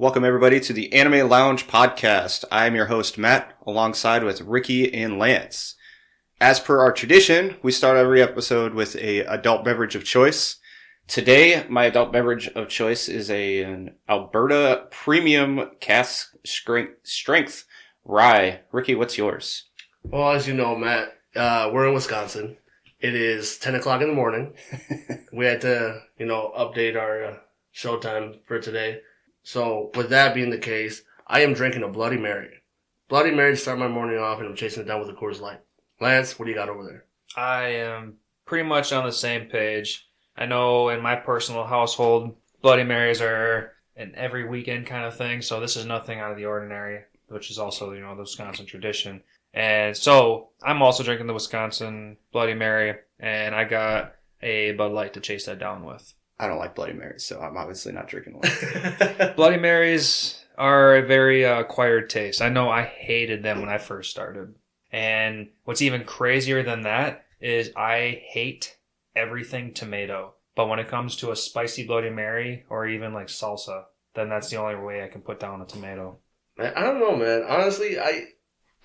Welcome everybody to the Anime Lounge podcast. I am your host Matt, alongside with Ricky and Lance. As per our tradition, we start every episode with a adult beverage of choice. Today, my adult beverage of choice is an Alberta Premium Cask Strength Rye. Ricky, what's yours? Well, as you know, Matt, we're in Wisconsin. It is 10 o'clock in the morning. We had to, update our showtime for today. So, with that being the case, I am drinking a Bloody Mary. Bloody Mary to start my morning off, and I'm chasing it down with a Coors Light. Lance, what do you got over there? I am pretty much on the same page. I know in my personal household, Bloody Marys are an every weekend kind of thing, so this is nothing out of the ordinary, which is also, the Wisconsin tradition. And so, I'm also drinking the Wisconsin Bloody Mary, and I got a Bud Light to chase that down with. I don't like Bloody Marys, so I'm obviously not drinking one. Bloody Marys are a very acquired taste. I know I hated them when I first started. And what's even crazier than that is I hate everything tomato. But when it comes to a spicy Bloody Mary or even like salsa, then that's the only way I can put down a tomato. Man, I don't know, man. Honestly,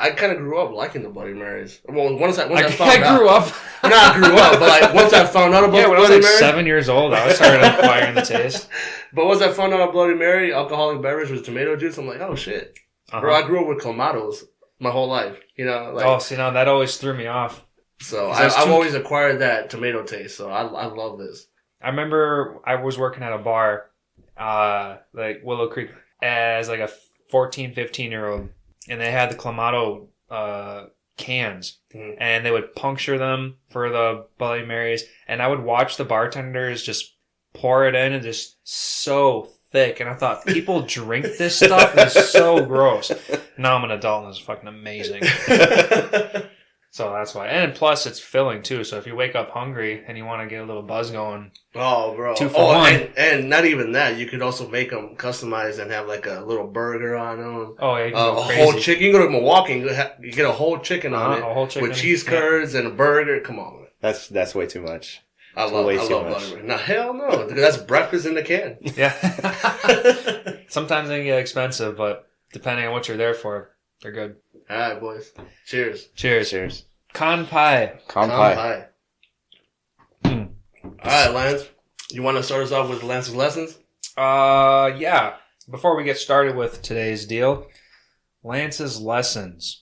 I kind of grew up liking the Bloody Marys. Well, once I found out. I grew up. Not grew up, but once I found out about when Bloody I was Mary. 7 years old, I started acquiring the taste. But once I found out about Bloody Mary, alcoholic beverage with tomato juice, I'm like, oh shit. Uh-huh. Bro, I grew up with clamatos my whole life. That always threw me off. So I've always acquired that tomato taste, so I love this. I remember I was working at a bar, like Willow Creek, as like a 14, 15-year-old, and they had the Clamato cans, and they would puncture them for the Bloody Marys, and I would watch the bartenders just pour it in, and just so thick, and I thought, people drink this stuff? It's so gross. Now I'm an adult, and it's fucking amazing. So that's why. And plus, it's filling, too. So if you wake up hungry and you want to get a little buzz going. Oh, bro. 2 for 1. And not even that. You could also make them customized and have like a little burger on them. Oh, yeah. You can go crazy. Whole chicken. You can go to Milwaukee and you get a whole chicken on it. A whole chicken. With cheese curds and a burger. Come on, man. That's way too much. I love Bloody Mary. No, hell no. That's breakfast in the can. Yeah. Sometimes they can get expensive, but depending on what you're there for, they're good. All right, boys. Cheers. Cheers. Kanpai. Kanpai. All right, Lance. You want to start us off with Lance's lessons? Yeah. Before we get started with today's deal, Lance's lessons.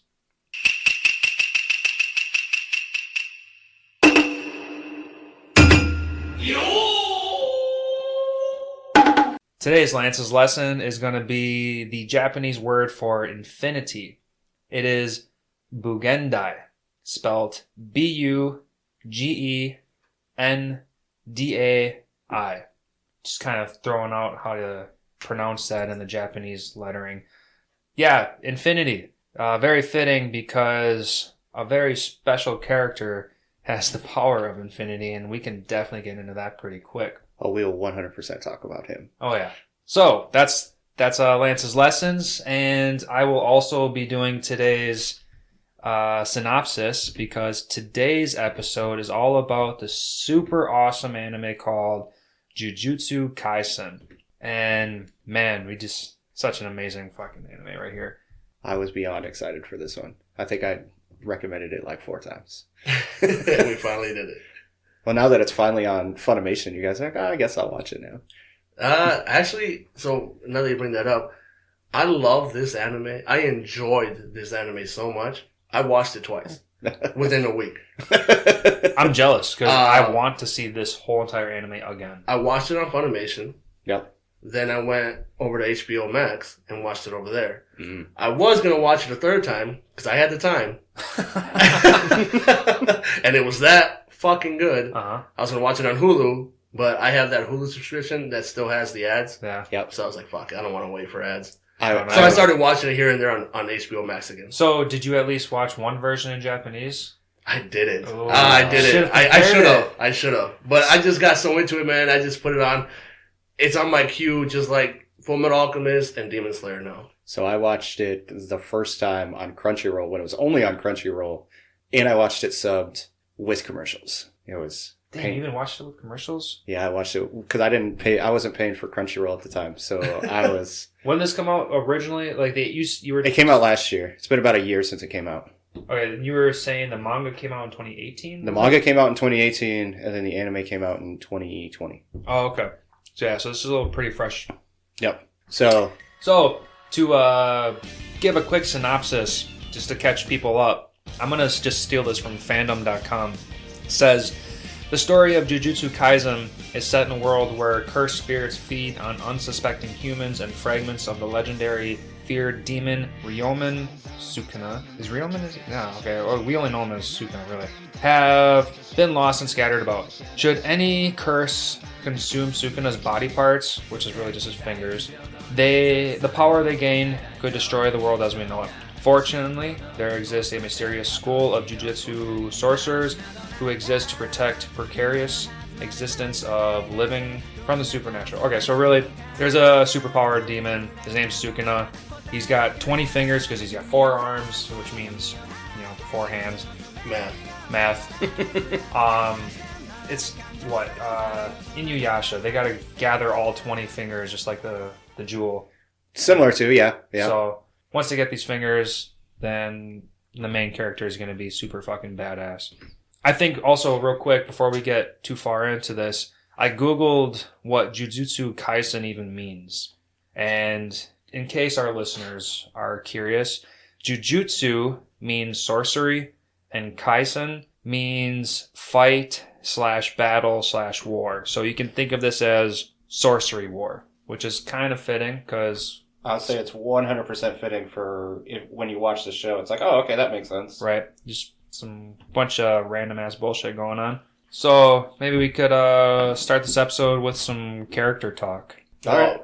Today's Lance's lesson is going to be the Japanese word for infinity. It is Bugendai, spelled Bugendai. Just kind of throwing out how to pronounce that in the Japanese lettering. Yeah, infinity. Very fitting because a very special character has the power of infinity, and we can definitely get into that pretty quick. Oh, we'll 100% talk about him. Oh, yeah. So, that's Lance's lessons, and I will also be doing today's synopsis, because today's episode is all about the super awesome anime called Jujutsu Kaisen. And, man, such an amazing fucking anime right here. I was beyond excited for this one. I think I recommended it like 4 times. And we finally did it. Well, now that it's finally on Funimation, you guys are like, I guess I'll watch it now. Actually, so now that you bring that up, I love this anime. I enjoyed this anime so much. I watched it twice within a week. I'm jealous because I want to see this whole entire anime again. I watched it on Funimation. Yep. Then I went over to HBO Max and watched it over there. Mm. I was going to watch it a third time because I had the time. And it was that fucking good. Uh-huh. I was going to watch it on Hulu, but I have that Hulu subscription that still has the ads. Yeah. Yep. So I was like, fuck, I don't want to wait for ads. So I I started watching it here and there on HBO Max again. So did you at least watch one version in Japanese? I didn't. Oh, I didn't. I should have. But I just got so into it, man. I just put it on. It's on my queue, just like Fullmetal Alchemist and Demon Slayer now. So I watched it the first time on Crunchyroll when it was only on Crunchyroll, and I watched it subbed with commercials. It was Damn, you even watched it with commercials? Yeah, I watched it because I wasn't paying for Crunchyroll at the time, so I was. When did this come out originally? Like you were. It came out last year. It's been about a year since it came out. Okay, you were saying the manga came out in 2018? The manga came out in 2018, and then the anime came out in 2020. Oh, okay. So this is a little pretty fresh. Yep. So to give a quick synopsis, just to catch people up, I'm going to just steal this from fandom.com. It says, the story of Jujutsu Kaisen is set in a world where cursed spirits feed on unsuspecting humans and fragments of the legendary feared demon Ryomen Sukuna. Is Ryomen? No, okay. Or we only know him as Sukuna, really. Have been lost and scattered about. Should any curse consume Sukuna's body parts, which is really just his fingers, the power they gain could destroy the world as we know it. Fortunately, there exists a mysterious school of Jujutsu sorcerers who exist to protect precarious existence of living from the supernatural. Okay, so really, there's a superpowered demon. His name's Sukuna. He's got 20 fingers because he's got 4 arms, which means, 4 hands. Math. It's what? Inuyasha. They gotta gather all 20 fingers, just like the jewel. similar to, yeah. So once they get these fingers, then the main character is gonna be super fucking badass. I think also, real quick, before we get too far into this, I googled what Jujutsu Kaisen even means. And in case our listeners are curious, Jujutsu means sorcery, and Kaisen means fight/battle/war. So you can think of this as sorcery war, which is kind of fitting because... I'll say it's 100% fitting for when you watch the show. It's like, oh, okay, that makes sense. Right. Just some bunch of random-ass bullshit going on. So maybe we could start this episode with some character talk. All right.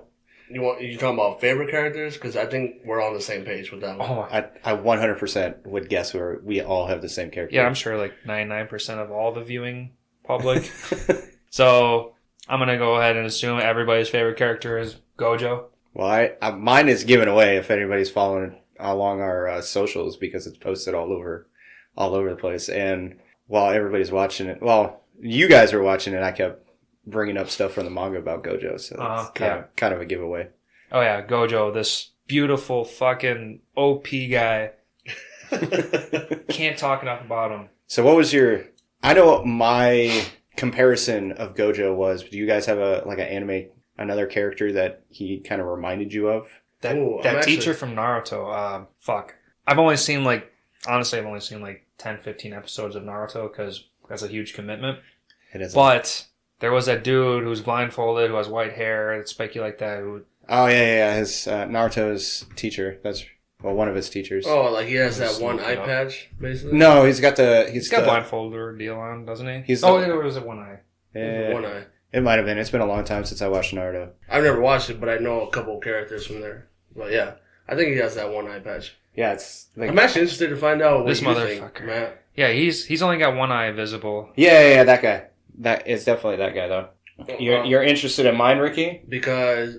You talking about favorite characters? Because I think we're on the same page with that one. Oh, I 100% would guess we all have the same character. Yeah, I'm sure like 99% of all the viewing public. So I'm going to go ahead and assume everybody's favorite character is Gojo. Well, mine is given away if anybody's following along our socials because it's posted all over the place. And while everybody's watching it, you guys were watching it, I kept bringing up stuff from the manga about Gojo, so it's kind of a giveaway. Oh yeah, Gojo, this beautiful fucking OP guy. Can't talk enough about him. So what was I know what my comparison of Gojo was. Do you guys have another character that he kind of reminded you of? That teacher from Naruto, I've only seen 10, 15 episodes of Naruto because that's a huge commitment. It is. But there was that dude who's blindfolded, who has white hair, it's spiky like that. Oh, yeah. His Naruto's teacher. That's one of his teachers. Oh, like he has that one eye patch, basically? No, he's got blindfolder deal on, doesn't he? It was it one eye? Yeah. One eye. It might have been. It's been a long time since I watched Naruto. I've never watched it, but I know a couple characters from there. But yeah, I think he has that one eye patch. Yeah, it's... I'm actually interested to find out what this you motherfucker. think, Matt. Yeah, he's only got one eye visible. Yeah, that guy. That is definitely that guy, though. You're interested in mine, Ricky? Because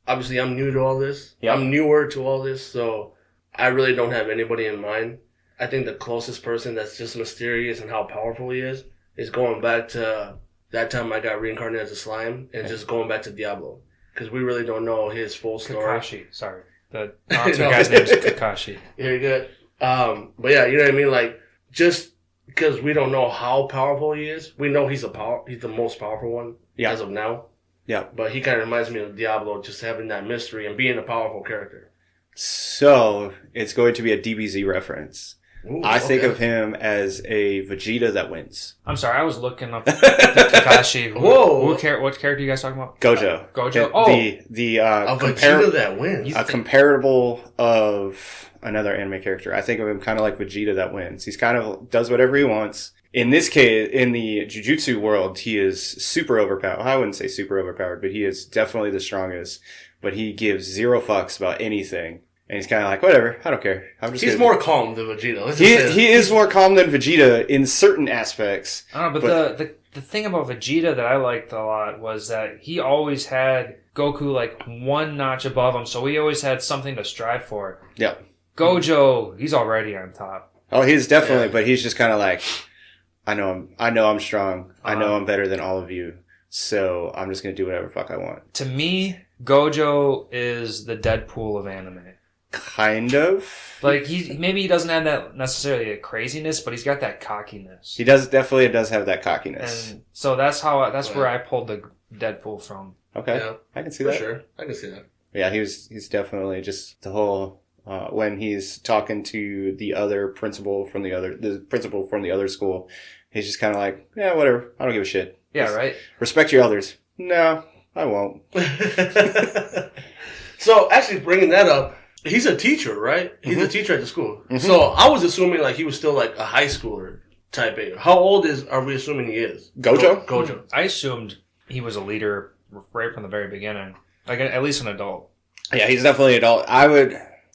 obviously I'm new to all this. Yep. I'm newer to all this, so I really don't have anybody in mind. I think the closest person that's just mysterious and how powerful he is going back to that time I got reincarnated as a slime and just going back to Diablo. Because we really don't know his full story. Kakashi, sorry. The Naruto guy's name is Kakashi. You're good. But yeah, you know what I mean? Like, just because we don't know how powerful he is, we know he's the most powerful one as of now. Yeah. But he kind of reminds me of Diablo, just having that mystery and being a powerful character. So, it's going to be a DBZ reference. Ooh, I think of him as a Vegeta that wins. I'm sorry, I was looking up Kakashi. Whoa! What character are you guys talking about? Gojo. Gojo? A Vegeta that wins. A comparable of another anime character. I think of him kind of like Vegeta that wins. He's kind of does whatever he wants. In this case, in the Jujutsu world, he is super overpowered. I wouldn't say super overpowered, but he is definitely the strongest. But he gives zero fucks about anything. And he's kind of like, whatever, I don't care. He's more calm than Vegeta. He is more calm than Vegeta in certain aspects. But the thing about Vegeta that I liked a lot was that he always had Goku like one notch above him, so he always had something to strive for. Yeah. Gojo, he's already on top. Oh, he's definitely, but he's just kind of like, I know I'm strong. I know I'm better than all of you. So I'm just gonna do whatever the fuck I want. To me, Gojo is the Deadpool of anime. Kind of. Like maybe he doesn't have that necessarily a craziness, but he's got that cockiness. He does have that cockiness. And so that's where I pulled the Deadpool from. Okay, Yeah, I can see for that. sure. I can see that. Yeah, he's definitely just the whole when he's talking to the principal from the other school, he's just kind of like, yeah, whatever. I don't give a shit. Yeah, Just right. Respect your elders. No, I won't. So actually, bringing that up, he's a teacher, right? He's a teacher at the school. Mm-hmm. So I was assuming like he was still like a high schooler type age. How old are we assuming he is? Gojo? Gojo. I assumed he was a leader right from the very beginning, like at least an adult. Yeah, he's definitely an adult.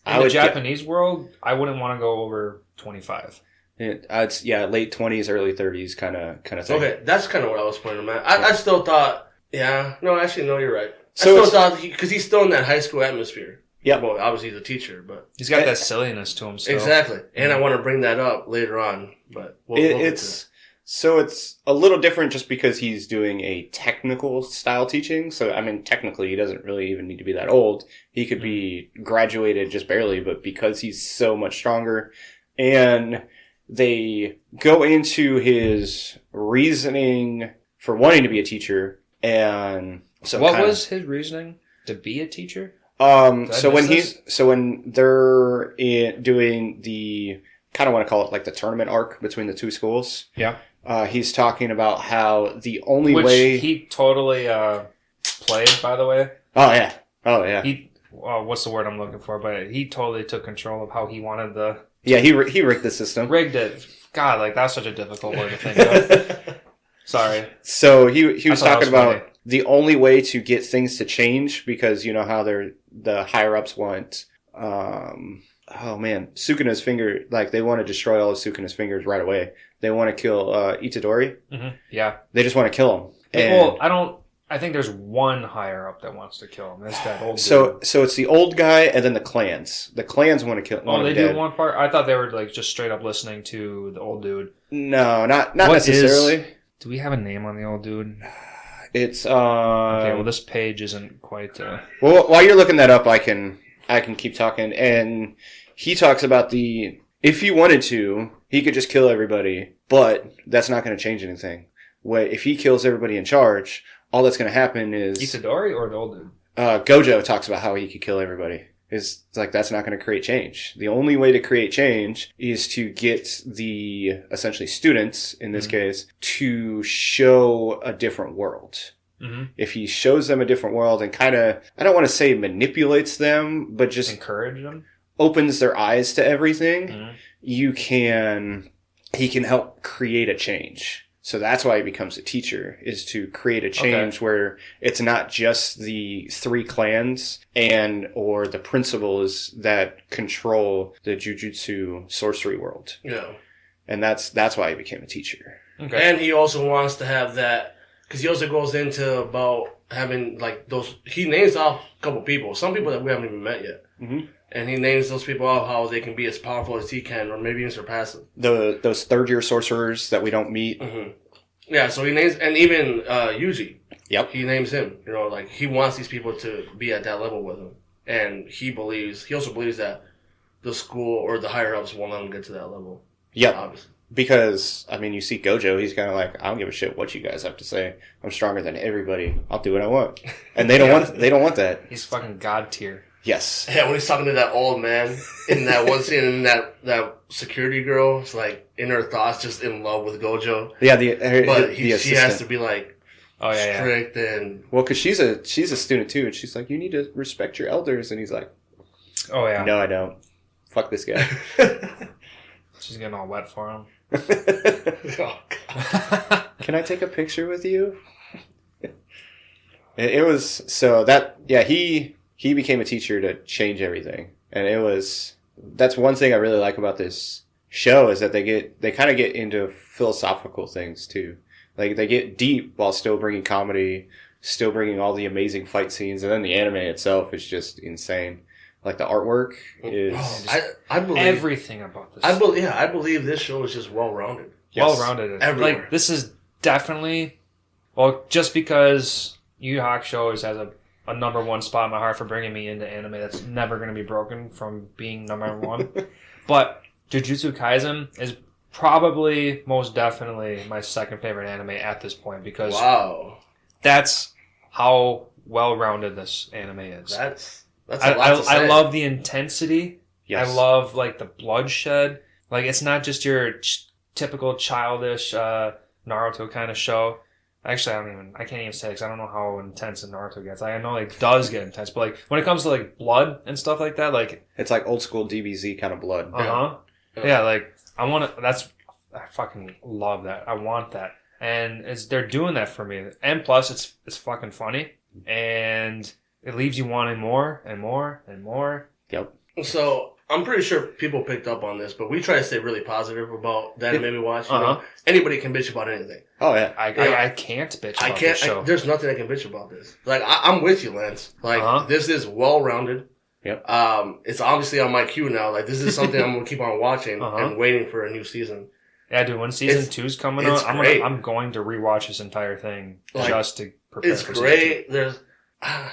In the Japanese world, I wouldn't want to go over 25. It's late 20s, early 30s kind of thing. Okay, that's kind of what I was pointing at. I still thought, no, actually, no, you're right. So I still thought, because he's still in that high school atmosphere. Yeah. Well, obviously he's a teacher, but... He's got that silliness to him still. Exactly. And I want to bring that up later on, but it's a little different just because he's doing a technical style teaching. So, I mean, technically he doesn't really even need to be that old. He could be graduated just barely, but because he's so much stronger and they go into his reasoning for wanting to be a teacher. And so what was his reasoning to be a teacher? So when they're doing the, kind of want to call it like the tournament arc between the two schools. Yeah. He's talking about how the only way he totally played, by the way. Oh yeah. He what's the word I'm looking for? But he totally took control of how he wanted the. Yeah, he rigged the system. Rigged it. God, like that's such a difficult word to think of. Sorry. So he was talking about funny. The only way to get things to change, because you know how the higher ups want. Sukuna's finger, like they want to destroy all of Sukuna's fingers right away. They want to kill Itadori. Mm-hmm. Yeah. They just want to kill him. And I think there's one higher up that wants to kill him. That's that old dude. So it's the old guy and then the clans. The clans want to kill. Oh, they do one part. I thought they were like just straight up listening to the old dude. No, not necessarily. Do we have a name on the old dude? It's okay. Well, this page isn't quite. Well, while you're looking that up, I can keep talking. And he talks about if he wanted to, he could just kill everybody, but that's not going to change anything. If he kills everybody in charge, all that's going to happen is Itadori or the old dude. Gojo talks about how he could kill everybody. It's like that's not going to create change. The only way to create change is to get the essentially students in this case to show a different world. Mm-hmm. If he shows them a different world and kind of, I don't want to say manipulates them, but just encourage them, opens their eyes to everything, he can help create a change. So that's why he becomes a teacher, is to create a change where it's not just the three clans or the principals that control the Jujutsu sorcery world. Yeah. And that's why he became a teacher. Okay. And he also wants to have that, because he also goes into about having like those, he names off a couple people, some people that we haven't even met yet. Mm-hmm. And he names those people off how they can be as powerful as he can, or maybe even surpass him. Those third-year sorcerers that we don't meet. Mm-hmm. Yeah, so he names, and even Yuji. Yep. He names him. You know, like he wants these people to be at that level with him, and he also believes that the school or the higher ups won't let him get to that level. Yep. Obviously. Because I mean, you see Gojo, he's kind of like, I don't give a shit what you guys have to say. I'm stronger than everybody. I'll do what I want, and they don't want that. He's fucking god tier. Yes. Yeah, when he's talking to that old man in that one scene, and that security girl is like in her thoughts, just in love with Gojo. Yeah, she has to be like strict and because she's a student too, and she's like, you need to respect your elders, and he's like, oh yeah, no, I don't. Fuck this guy. She's getting all wet for him. Oh, God. Can I take a picture with you? It was so that he became a teacher to change everything. And that's one thing I really like about this show, is that they kind of get into philosophical things too. Like they get deep while still bringing comedy, still bringing all the amazing fight scenes. And then the anime itself is just insane. Like the artwork is, I believe everything about this. I believe this show is just well rounded. Yes. Well-rounded. Everywhere. Like, this is definitely, well, just because Yu Yu Hakusho always has a number one spot in my heart for bringing me into anime that's never going to be broken from being number one. But Jujutsu Kaisen is probably most definitely my second favorite anime at this point because that's how well-rounded this anime is. That's a lot to say. I love the intensity. Yes. I love like the bloodshed. Like it's not just your typical childish Naruto kind of show. Actually, I can't even say because I don't know how intense Naruto gets. I know it does get intense, but like when it comes to like blood and stuff like that, like it's like old school DBZ kind of blood. Yeah, like I fucking love that. I want that, and they're doing that for me. And plus, it's fucking funny, and it leaves you wanting more and more and more. Yep. So I'm pretty sure people picked up on this, but we try to stay really positive about the anime we watch. You know, anybody can bitch about anything. Oh yeah, I can't bitch about this show. There's nothing I can bitch about this. Like I'm with you, Lance. Like this is well rounded. Yep. It's obviously on my queue now. Like this is something I'm gonna keep on watching and waiting for a new season. Yeah, dude. When season 2's coming out, I'm going to rewatch this entire thing just to prepare for season 2. It's great. There's, I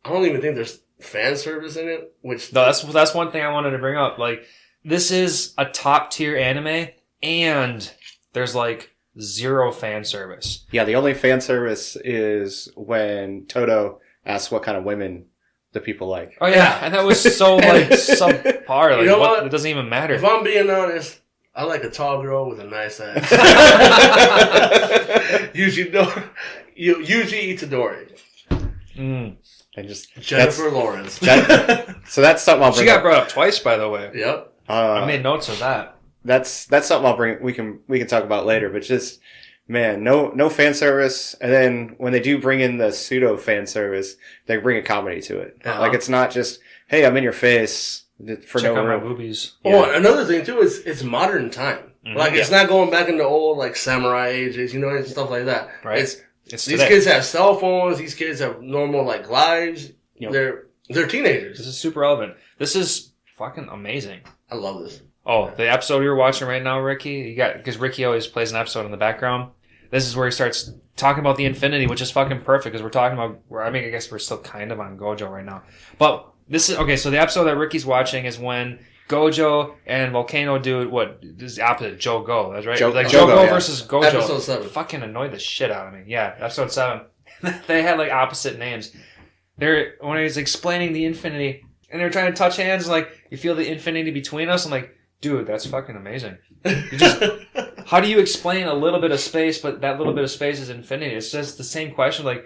don't even think there's fan service in it. Which no, that's one thing I wanted to bring up. Like this is a top tier anime, and there's like zero fan service. Yeah, the only fan service is when Toto asks what kind of women the people like. Oh yeah, and that was so like subpar. Like, you know what? It doesn't even matter. If I'm being honest, I like a tall girl with a nice ass. Yuji Itadori. And just Jennifer Lawrence. So that's something I'll bring. She got brought up twice, by the way. Yep. I made notes of that. That's something I'll bring. We can talk about later. But just man, no fan service. And then when they do bring in the pseudo fan service, they bring a comedy to it. Like it's not just hey, I'm in your face for Check no out my reason. boobies. Yeah. Oh, another thing too is it's modern time. Like it's not going back into old like samurai ages, you know, and stuff like that. Right. It's these kids have cell phones. These kids have normal like lives. Yep. They're teenagers. This is super relevant. This is fucking amazing. I love this. Oh, the episode you're watching right now, Ricky, because Ricky always plays an episode in the background. This is where he starts talking about the infinity, which is fucking perfect because we're talking about. I mean, I guess we're still kind of on Gojo right now, but this is okay. So the episode that Ricky's watching is when Gojo and Volcano do what is the opposite. Jogo, that's right. Jogo versus Gojo. Episode 7. Fucking annoyed the shit out of me. Yeah, episode 7. They had like opposite names. When he was explaining the infinity, and they're trying to touch hands, like you feel the infinity between us. I'm like, dude, that's fucking amazing. How do you explain a little bit of space, but that little bit of space is infinity? It's just the same question, like.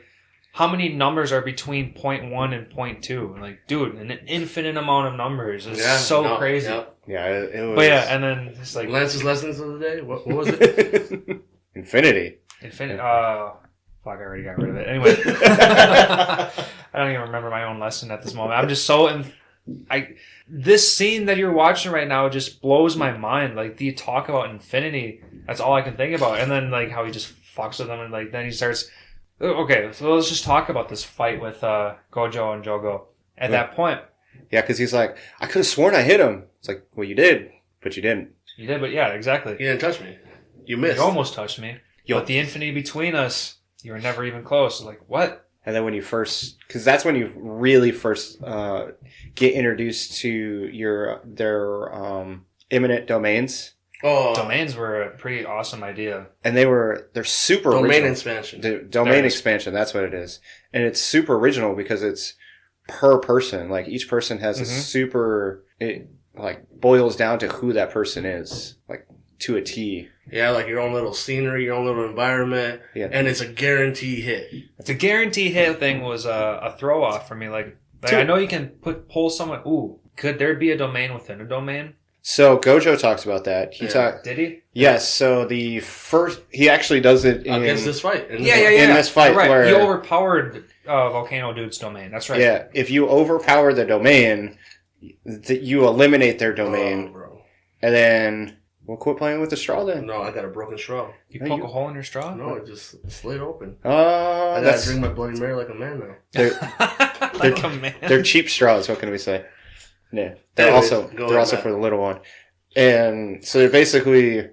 How many numbers are between 0.1 and 0.2? Like, dude, an infinite amount of numbers. It's crazy. Yeah, it was. But yeah, and then it's like... Lance's lessons of the day? What was it? Infinity. Fuck, I already got rid of it. Anyway. I don't even remember my own lesson at this moment. I'm just so... This scene that you're watching right now just blows my mind. Like, you talk about infinity, that's all I can think about. And then, like, how he just fucks with them, and, like, then he starts... Okay, so let's just talk about this fight with Gojo and Jogo. At that point... Yeah, because he's like, I could have sworn I hit him. It's like, well, you did, but you didn't. You did, but yeah, exactly. You didn't touch me. You missed. You almost touched me. But the infinity between us, you were never even close. Like, what? And then when you first... Because that's when you really first get introduced to their imminent domains. Oh, domains were a pretty awesome idea. And they're super domain original. Expansion. Domain expansion, that's what it is. And it's super original because it's per person. Like each person has a super, it like boils down to who that person is, like to a T. Yeah, like your own little scenery, your own little environment. Yeah. And it's a guarantee hit. It's a guarantee hit thing was a throw off for me. Like I know you can pull someone, ooh, could there be a domain within a domain? So Gojo talks about that. Did he? Yes. So he actually does it against this fight. In this fight, right. where he overpowered Volcano Dude's domain. That's right. Yeah. If you overpower the domain, you eliminate their domain, bro. And then we'll quit playing with the straw. Then no, I got a broken straw. You poke a hole in your straw? No, it just slid open. I gotta drink my Bloody Mary like a man now. Like a man. They're cheap straws. What can we say? Yeah, they're also for the little one, and so they're basically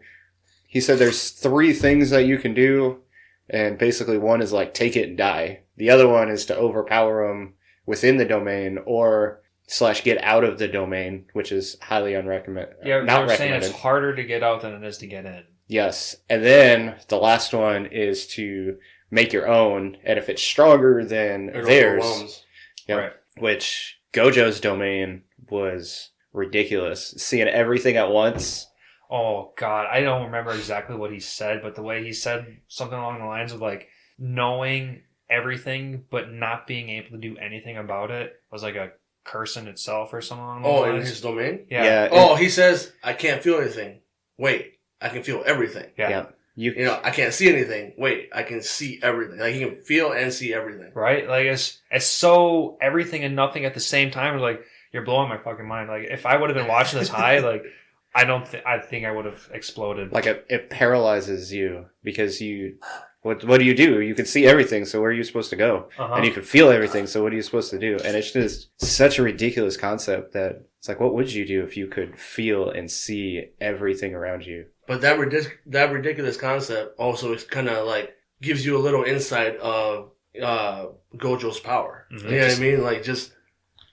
he said there's 3 things that you can do, and basically one is like take it and die. The other one is to overpower them within the domain or / get out of the domain, which is highly unrecommended. Yeah, not they're saying recommended. it's harder to get out than it is to get in. Yes. And then the last one is to make your own, and if it's stronger than theirs, Right. which Gojo's domain was ridiculous. Seeing everything at once. Oh, God. I don't remember exactly what he said, but the way he said something along the lines of, like, knowing everything but not being able to do anything about it was like a curse in itself or something along those Oh, lines. in his domain? Yeah. He says, I can't feel anything. Wait, I can feel everything. Yeah. You know, I can't see anything. Wait, I can see everything. Like, he can feel and see everything. Right? Like, it's so everything and nothing at the same time. Like, you're blowing my fucking mind. Like, if I would have been watching this high, like, I think I would have exploded. Like it paralyzes you because what do? You can see everything, so where are you supposed to go? Uh-huh. And you can feel everything, so what are you supposed to do? And it's just such a ridiculous concept that it's like, what would you do if you could feel and see everything around you? But that ridiculous concept also is kind of like gives you a little insight of Gojo's power. Mm-hmm. You know what I mean? Like, just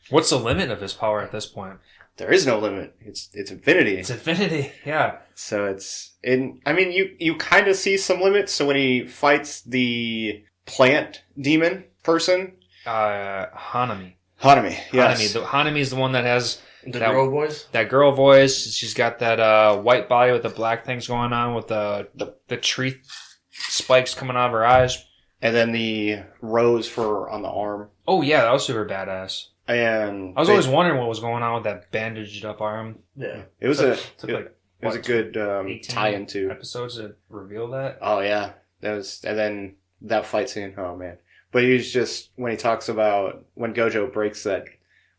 What's the limit of his power at this point? There is no limit. It's infinity. It's infinity, yeah. So you kind of see some limits. So when he fights the plant demon person, Hanami. Yes. Hanami is the one that has the girl voice. That girl voice. She's got that white body with the black things going on with the tree spikes coming out of her eyes. And then the rose on the arm. Oh yeah, that was super badass. And I was always wondering what was going on with that bandaged up arm. Yeah, it was Took a good tie-in to episodes to reveal that. Oh yeah, and then that fight scene. Oh man, but he's just when he talks about when Gojo breaks that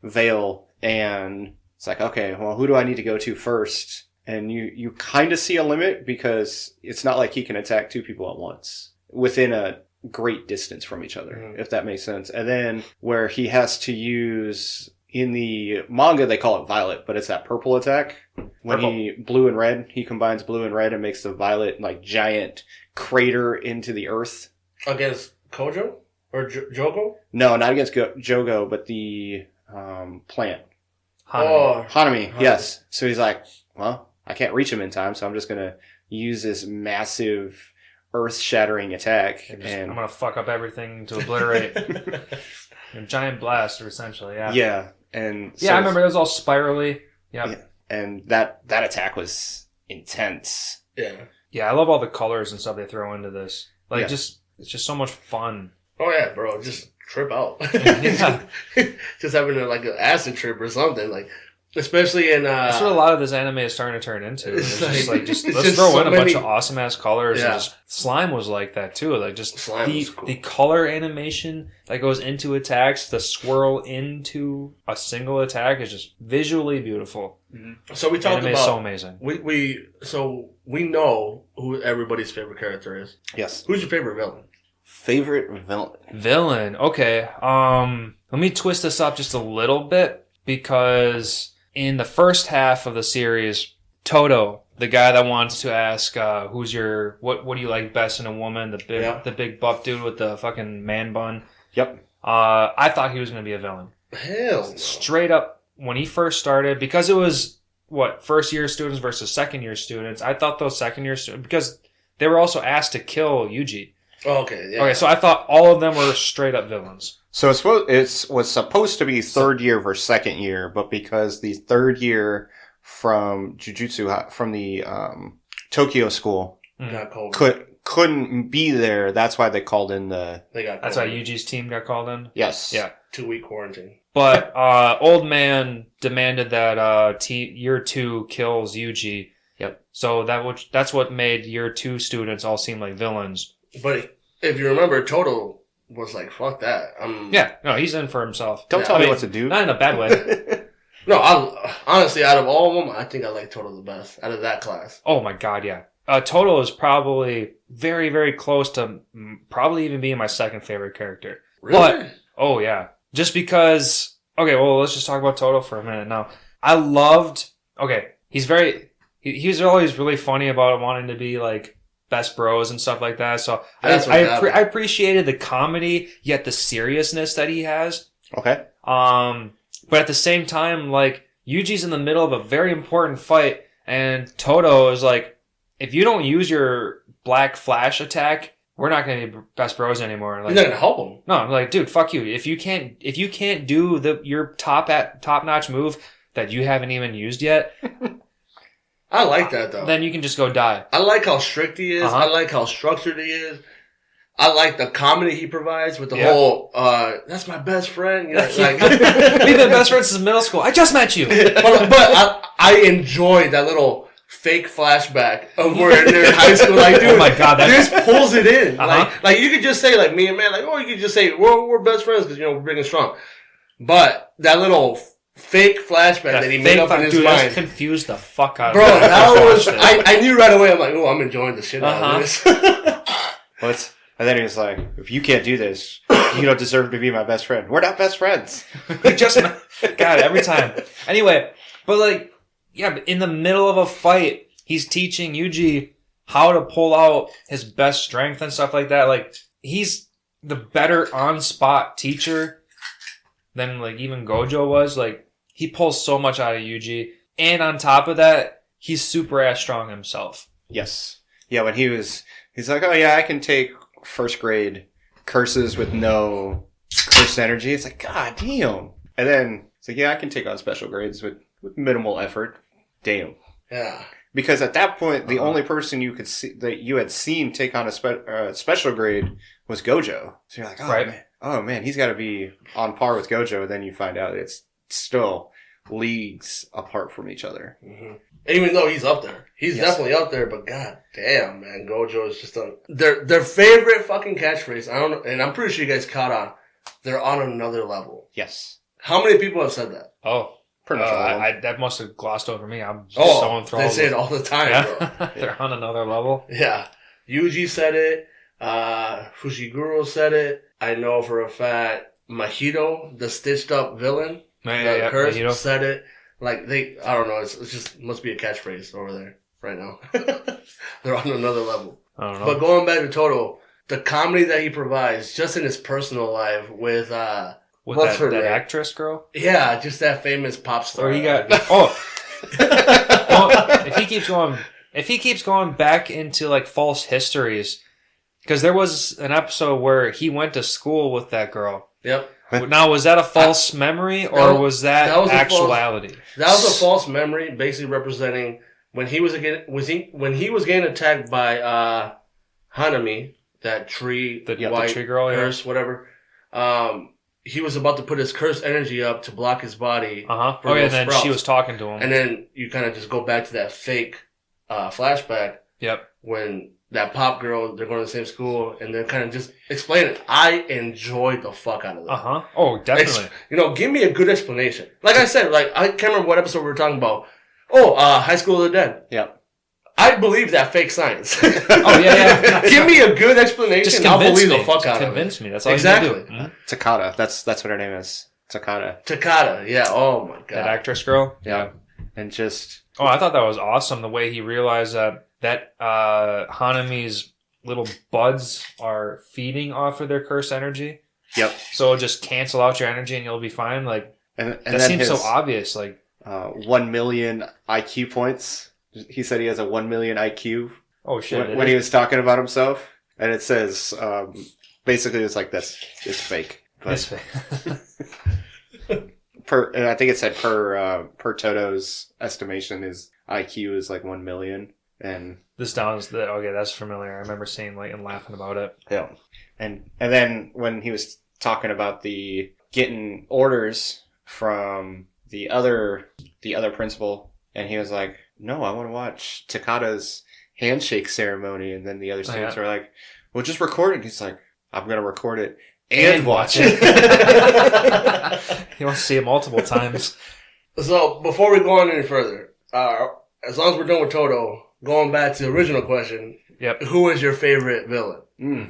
veil, and it's like, okay, well, who do I need to go to first? And you kind of see a limit because it's not like he can attack 2 people at once within a great distance from each other, if that makes sense. And then where he has to use, in the manga they call it violet, but it's that purple attack. When blue and red, he combines blue and red and makes the violet like giant crater into the earth. Against Kojo? Or Jogo? No, not against Jogo, but the plant. Hanami. Yes. So he's like, well, I can't reach him in time, so I'm just going to use this massive earth-shattering attack. I'm going to fuck up everything to obliterate. A giant blaster, essentially, yeah. Yeah. And I remember it was all spirally. Yeah. And that attack was intense. Yeah. Yeah, I love all the colors and stuff they throw into this. Like, it's just so much fun. Oh, yeah, bro. Just trip out. Yeah. Just having like an acid trip or something. Like, especially in... That's what a lot of this anime is starting to turn into. It's just like, let's just throw so in a bunch of awesome-ass colors. Yeah. And slime was like that, too. Like, just Slime was cool. The color animation that goes into attacks, the swirl into a single attack is just visually beautiful. Mm-hmm. So we talked anime about... is so amazing. We know who everybody's favorite character is. Yes. Who's your favorite villain? Favorite villain? Villain. Okay. Let me twist this up just a little bit because in the first half of the series, Toto, the guy that wants to ask, what do you like best in a woman? The big buff dude with the fucking man bun. Yep. I thought he was going to be a villain. Hell no. Straight up, when he first started, because it was, first year students versus second year students, I thought those second year students, because they were also asked to kill Yuji. Oh, okay, yeah. Okay, so I thought all of them were straight up villains. So it was supposed to be third year versus second year, but because the third year from Jujutsu, from the Tokyo school, got cold. couldn't be there. That's why they called in That's why Yuji's team got called in? Yes. Yeah. 2-week quarantine. But old man demanded that year 2 kills Yuji. Yep. So that's what made year 2 students all seem like villains. But if you remember, Toto was like, fuck that. Yeah, no, he's in for himself. Don't tell me what to do. Not in a bad way. No, honestly, out of all of them, I think I like Toto the best, out of that class. Oh my god, yeah. Toto is probably very, very close to probably even being my second favorite character. Really? But, oh yeah. Just because, okay, well, let's just talk about Toto for a minute now. He's very, he was always really funny about wanting to be like best bros and stuff like that. So That's I what I appreciated the comedy, yet the seriousness that he has. Okay. But at the same time, like, Yuji's in the middle of a very important fight, and Toto is like, if you don't use your black flash attack, we're not going to be best bros anymore. Like, He's not gonna help him. no, I'm like, dude, fuck you. If you can't do your top notch move that you haven't even used yet, I like that though. then you can just go die. I like how strict he is. Uh-huh. I like how structured he is. I like the comedy he provides with the Yeah. whole, that's my best friend. You know, like, We've been best friends since middle school. I just met you. but I enjoyed that little fake flashback of where they're in high school. Like, dude, Oh my God, he just pulls it in. Uh-huh. Like you could just say, like, me and man, like, oh, you could just say, we're best friends because, we're big and strong. But that little fake flashback that he made up in his dude, mind. that confused the fuck out of Bro, me. that was, Watched it. I knew right away, I'm like, oh, I'm enjoying the shit out of this. And then he was like, if you can't do this, you don't deserve to be my best friend. We're not best friends. We just God, every time. Anyway, but like, yeah, but in the middle of a fight, he's teaching Yuji how to pull out his best strength and stuff like that. Like, he's the better on-spot teacher than like even Gojo was. Like, he pulls so much out of Yuji, and on top of that, he's super ass strong himself. Yes. Yeah, when he's like, oh yeah, I can take first grade curses with no curse energy. It's like, god damn. And then it's like, yeah, I can take on special grades with minimal effort. Damn. Yeah. Because at that point, the only person you could see that you had seen take on a special grade was Gojo. So you're like, oh man, he's got to be on par with Gojo. And then you find out it's still leagues apart from each other. Mm-hmm. Even though he's up there. He's Yes. definitely up there, but god damn, man, Gojo is just their favorite fucking catchphrase. I don't know, and I'm pretty sure you guys caught on. They're on another level. Yes. How many people have said that? Oh, Pretty much all of them. I that must have glossed over me. I'm just so enthralled. they say it all the time, bro. Yeah. They're on another level. Yeah. Yuji said it. Fushiguro said it. I know for a fact Mahito, the stitched up villain, the curse, Mahito. said it. Like, I don't know, it's just, must be a catchphrase over there right now. They're on another level. I don't know. But going back to Toto, the comedy that he provides just in his personal life with what's her that name? actress girl? Yeah, just that famous pop star. Or he got if he keeps going back into like false histories, because there was an episode where he went to school with that girl. Yep. Now, was that a false memory or was that was a actuality? That was a false memory, basically representing when he was getting attacked by Hanami, that tree, The white tree girl, curse, whatever. He was about to put his curse energy up to block his body. Oh for yeah, those and then sprouts. she was talking to him. And then you kind of just go back to that fake flashback. Yep. When that pop girl, they're going to the same school, and they're kind of just explaining it. I enjoyed the fuck out of that. Oh, definitely. Give me a good explanation. Like I said, I can't remember what episode we were talking about. Oh, High School of the Dead. Yeah. I believe that fake science. Oh yeah. Give me a good explanation. Just I'll convince believe me. the fuck out of it. Convince me. That's all Exactly. you can do. Mhm. Takata. That's what her name is. Takata. Takata. Yeah. Oh my god. That actress girl. Yeah. And just... Oh, I thought that was awesome. The way he realized that Hanami's little buds are feeding off of their curse energy. Yep. So it'll just cancel out your energy and you'll be fine. Like, And that then seems his, so obvious. Like, 1 million IQ points. He said he has a 1 million IQ oh shit. when he was talking about himself. And it says, basically it's like this. It's fake. But I think it said per Toto's estimation, his IQ is like 1 million. And this sounds okay. That's familiar. I remember seeing like and laughing about it. yeah, and then when he was talking about the getting orders from the other principal, and he was like, "No, I want to watch Takata's handshake ceremony." And then the other students were like, "Well, just record it." He's like, "I'm gonna record it and watch it." He wants to see it multiple times. So before we go on any further, as long as we're done with Toto, going back to the original question, Yep. who is your favorite villain?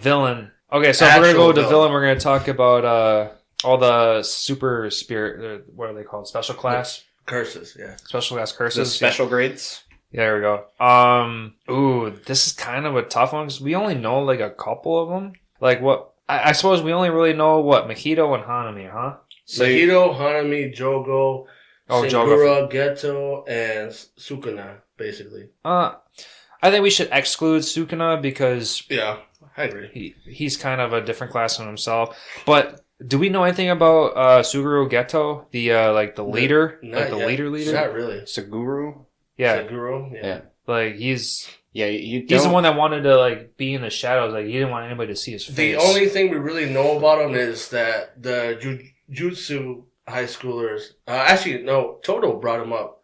Villain. Okay, so if we're gonna Actual go to villain. villain, we're gonna talk about all the super spirit. What are they called? Special class. Curses, yeah. Special class The curses. special grades. Yeah, there we go. Ooh, this is kind of a tough one because we only know like a couple of them. Like what? I suppose we only really know what Mahito and Hanami, huh? So Mahito, Hanami, Jogo, Oh, Segura, Geto, and Sukuna, basically. I think we should exclude Sukuna because Yeah, I agree. he's kind of a different class on himself. But do we know anything about Suguru Geto, the leader, Not the yet. leader? Not really. Saguru? Yeah, Seguro, yeah. like he's you the don't- one that wanted to like be in the shadows. Like he didn't want anybody to see his face. The only thing we really know about him is that the Jujutsu high schoolers, actually, no, Toto brought him up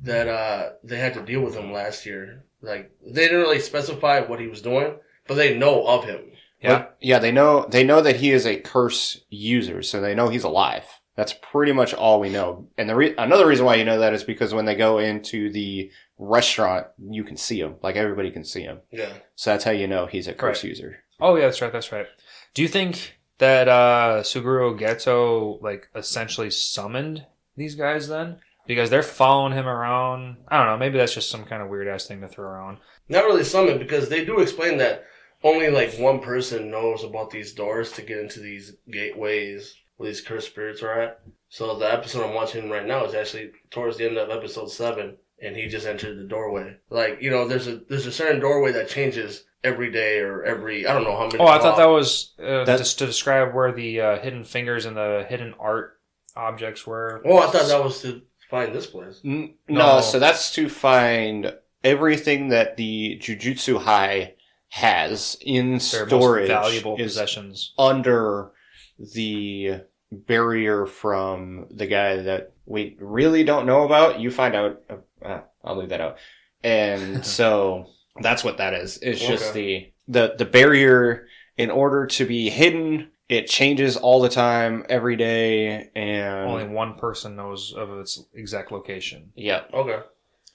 that they had to deal with him last year. Like, they didn't really specify what he was doing, but they know of him. Yeah. They know that he is a curse user, so they know he's alive. That's pretty much all we know. And another reason why you know that is because when they go into the restaurant, you can see him. Like, everybody can see him. Yeah. So that's how you know he's a curse Right. user. Oh yeah, that's right. Do you think that Suguru Geto like essentially summoned these guys then? Because they're following him around. I don't know. Maybe that's just some kind of weird ass thing to throw around. Not really summoned, because they do explain that only like one person knows about these doors to get into these gateways where these cursed spirits are at. So the episode I'm watching right now is actually towards the end of episode 7, and he just entered the doorway. Like, you know, there's a certain doorway that changes every day or every, I don't know how many. Oh, I thought that was That- just to describe where the hidden fingers and the hidden art objects were. Oh, I thought that was to find this place. No, No. so that's to find everything that the Jujutsu High has in Their storage most valuable is possessions. under the barrier from the guy that we really don't know about. You find out. I'll leave that out. And so that's what that is. It's just the barrier. In order to be hidden, it changes all the time, every day, and Only one person knows of its exact location. yeah. Okay.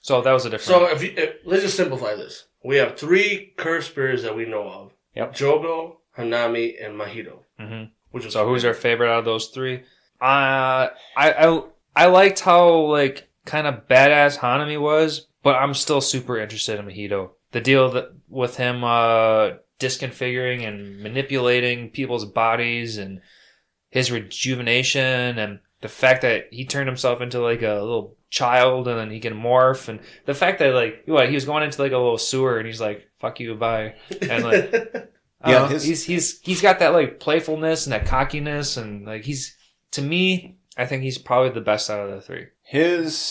So that was a different. So let's just simplify this. We have 3 cursed spirits that we know of. Yep. Jogo, Hanami, and Mahito. hmm Which is So who's our favorite out of those 3? I liked how like kind of badass Hanami was, but I'm still super interested in Mahito. The deal with him disconfiguring and manipulating people's bodies and his rejuvenation and the fact that he turned himself into like a little child and then he can morph, and the fact that like he was going into like a little sewer and he's like, fuck you, bye. And like Yeah, he's got that like playfulness and that cockiness, and like to me, I think he's probably the best out of the 3.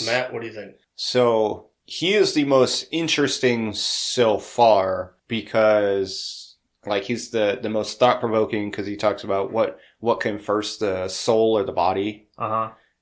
Matt, what do you think? So he is the most interesting so far because like he's the most thought provoking because he talks about what came first, the soul or the body,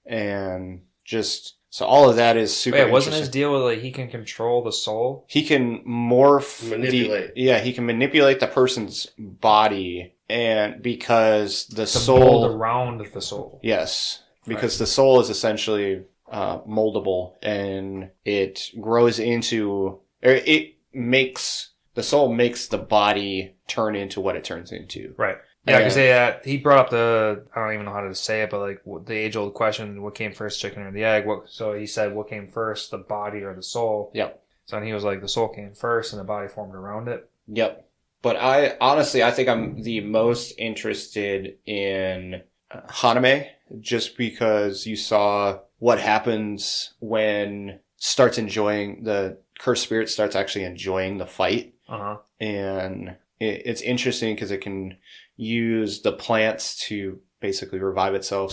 and just so all of that is super. Wait, wasn't interesting. his deal with like he can control the soul? He can morph, Manipulate. he can manipulate the person's body, and because the To soul mold around the soul. Yes, because the soul is essentially moldable, and it grows into, or the soul makes the body turn into what it turns into. Right. Yeah, because he brought up I don't even know how to say it, but like the age-old question, what came first, chicken or the egg? So he said, what came first, the body or the soul? Yep. So he was like, the soul came first and the body formed around it. Yep. But I think I'm the most interested in Haname, just because you saw what happens when the cursed spirit starts actually enjoying the fight. And it's interesting because it can use the plants to basically revive itself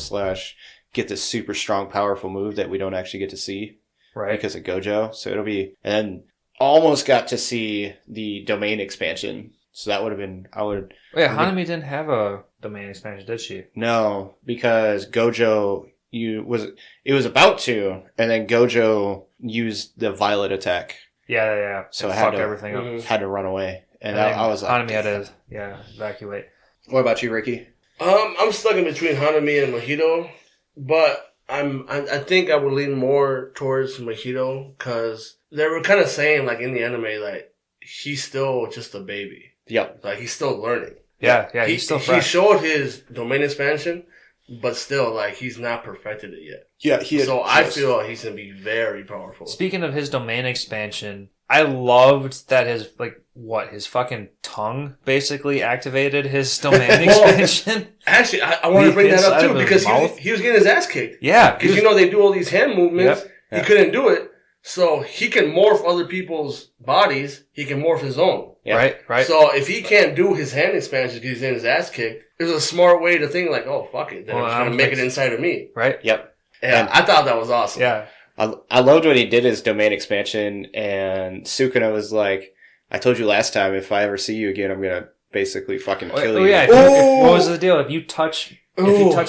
/ get this super strong, powerful move that we don't actually get to see. Right. Because of Gojo. So it'll be, and almost got to see the domain expansion. So that would have been, Wait, Hanami didn't have a domain expansion, did she? No, because Gojo, it was about to, and then Gojo used the violet attack. Yeah. So it it had fucked to, everything up. had to run away. And then I was like, Hanami had to, evacuate. What about you, Ricky? I'm stuck in between Hanami and Mahito, but I think I would lean more towards Mahito because they were kind of saying like in the anime like he's still just a baby. Yep. Like he's still learning. Yeah, he's still fresh. He showed his domain expansion, but still, like, he's not perfected it yet. Yeah, so I feel he's going to be very powerful. Speaking of his domain expansion, I loved that his fucking tongue basically activated his domain expansion. Actually, I want to bring that up too, because he was getting his ass kicked. Yeah. Because, they do all these hand movements. Yep. He couldn't do it. So he can morph other people's bodies. He can morph his own. Yeah. Right. So if he can't do his hand expansion because he's in his ass kicked, it was a smart way to think like, oh, fuck it. Then I'm just going to make it inside of me. Right. Yep. Yeah, and I thought that was awesome. Yeah. I loved when he did his domain expansion, and Sukuna was like, I told you last time, if I ever see you again, I'm going to basically fucking kill you. Oh, yeah. What was the deal? If you touch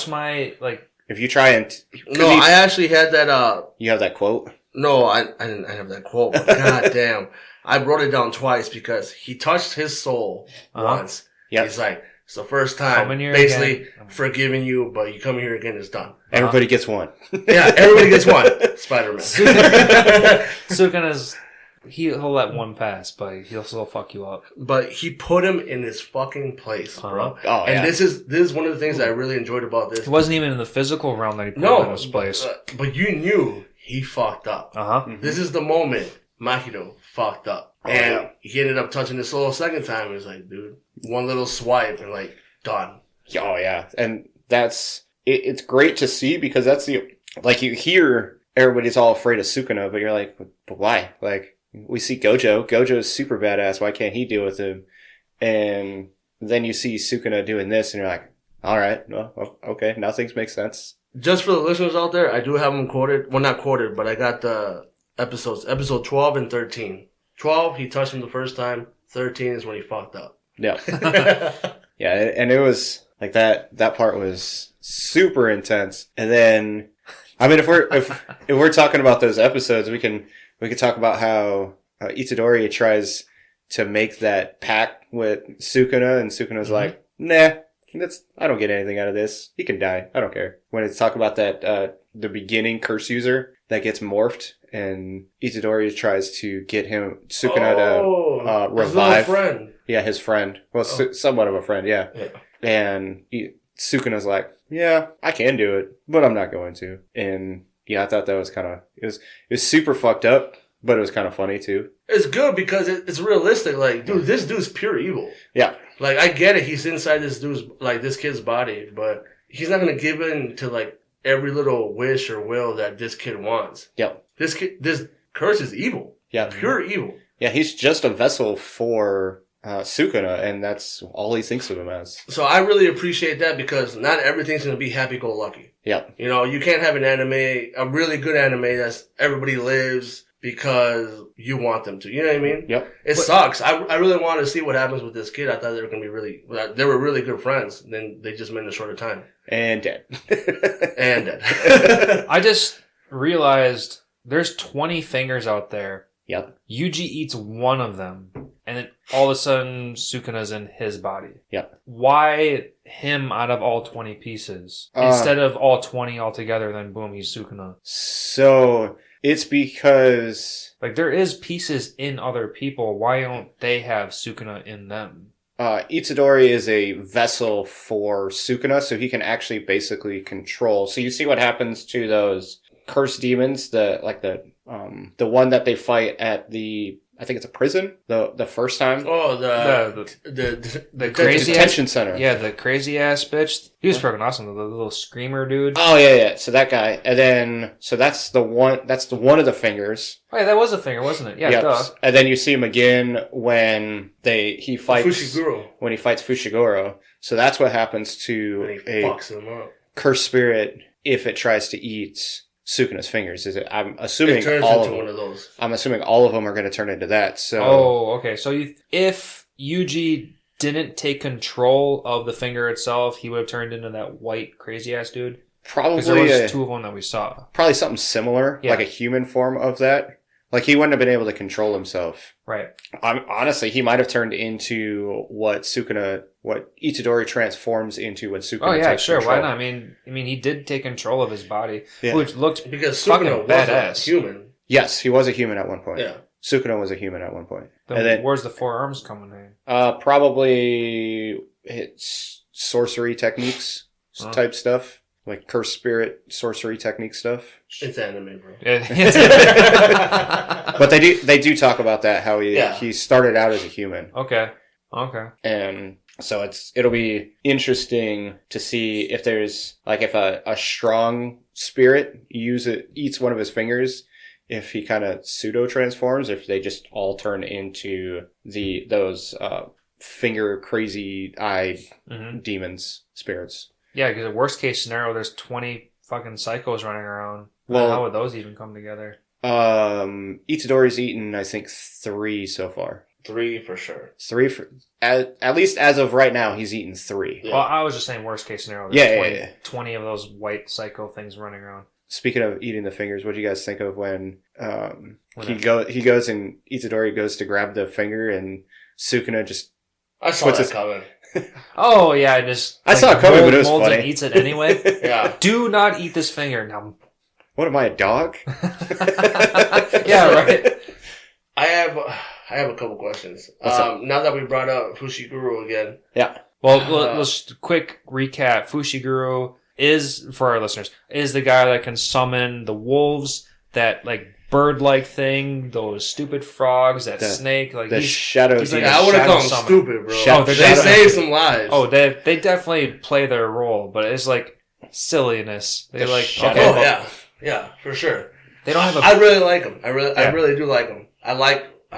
my, like... If you try and... No, I actually had that... You have that quote? No, I didn't have that quote, but goddamn. I wrote it down twice because he touched his soul once. Yep. He's like, it's the first time, basically forgiving you, but you come here again, it's done. Everybody gets one. Yeah, everybody gets one. Spider-Man. Sukuna's, he'll let one pass, but he'll still fuck you up. But he put him in his fucking place, bro. Oh, and this is one of the things that I really enjoyed about this. It wasn't even in the physical realm that he put him in his place. But you knew he fucked up. This is the moment Mahito fucked up. And he ended up touching his soul a second time. It was like, dude, one little swipe and like, done. Oh, yeah. And it's great to see because that's like you hear everybody's all afraid of Sukuna, but you're like, but why? Like, we see Gojo. Gojo's super badass. Why can't he deal with him? And then you see Sukuna doing this and you're like, all right, well, okay, now things make sense. Just for the listeners out there, I do have them quoted. Well, not quoted, but I got the episodes. Episode 12 and 13. 12, he touched him the first time. 13 is when he fucked up. Yeah. Yeah, and it was like that part was super intense. And then, I mean, if we're talking about those episodes, we can talk about how Itadori tries to make that pact with Sukuna, and Sukuna's like, nah, I don't get anything out of this. He can die. I don't care. When it's talk about that, the beginning curse user that gets morphed, and Itadori tries to get Sukuna to revive. His little friend. Yeah, his friend. Well, somewhat of a friend, yeah. And Sukuna's like, yeah, I can do it, but I'm not going to. And yeah, I thought that was kind of, it was super fucked up, but it was kind of funny too. It's good because it's realistic. Like, dude, this dude's pure evil. Yeah. Like, I get it. He's inside this kid's body, but he's not going to give in to like every little wish or will that this kid wants. Yep. This curse is evil. Yeah. Pure evil. Yeah, he's just a vessel for Sukuna, and that's all he thinks of him as. So I really appreciate that because not everything's going to be happy-go-lucky. Yep. You can't have an anime, a really good anime that's everybody lives because you want them to. You know what I mean? Yep. It sucks. I really wanted to see what happens with this kid. I thought they were going to be they were really good friends. Then they just met in a shorter time. And dead. And dead. I just realized there's 20 fingers out there. Yep. Yuji eats one of them, and then all of a sudden Sukuna's in his body. Yep. Why him out of all 20 pieces? Instead of all 20 altogether, then boom, he's Sukuna. So, it's because... Like, there is pieces in other people. Why don't they have Sukuna in them? Itadori is a vessel for Sukuna, so he can actually basically control. So you see what happens to those cursed demons, the one that they fight at I think it's a prison, the first time. Oh, the crazy detention center. Yeah, the crazy ass bitch. He was fucking awesome. The little screamer dude. Oh yeah. So that guy, and then that's the one. That's the one of the fingers. Oh, yeah, that was a finger, wasn't it? Yeah. Yep. Duh. And then you see him again when he fights Fushiguro. When he fights Fushiguro. So that's what happens to a fucks him up. Cursed spirit if it tries to eat Sukuna's fingers. I'm assuming it turns all into of them. one of those. I'm assuming all of them are going to turn into that. So. Oh, okay. So if Yuji didn't take control of the finger itself, he would have turned into that white crazy ass dude. Probably. Because there was two of them that we saw. Probably something similar, like a human form of that. Like he wouldn't have been able to control himself. Right. Honestly, he might have turned into what Itadori transforms into when Sukuna. Oh yeah, sure. Control. Why not? I mean, he did take control of his body, yeah. which looked because fucking Sukuna badass. Was a human. Yes, he was a human at one point. Yeah. Sukuna was a human at one point. Then where's the four arms coming in? Probably sorcery techniques type stuff. like curse spirit sorcery technique stuff. It's anime, bro. But they do talk about that, how he started out as a human. Okay. And so it'll be interesting to see if there's like if a strong spirit eats one of his fingers, if he kind of pseudo transforms, if they just all turn into those finger crazy eyed demons spirits. Yeah, because the worst case scenario, there's 20 fucking psychos running around. Well, how would those even come together? Itadori's eaten, I think, 3 so far. 3 for sure. 3 at least as of right now, he's eaten 3. Yeah. Well, I was just saying worst case scenario. There's 20 of those white psycho things running around. Speaking of eating the fingers, what do you guys think of when he goes and Itadori goes to grab the finger and Sukuna just I saw that coming. Oh yeah, I saw it coming, but it was molds funny. And eats it anyway. Yeah. Do not eat this finger. Now. What am I, a dog? Yeah, right. I have a couple questions. Now that we brought up Fushiguro again. Yeah. Well, let's quick recap. Fushiguro is, for our listeners, is the guy that can summon the wolves, that like bird-like thing, those stupid frogs, that snake, like the shadow. Like, I would have called them stupid, bro. They save some lives. Oh, they definitely play their role, but it's like silliness. They like shadow. Oh yeah, for sure. They don't have. I really like him. I really do like him. I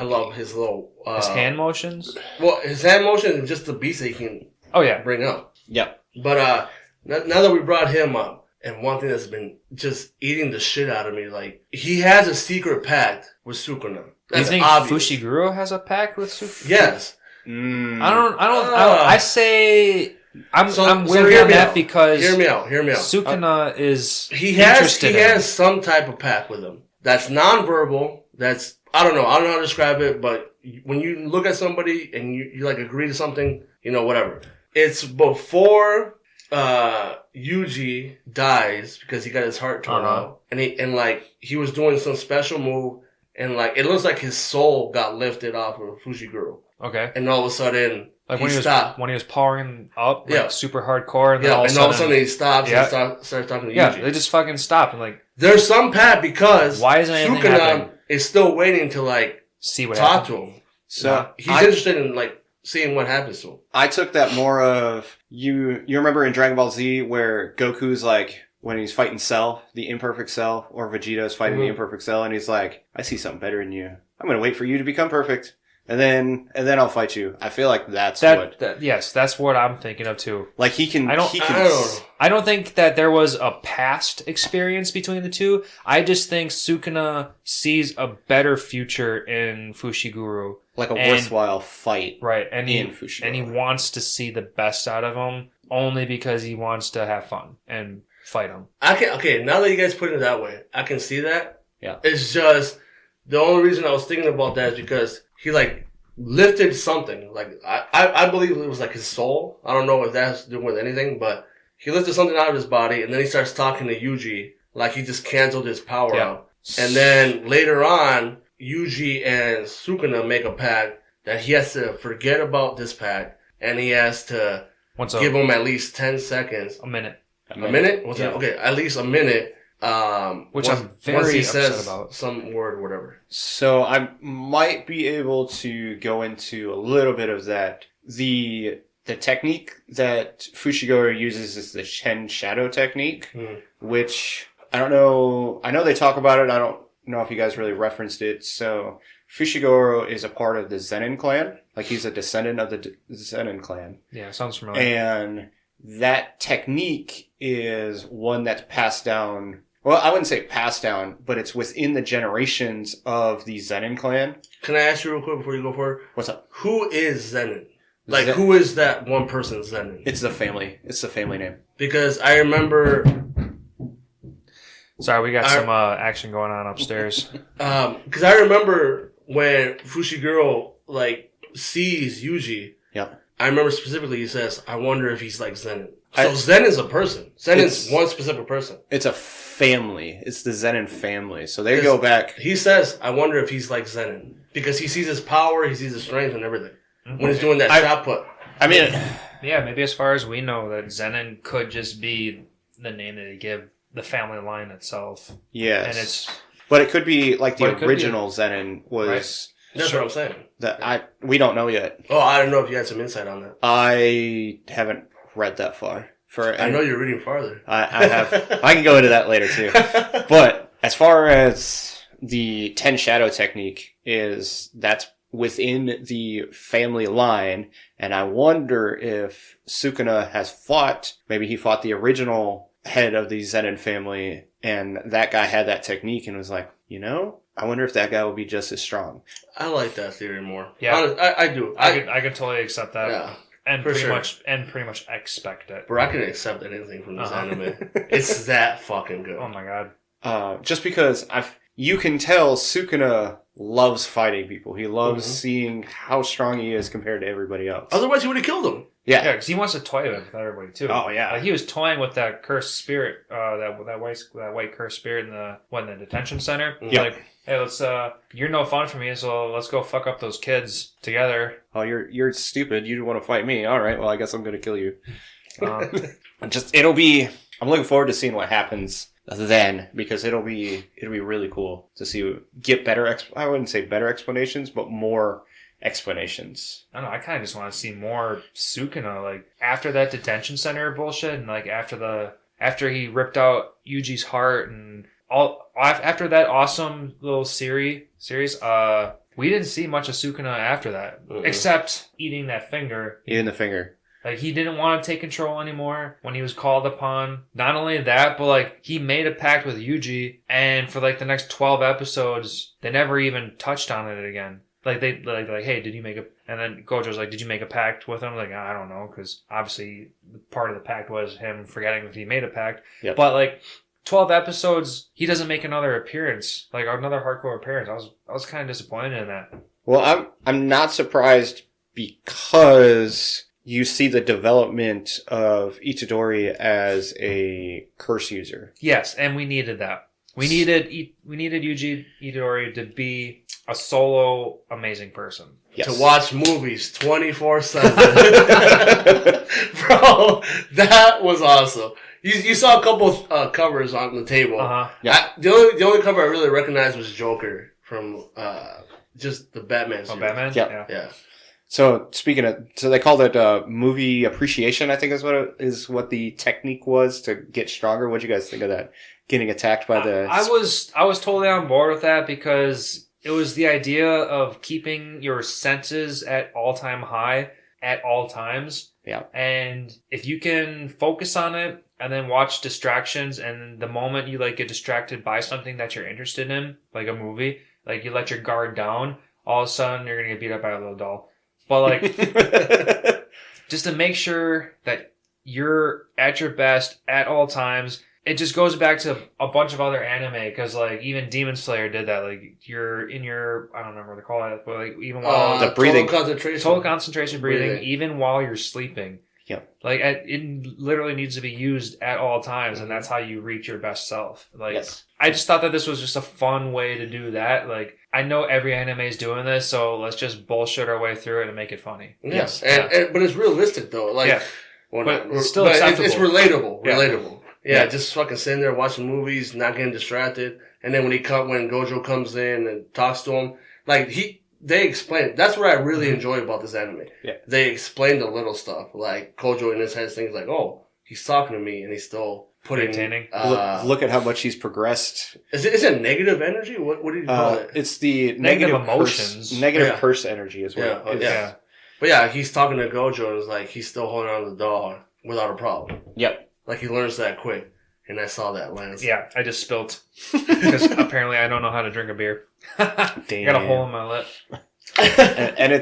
love his little his hand motions. Well, his hand motion and just the beats that he can. Oh yeah, bring up. Yeah. But now that we brought him up, and one thing that's been just eating the shit out of me, like he has a secret pact with Sukuna. That's you think obvious. Fushiguro has a pact with Sukuna? Yes. I say I'm weary on that because hear me out. Sukuna is he has some type of pact with him that's nonverbal. That's I don't know how to describe it, but when you look at somebody and you like agree to something, whatever. It's before Yuji dies because he got his heart torn out, and he was doing some special move, and like it looks like his soul got lifted off of Fushiguro. Okay. And all of a sudden, like when he was powering up, super hardcore, and then all of a sudden he stops and starts talking to Yuji. Yeah, they just fucking stop and like. There's some path because why isn't anything happening? Is still waiting to like see what talk happens. to him. So he's interested in like seeing what happens to him. I took that more of you remember in Dragon Ball Z where Goku's like when he's fighting Cell, the imperfect Cell, or Vegeta's fighting the imperfect Cell, and he's like, I see something better in you. I'm gonna wait for you to become perfect. And then I'll fight you. I feel like that's what I'm thinking of too. Like he can. I don't think that there was a past experience between the two. I just think Sukuna sees a better future in Fushiguro, like a worthwhile fight, right? And he Fushiguro. And he wants to see the best out of him, only because he wants to have fun and fight him. Okay, now that you guys put it that way, I can see that. Yeah, it's just the only reason I was thinking about that is because he like lifted something. Like I believe it was like his soul. I don't know if that has to do with anything, but he lifted something out of his body, and then he starts talking to Yuji like he just canceled his power out. And then later on, Yuji and Sukuna make a pact that he has to forget about this pact, and he has to give him at least 10 seconds. A minute? Okay, at least a minute. Which I'm very upset about. Some word or whatever. So I might be able to go into a little bit of that. The technique that Fushiguro uses is the Chen shadow technique, which I don't know. I know they talk about it. I don't know if you guys really referenced it. So Fushiguro is a part of the Zenin clan. Like he's a descendant of the Zenin clan. Yeah, sounds familiar. And that technique is one that's passed down. Well, I wouldn't say passed down, but it's within the generations of the Zenin clan. Can I ask you real quick before you go forward? What's up? Who is Zenin? Like, who is that one person Zenin? It's the family. It's the family name. Because I remember... Sorry, we got some action going on upstairs. Because I remember when Fushiguro, like, sees Yuji. Yeah. I remember specifically he says, I wonder if he's like Zenin. So Zen is a person. Zen is one specific person. It's a family. It's the Zenin family. So they go back. He says, I wonder if he's like Zenin. Because he sees his power, he sees his strength and everything. Mm-hmm. When he's doing that shot put. I mean... Yeah, maybe as far as we know, that Zenin could just be the name that they give the family line itself. Yes. And but it could be like the But it could original Zenin was. Right. That's what I'm saying. We don't know yet. Oh, I don't know if you had some insight on that. I haven't read that far. I know you're reading farther. I have. I can go into that later too. But as far as the Ten Shadow technique that's within the family line, and I wonder if Sukuna has fought. Maybe he fought the original head of the Zenin family, and that guy had that technique and was like, I wonder if that guy will be just as strong. I like that theory more. Yeah, I do. I could totally accept that. Yeah. And For pretty much expect it. Bro, I can accept anything from this anime. It's that fucking good. Oh my god. Just because you can tell Sukuna loves fighting people. He loves seeing how strong he is compared to everybody else. Otherwise, he would have killed him. Yeah, because he wants to toy with everybody too. Oh yeah, like he was toying with that cursed spirit, that white cursed spirit in the detention center. Yeah. Like, hey, let's you're no fun for me, so let's go fuck up those kids together. Oh, you're stupid. You want to fight me? All right. Well, I guess I'm gonna kill you. It'll be. I'm looking forward to seeing what happens then, because it'll be really cool to see get better. I wouldn't say better explanations, but more explanations. I don't know. I kind of just want to see more Sukuna, like after that detention center bullshit, and like after he ripped out Yuji's heart, and all after that awesome little series. We didn't see much of Sukuna after that, except eating that finger. Eating the finger. Like, he didn't want to take control anymore when he was called upon. Not only that, but, like, he made a pact with Yuji, and for, like, the next 12 episodes, they never even touched on it again. Like, hey, did you make a... And then Gojo's like, did you make a pact with him? Like, I don't know, because obviously part of the pact was him forgetting that he made a pact. Yep. But, like, 12 episodes, he doesn't make another appearance. Like, another hardcore appearance. I was kind of disappointed in that. Well, I'm not surprised because... you see the development of Itadori as a curse user. Yes, and we needed that. We needed Yuji Itadori to be a solo amazing person. Yes. To watch movies 24/7. Bro, that was awesome. You saw a couple covers on the table. Uh-huh. Yeah. The only cover I really recognized was Joker from just the Batman series. Oh, Batman? Yeah. So so they called it movie appreciation. I think is what the technique was to get stronger. What do you guys think of that? Getting attacked by the. I was totally on board with that because it was the idea of keeping your senses at all-time high at all times. Yeah. And if you can focus on it and then watch distractions, and the moment you like get distracted by something that you're interested in, like a movie, like you let your guard down, all of a sudden you're gonna get beat up by a little doll. But, like, just to make sure that you're at your best at all times, it just goes back to a bunch of other anime, because, like, even Demon Slayer did that. Like, you're in your, I don't remember what they call it, but, like, even while... the breathing. Total concentration breathing, even while you're sleeping. Yep. Like, it literally needs to be used at all times, and that's how you reach your best self. Like, yes. I just thought that this was just a fun way to do that. Like, I know every anime is doing this, so let's just bullshit our way through it and make it funny. Yes, but it's realistic though. Like, but it's still acceptable. It's relatable. Yeah. Relatable. Yeah, just fucking sitting there watching movies, not getting distracted, and then when Gojo comes in and talks to him, like they explain. That's what I really enjoy about this anime. Yeah, they explain the little stuff, like Gojo in his head things like, "Oh, he's talking to me," and he's still putting. Look at how much he's progressed. Is it negative energy? What do you call it? It's the negative emotions, curse energy as well. Yeah. But yeah, he's talking to Gojo and it's like he's still holding on to the doll without a problem. Yep. Like he learns that quick. And I saw that, Lance. Yeah, I just spilt. Because apparently I don't know how to drink a beer. I got a hole in my lip. and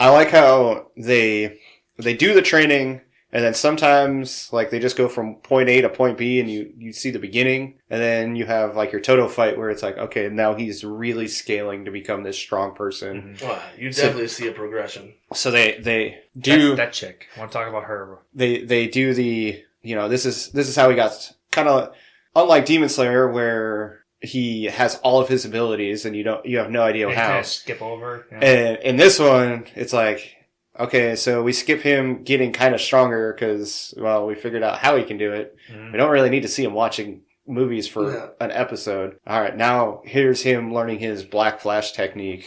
I like how they do the training, and then sometimes like they just go from point A to point B, and you see the beginning, and then you have like your Toto fight where it's like, okay, now he's really scaling to become this strong person. Mm-hmm. Well, you definitely see a progression. So they do that chick. I want to talk about her. They do the, this is how he got kind of unlike Demon Slayer where he has all of his abilities and you have no idea how. Kind of skip over. Yeah. And in this one, it's like okay, so we skip him getting kind of stronger because, well, we figured out how he can do it. We don't really need to see him watching movies for an episode. All right, now here's him learning his Black Flash technique.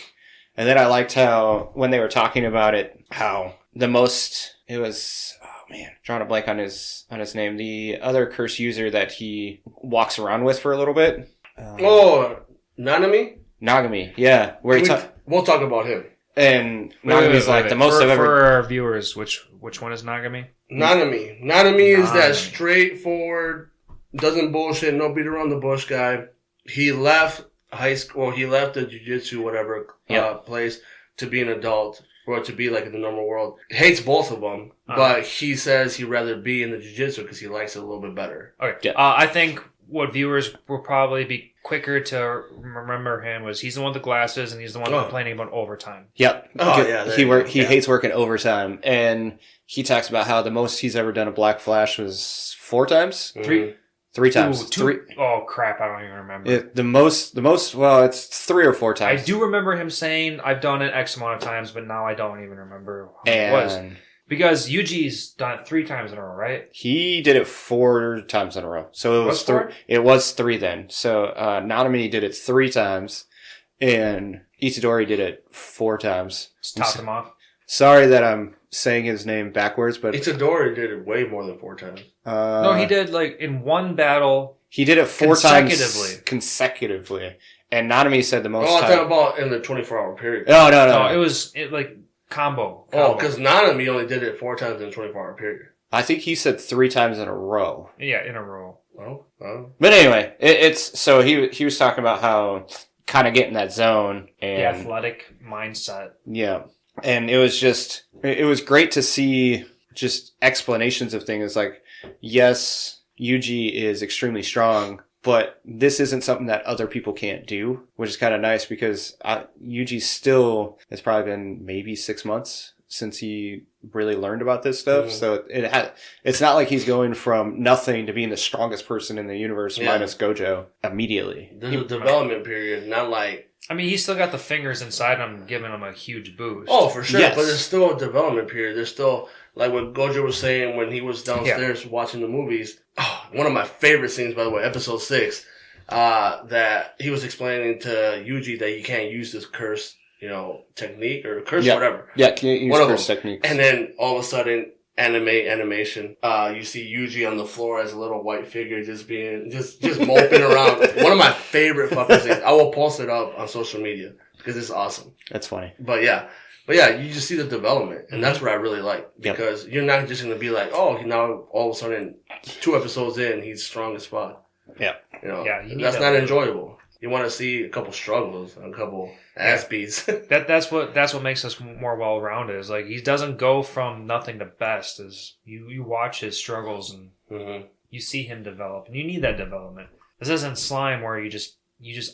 And then I liked how, when they were talking about it, how it was, oh man, drawing a blank on his name, the other curse user that he walks around with for a little bit. Nanami? Nagami, yeah. We'll talk about him. And Nagami's the most I've ever... For our viewers, which one is Nagami? Nanami is that straightforward, doesn't bullshit, no beat around the bush guy. He left high school, he left the Jujutsu, whatever, place to be an adult, or to be like in the normal world. Hates both of them, but he says he'd rather be in the Jujutsu because he likes it a little bit better. Okay. I think what viewers will probably be quicker to remember him was he's the one with the glasses and he's the one complaining about overtime. Yep. He hates working overtime, and he talks about how the most he's ever done a Black Flash was 4 times? 3 times. Ooh, 3. Oh crap! I don't even remember. The most. Well, it's 3 or 4 times. I do remember him saying, "I've done it X amount of times," but now I don't even remember how it was. Because Yuji's done it 3 times in a row, right? He did it 4 times in a row. So it was 3. It was 3 then. So Nanami did it 3 times, and Itadori did it 4 times. Just topped him off. Sorry that I'm saying his name backwards, but Itadori did it way more than 4 times. No, he did in one battle. He did it 4 times consecutively. And Nanami said the most. I'm talking about in the 24-hour period. No. It was combo. Because Nanami only did it 4 times in a 24-hour period. I think he said 3 times in a row. Yeah, in a row. Oh. But anyway, it's so he was talking about how kind of get in that zone and the athletic mindset. Yeah. And it was great to see just explanations of things like, yes, Yuji is extremely strong, but this isn't something that other people can't do, which is kind of nice because Yuji still has probably been maybe 6 months since he really learned about this stuff. So it's not like he's going from nothing to being the strongest person in the universe minus Gojo immediately. There's a development period, not like... I mean, he's still got the fingers inside him, giving him a huge boost. Oh, for sure. Yes. But there's still a development period. There's still, like what Gojo was saying when he was downstairs watching the movies. Oh, one of my favorite scenes, by the way, episode 6, that he was explaining to Yuji that you can't use this curse, technique or curse, whatever. Yeah, can't use curse techniques. And then all of a sudden, animation, you see Yuji on the floor as a little white figure just moping around. One of my favorite fucking things. I will post it up on social media because it's awesome. That's funny. But yeah, you just see the development, and that's what I really like because you're not just gonna be like, oh, now all of a sudden 2 episodes in, he's strong as fuck. Yeah. That's not enjoyable. You want to see a couple struggles, a couple ass beats. That's what makes us more well rounded. Is like he doesn't go from nothing to best. Is you watch his struggles and you see him develop, and you need that development. This isn't Slime where you just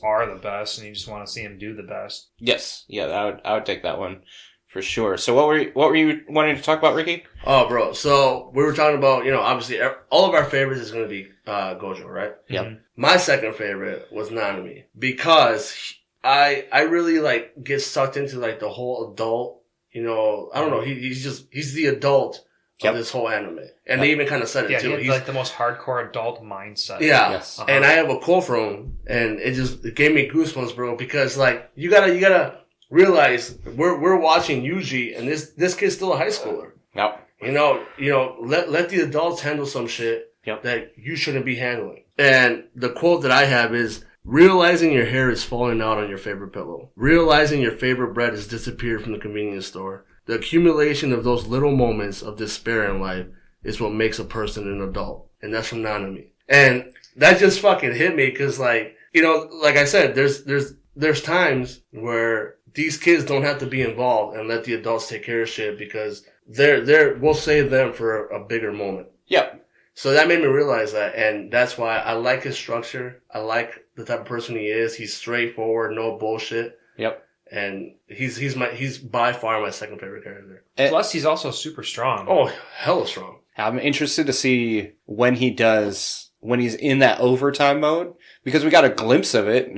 are the best and you just want to see him do the best. Yes, yeah, I would take that one for sure. So what were you wanting to talk about, Ricky? Oh, bro. So we were talking about obviously all of our favorites is going to be Gojo, right? Yep. My second favorite was Nanami because I really get sucked into the whole adult. I don't know. He's the adult of this whole anime, and they even kind of said it too. He's like the most hardcore adult mindset. Yeah, yes. And I have a quote from him, and it gave me goosebumps, bro. Because you gotta realize we're watching Yuji, and this kid's still a high schooler. Yep. Let the adults handle some shit that you shouldn't be handling. And the quote that I have is, realizing your hair is falling out on your favorite pillow. Realizing your favorite bread has disappeared from the convenience store. The accumulation of those little moments of despair in life is what makes a person an adult. And that's from Nanami. And that just fucking hit me because like I said, there's times where these kids don't have to be involved and let the adults take care of shit because we'll save them for a bigger moment. Yep. So that made me realize that, and that's why I like his structure. I like the type of person he is. He's straightforward, no bullshit. Yep. And he's by far my second favorite character. Plus, he's also super strong. Oh, hella strong. I'm interested to see when he does when he's in that overtime mode, because we got a glimpse of it,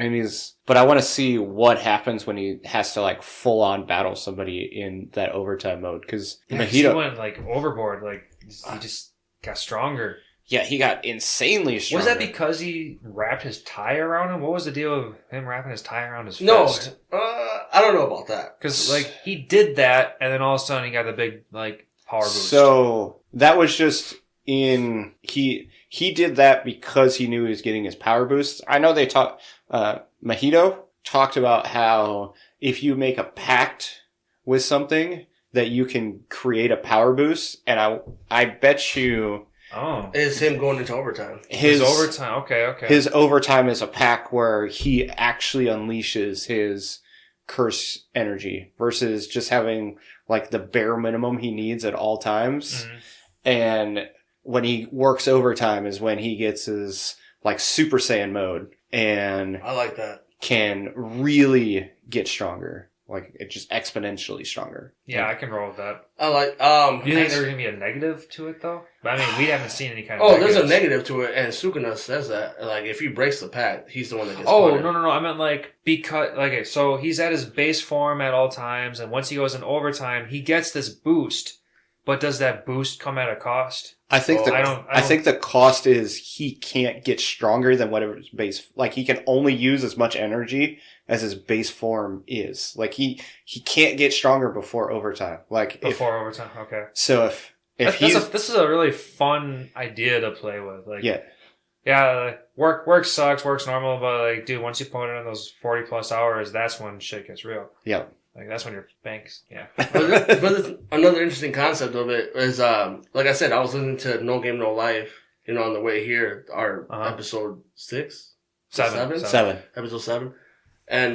but I want to see what happens when he has to like full on battle somebody in that overtime mode, because he went like overboard, like he just got stronger. Yeah, he got insanely strong. Was that because he wrapped his tie around him? What was the deal with him wrapping his tie around his no, fist? I don't know about that. Because like he did that, and then all of a sudden he got the big like power boost. So that was just he did that because he knew he was getting his power boost. I know they Mahito talked about how if you make a pact with something that you can create a power boost, and I bet you. Oh, it's him going into overtime. His overtime. Okay. His overtime is a pack where he actually unleashes his curse energy versus just having like the bare minimum he needs at all times. Mm-hmm. And when he works overtime is when he gets his like Super Saiyan mode, and I like that. Can really get stronger. Like, it's just exponentially stronger. Yeah, I can roll with that. I like, do you think there's going to be a negative to it, though? But, I mean, we haven't seen any kind of negatives. There's a negative to it, and Sukuna says that. Like, if he breaks the pact, he's the one that gets punished. No. I meant, like, because, like, so he's at his base form at all times, and once he goes in overtime, he gets this boost. But does that boost come at a cost? I think I think the cost is he can't get stronger than whatever his base. Like, he can only use as much energy as his base form is. Like, he can't get stronger before overtime. Like, overtime, okay. So if this is a really fun idea to play with. Like, yeah, work sucks, work's normal, but like, dude, once you put in those 40+ hours, that's when shit gets real. Yeah. Like, that's when your banks, but another interesting concept of it is, like I said, I was listening to No Game No Life, on the way here, our episode 6? 7. Episode 7. And,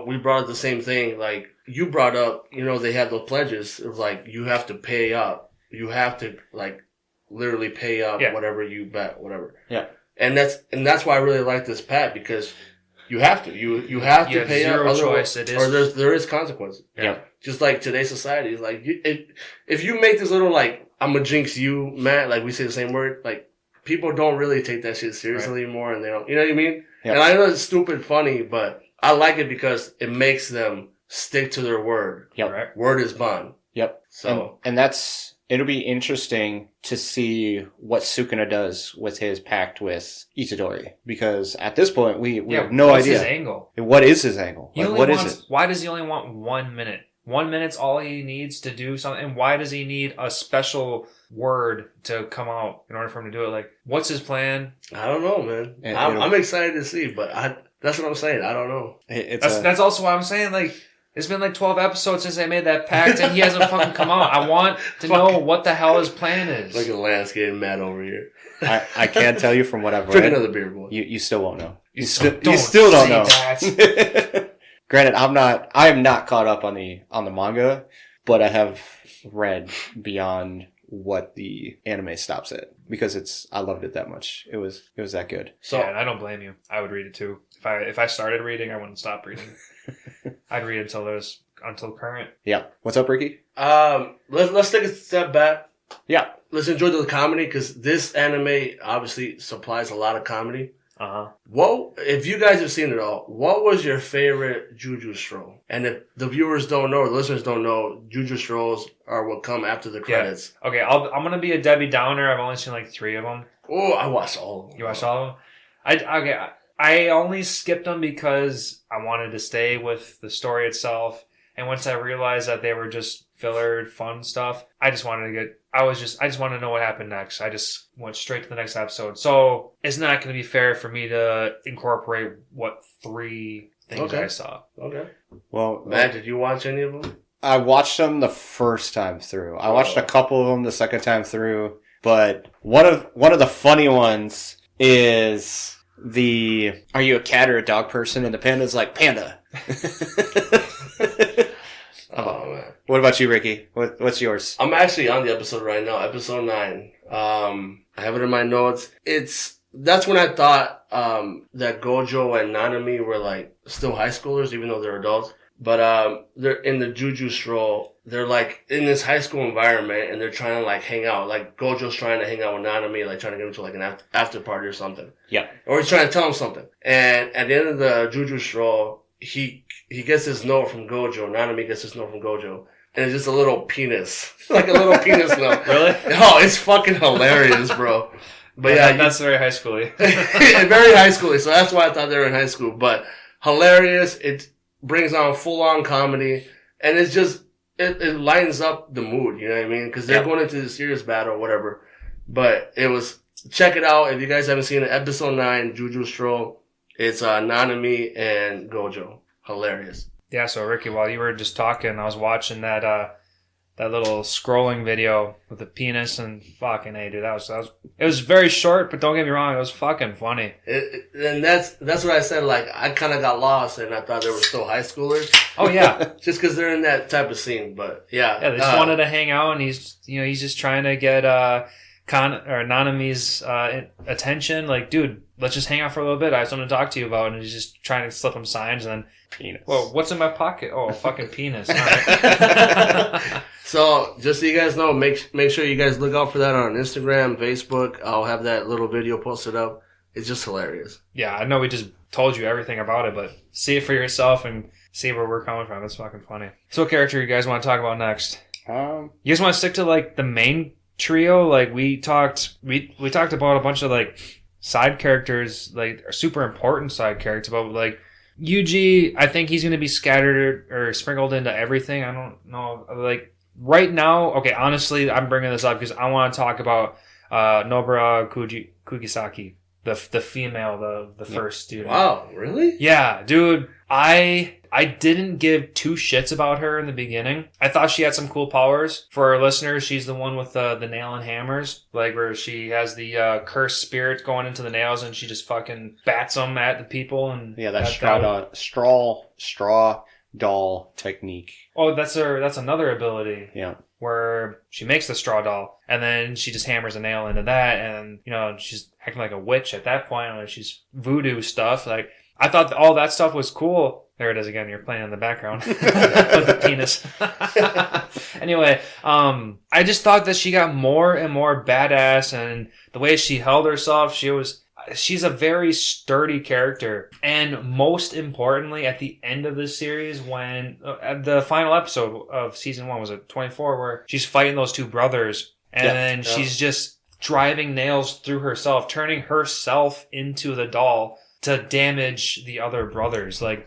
we brought up the same thing. Like, you brought up, they have those pledges. It was like, you have to pay up. You have to, like, literally pay up whatever you bet, whatever. Yeah. And that's why I really like this pact, because you have to. You have to pay up. Choice. It is. Or there is consequences. Yeah. Just like today's society is like, if you make this little, like, I'm gonna jinx you, Matt, like we say the same word, like, people don't really take that shit seriously anymore, and they don't, you know what I mean? Yeah. And I know it's stupid funny, but I like it because it makes them stick to their word. Yep. Right? Word is bond. Yep. So. And it'll be interesting to see what Sukuna does with his pact with Itadori. Because at this point, we have no idea. What's his angle? What is his angle? Like, is it? Why does he only want 1 minute? 1 minute's all he needs to do something. And why does he need a special word to come out in order for him to do it? Like, what's his plan? I don't know, man. I'm excited to see, but that's what I'm saying. I don't know. That's also why I'm saying, like, it's been like 12 episodes since they made that pact, and he hasn't fucking come out. I want to know what the hell his plan is. Look at Lance getting mad over here. I can't tell you from what I've read. Drink another beer, boy. You still won't know. You still don't know. That. Granted, I am not caught up on the manga, but I have read beyond what the anime stops at, because I loved it that much. It was that good. So, and I don't blame you. I would read it too. If I started reading, I wouldn't stop reading. I'd read until current. Yeah. What's up, Ricky? Let's take a step back. Yeah. Let's enjoy the comedy, because this anime obviously supplies a lot of comedy. If you guys have seen it all, what was your favorite Juju stroll? And if the viewers don't know, or the listeners don't know, Juju strolls are what come after the credits. Yeah. Okay, I'm gonna be a Debbie Downer. I've only seen like 3 of them. Oh, I watched all of them. You watched all of them? I only skipped them because I wanted to stay with the story itself. And once I realized that they were just filler, fun stuff, I just wanted to know what happened next. I just went straight to the next episode. So it's not going to be fair for me to incorporate what 3 things I saw. Okay. Well, Matt, did you watch any of them? I watched them the first time through. I watched a couple of them the second time through, but one of the funny ones is are you a cat or a dog person? And the panda's like, panda. Oh, man. What about you, Ricky? What's yours? I'm actually on the episode right now, episode 9. I have it in my notes. That's when I thought that Gojo and Nanami were like still high schoolers, even though they're adults. But they're in the Jujutsu role. They're like in this high school environment, and they're trying to like hang out. Like Gojo's trying to hang out with Nanami, like trying to get him to like an after party or something. Yeah. Or he's trying to tell him something. And at the end of the Jujutsu role, he gets this note from Gojo. Nanami gets this note from Gojo. And it's just a little penis. Like a little penis note. Really? Oh, it's fucking hilarious, bro. But yeah, that's very high schooly. very high schooly. So that's why I thought they were in high school. But hilarious. It brings on full on comedy, and it's just it lightens up the mood. You know what I mean? Because they're going into the serious battle or whatever. But it was, check it out if you guys haven't seen it. Episode 9, Jujutsu. It's Nanami and Gojo. Hilarious. Yeah. So Ricky, while you were just talking, I was watching that little scrolling video with the penis, and fucking A, dude, it was very short, but don't get me wrong, it was fucking funny. And that's what I said, like, I kind of got lost, and I thought they were still high schoolers. Oh, yeah. Just because they're in that type of scene, but yeah. Yeah, they just wanted to hang out, and he's just trying to get Nanami's attention, like, dude, let's just hang out for a little bit, I have something to talk to you about, and he's just trying to slip him signs, and then, penis. Whoa, what's in my pocket? Oh, a fucking penis. All right. So, just so you guys know, make sure you guys look out for that on Instagram, Facebook. I'll have that little video posted up. It's just hilarious. Yeah, I know we just told you everything about it, but see it for yourself and see where we're coming from. It's fucking funny. So what character you guys want to talk about next? You guys want to stick to, like, the main trio? Like, we talked about a bunch of, like, side characters, like, super important side characters, but, like, Yuji, I think he's going to be scattered or sprinkled into everything. I don't know. Like, right now, okay, honestly, I'm bringing this up because I want to talk about Nobara Kugisaki, the female, the first student. Wow, really? Yeah, dude. I didn't give two shits about her in the beginning. I thought she had some cool powers. For our listeners, she's the one with the nail and hammers, like where she has the cursed spirit going into the nails and she just fucking bats them at the people. And yeah, that straw doll technique. Oh, that's another ability. Yeah. Where she makes the straw doll and then she just hammers a nail into that, and she's acting like a witch at that point, and she's voodoo stuff. Like, I thought all that stuff was cool. There it is again. You're playing in the background with the penis. Anyway, I just thought that she got more and more badass, and the way she held herself, she's a very sturdy character. And most importantly, at the end of this series, when the final episode of season 1, was it 24, where she's fighting those two brothers, and then she's just driving nails through herself, turning herself into the doll to damage the other brothers. Like,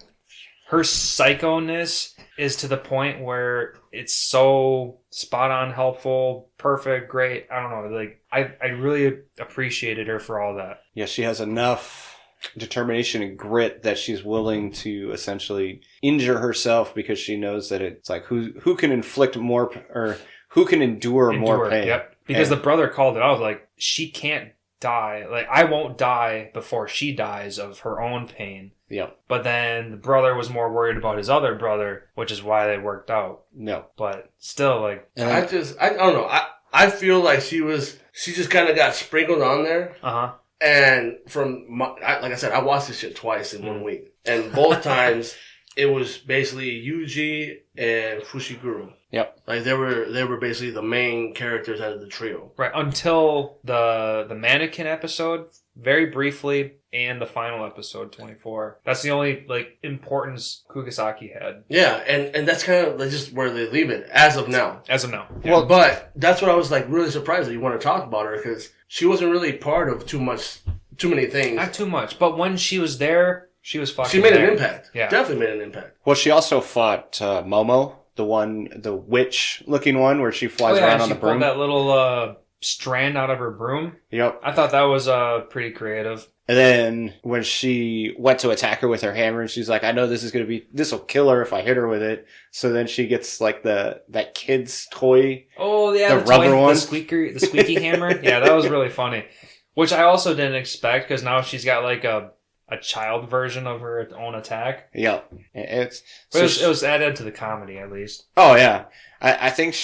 her psycho-ness is to the point where it's so spot on, helpful, perfect, great. I don't know. Like, I really appreciated her for all that. Yeah, she has enough determination and grit that she's willing to essentially injure herself because she knows that it's like who can inflict more, or who can endure more pain. Yep. Because the brother called it out, like, she can't die. Like, I won't die before she dies of her own pain. Yeah. But then the brother was more worried about his other brother, which is why they worked out. No. But still, like, I don't know. I feel like she just kind of got sprinkled on there. Uh-huh. And like I said, I watched this shit twice in 1 week. And both times it was basically Yuji and Fushiguro. Yep. Like, they were basically the main characters out of the trio. Right, until the mannequin episode, very briefly, and the final episode, 24. That's the only, like, importance Kugisaki had. Yeah, and that's kind of like just where they leave it, as of now. As of now. Yeah. Well, but that's what I was, like, really surprised that you want to talk about her, because she wasn't really part of too many things. Not too much, but when she was there, she was fucking She made there. an impact. Yeah. Definitely made an impact. Well, she also fought Momo, the witch-looking one where she flies around on the broom. She pulled that little strand out of her broom. Yep. I thought that was pretty creative. And then when she went to attack her with her hammer, and she's like, I know this will kill her if I hit her with it. So then she gets like that kid's toy. Oh yeah, the rubber one. The squeaky hammer. Yeah, that was really funny. Which I also didn't expect, because now she's got like a child version of her own attack. Yeah. It was added to the comedy, at least. Oh yeah. I think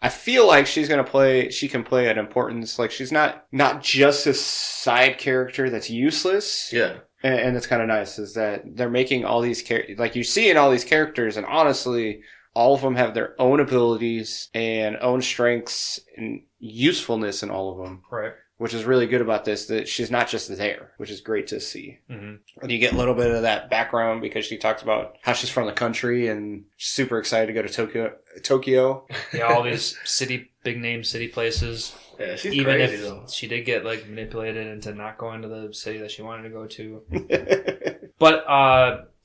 I feel like she can play an importance. Like, she's not just a side character that's useless. Yeah. And it's kind of nice is that they're making all these like you see in all these characters, and honestly, all of them have their own abilities and own strengths and usefulness in all of them. Right. Which is really good about this, that she's not just there, which is great to see. Mm-hmm. And you get a little bit of that background because she talks about how she's from the country and she's super excited to go to Tokyo. Yeah, all these big name city places. Yeah, she's even crazy, if though. she did get like manipulated into not going to the city that she wanted to go to. But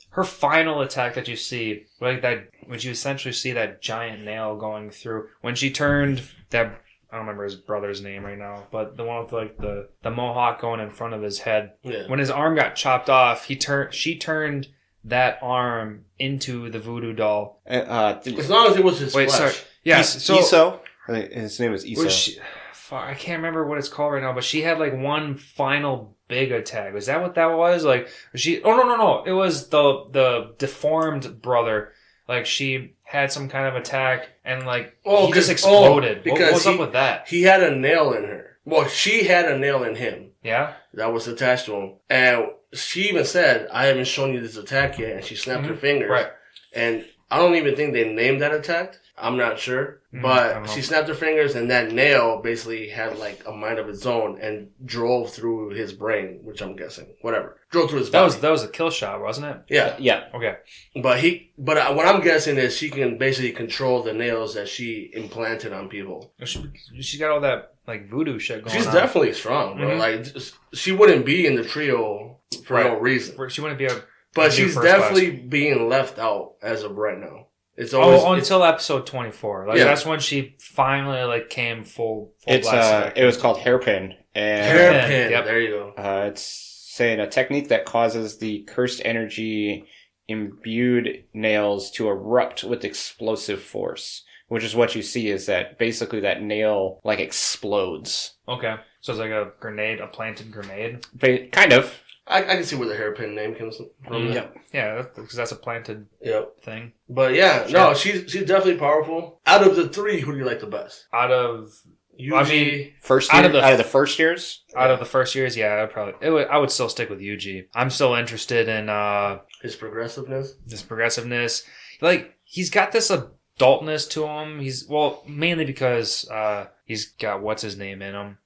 her final attack that you see, like that, when you essentially see that giant nail going through, when she turned that. I don't remember his brother's name right now, but the one with like the mohawk going in front of his head. Yeah. When his arm got chopped off, she turned that arm into the voodoo doll. As long as it was his flesh. Sorry. Yeah, Iso? His name is Iso. I can't remember what it's called right now, but she had like one final big attack. Was that what that was? Like no. It was the deformed brother. Like she had some kind of attack and like he just exploded. What was up with that? He had a nail in her. Well, she had a nail in him. Yeah? That was attached to him. And she even said, I haven't shown you this attack yet. And she snapped her fingers. Right. And I don't even think they named that attack. I'm not sure. But she snapped her fingers and that nail basically had like a mind of its own and drove through his brain, which I'm guessing. Whatever. Drove through his body. That was a kill shot, wasn't it? Yeah. Yeah. Okay. But what I'm guessing is she can basically control the nails that she implanted on people. She got all that like voodoo shit going on. She's definitely strong, bro. Like she wouldn't be in the trio for no reason. She wouldn't be But she's definitely being left out as of right now. It's always until episode 24. Like that's when she finally like came full blast. It was called Hairpin. And Hairpin. Yep. There you go. It's saying a technique that causes the cursed energy imbued nails to erupt with explosive force, which is what you see is that basically that nail like explodes. Okay. So it's like a planted grenade. Kind of. I can see where the hairpin name comes from. Yeah, because that's a planted thing. But yeah, no, she's definitely powerful. Out of the three, who do you like the best? Out of Yuji, I mean, out of the first years? Out of the first years, yeah, I would still stick with Yuji. I'm still interested in his progressiveness. Like, he's got this adultness to him. Mainly because he's got what's his name in him.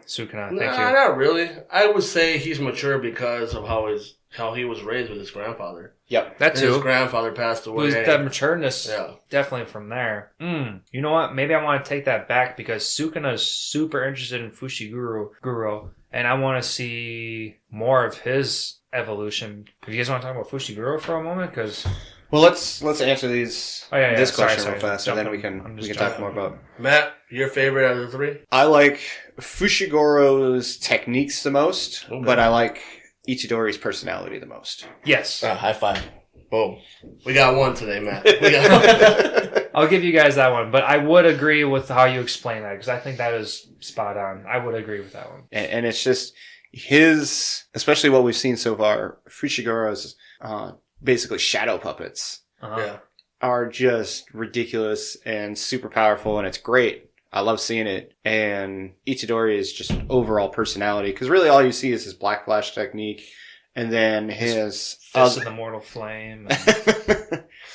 Sukuna, thank you. Not really. I would say he's mature because of how he was raised with his grandfather. Yep. That too. His grandfather passed away. That matureness, definitely from there. You know what? Maybe I want to take that back because Sukuna is super interested in Fushiguro, and I want to see more of his evolution. If you guys want to talk about Fushiguro for a moment, because... Well, let's answer this question real fast, and then we can talk more about... Matt, your favorite out of the three? I like Fushiguro's techniques the most, but I like Itadori's personality the most. Yes. High five. Boom. We got one today, Matt. I'll give you guys that one, but I would agree with how you explain that, because I think that is spot on. I would agree with that one. And it's just especially what we've seen so far, Fushiguro's basically shadow puppets are just ridiculous and super powerful, and it's great. I love seeing it. And Itadori is just overall personality, because really all you see is his Black Flash technique, and then his Fist of the Mortal Flame.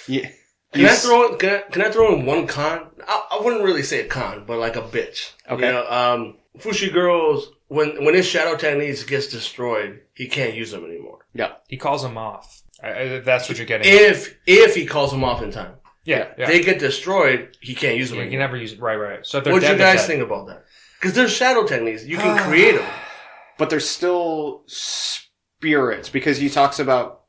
Yeah. Can I throw in one con? I wouldn't really say a con, but like a bitch. Okay. You know, Fushiguro's when his shadow techniques gets destroyed, he can't use them anymore. Yeah. He calls them off. That's what you're getting. If he calls them off in time. Yeah. They get destroyed, he can't use them anymore. You can never use it. Right. So what do you guys think about that? Because there's shadow techniques. You can create them. But there's still spirits, because he talks about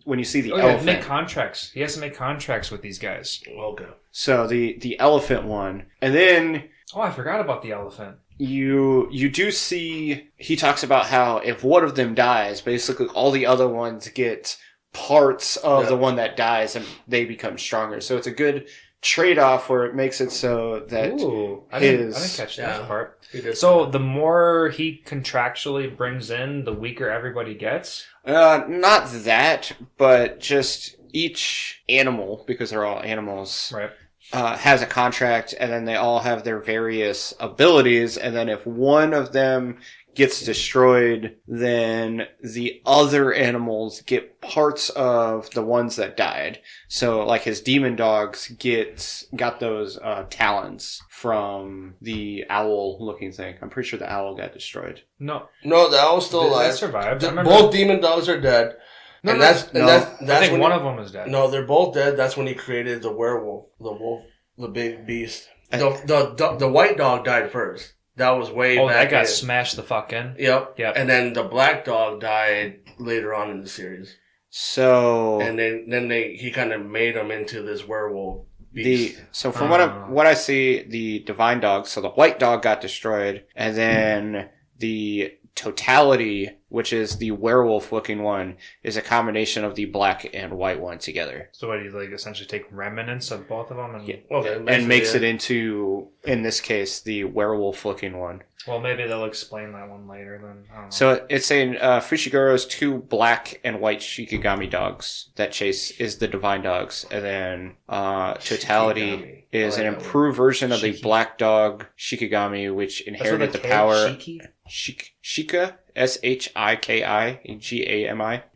when you see the elephant. Make contracts. He has to make contracts with these guys. Okay. So the elephant one. And then... Oh, I forgot about the elephant. You do see... He talks about how if one of them dies, basically all the other ones get parts of the one that dies and they become stronger. So it's a good trade-off where it makes it so that I didn't catch that part. So the more he contractually brings in, the weaker everybody gets? Not that, but just each animal, because they're all animals, right, has a contract, and then they all have their various abilities, and then if one of them gets destroyed, then the other animals get parts of the ones that died. So, like, his demon dogs got those talons from the owl-looking thing. I'm pretty sure the owl got destroyed. No, the owl's still alive. They survived. Both demon dogs are dead. That's I think when one of them is dead. No, they're both dead. That's when he created the werewolf, the wolf, the big beast. The white dog died first. That was way back. Oh, that got smashed the fuck in? Yep. And then the black dog died later on in the series. So... And then he kind of made him into this werewolf beast. So from what I see, the divine dog, so the white dog got destroyed, and then the totality, which is the werewolf-looking one, is a combination of the black and white one together. So what, do you essentially take remnants of both of them and makes it into, in this case, the werewolf-looking one. Well, maybe they'll explain that one later then. I don't know. So it's saying Fushigoro's 2 black and white Shikigami dogs that chase is the divine dogs, and then totality is an improved version of the black dog Shikigami, which inherited the power. Shika, Shikigami.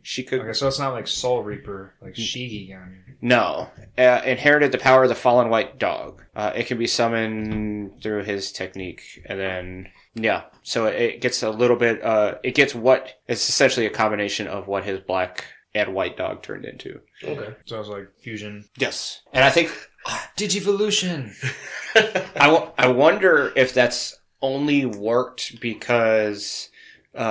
Shika. Okay, so it's not like Soul Reaper, like Shikigami. No. Inherited the power of the fallen white dog. It can be summoned through his technique, and then... Yeah, so it gets a little bit, it's essentially a combination of what his black and white dog turned into. Okay. So it's like fusion. Yes. And I think... Digivolution! I wonder if that's only worked because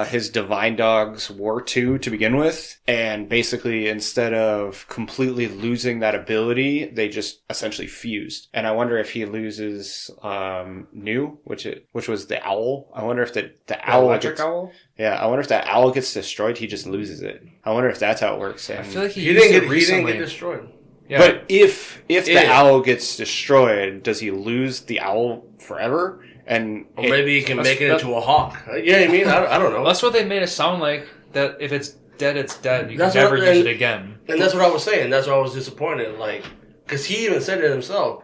his divine dogs were 2 to begin with, and basically instead of completely losing that ability, they just essentially fused. And I wonder if he loses Nu, which was the owl. I wonder if the owl electric owl. Yeah, I wonder if that owl gets destroyed, he just loses it. I wonder if that's how it works. And I feel like he didn't get destroyed. Yeah. But if the owl gets destroyed, does he lose the owl forever? Or maybe he can make it into a hawk. You know what I mean? I don't know. That's what they made it sound like. That if it's dead, it's dead. You can never use it again. And that's what I was saying. That's why I was disappointed. Like, because he even said it himself.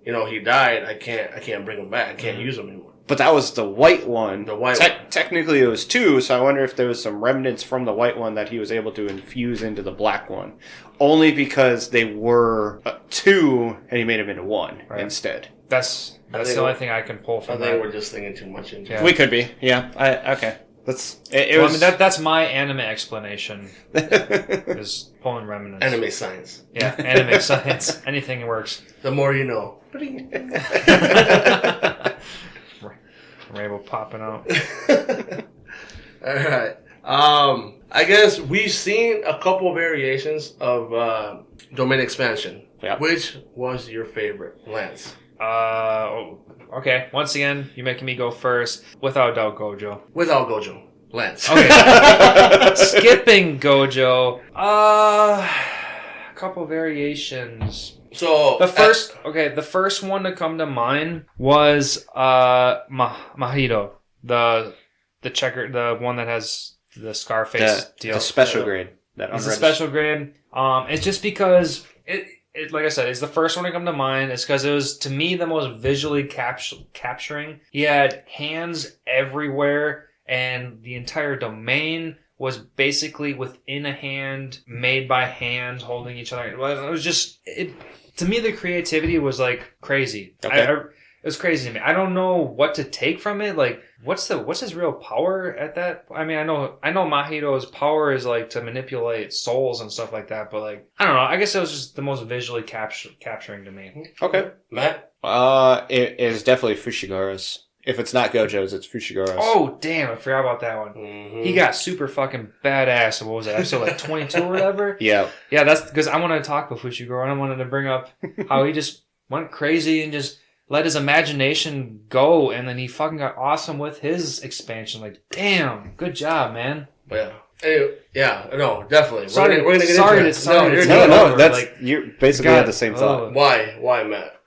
He died. I can't bring him back. I can't use him anymore. But that was the white one. The white one. Technically, it was 2. So I wonder if there was some remnants from the white one that he was able to infuse into the black one, only because they were 2 and he made them into 1 instead. That's the only thing I can pull from that. I think we're just thinking too much into it. We could be, yeah. Okay. That's my anime explanation. Is pulling remnants. Anime science. Yeah, anime science. Anything works. The more you know. Rainbow popping out. Alright. I guess we've seen a couple variations of domain expansion. Yep. Which was your favorite, Lance? Okay. Once again, you're making me go first. Without doubt, Gojo. Without Gojo. Lance. Okay. Skipping Gojo. A couple variations. So the first one to come to mind was Mahito, the checker, the one that has the Scarface deal. The special grade. It's a special grade. It's just because it like I said, it's the first one to come to mind. It's because it was, to me, the most visually capturing. He had hands everywhere, and the entire domain was basically within a hand, made by hands holding each other. It was just, to me, the creativity was like crazy. Okay. It was crazy to me. I don't know what to take from it. Like, what's his real power at that? I mean, I know Mahito's power is like to manipulate souls and stuff like that, but like, I don't know. I guess it was just the most visually capturing to me. Okay. Matt? It is definitely Fushigoro's. If it's not Gojo's, it's Fushigoro's. Oh, damn. I forgot about that one. Mm-hmm. He got super fucking badass. What was that? Episode like 22 or whatever? Yeah. Yeah, that's because I wanted to talk about Fushigoro, and I wanted to bring up how he just went crazy and just let his imagination go, and then he fucking got awesome with his expansion. Like, damn, good job, man. Yeah. Anyway, yeah, no, definitely. Sorry, we're gonna get sorry, into it. No, that's like, you basically had the same thought. Why, Matt?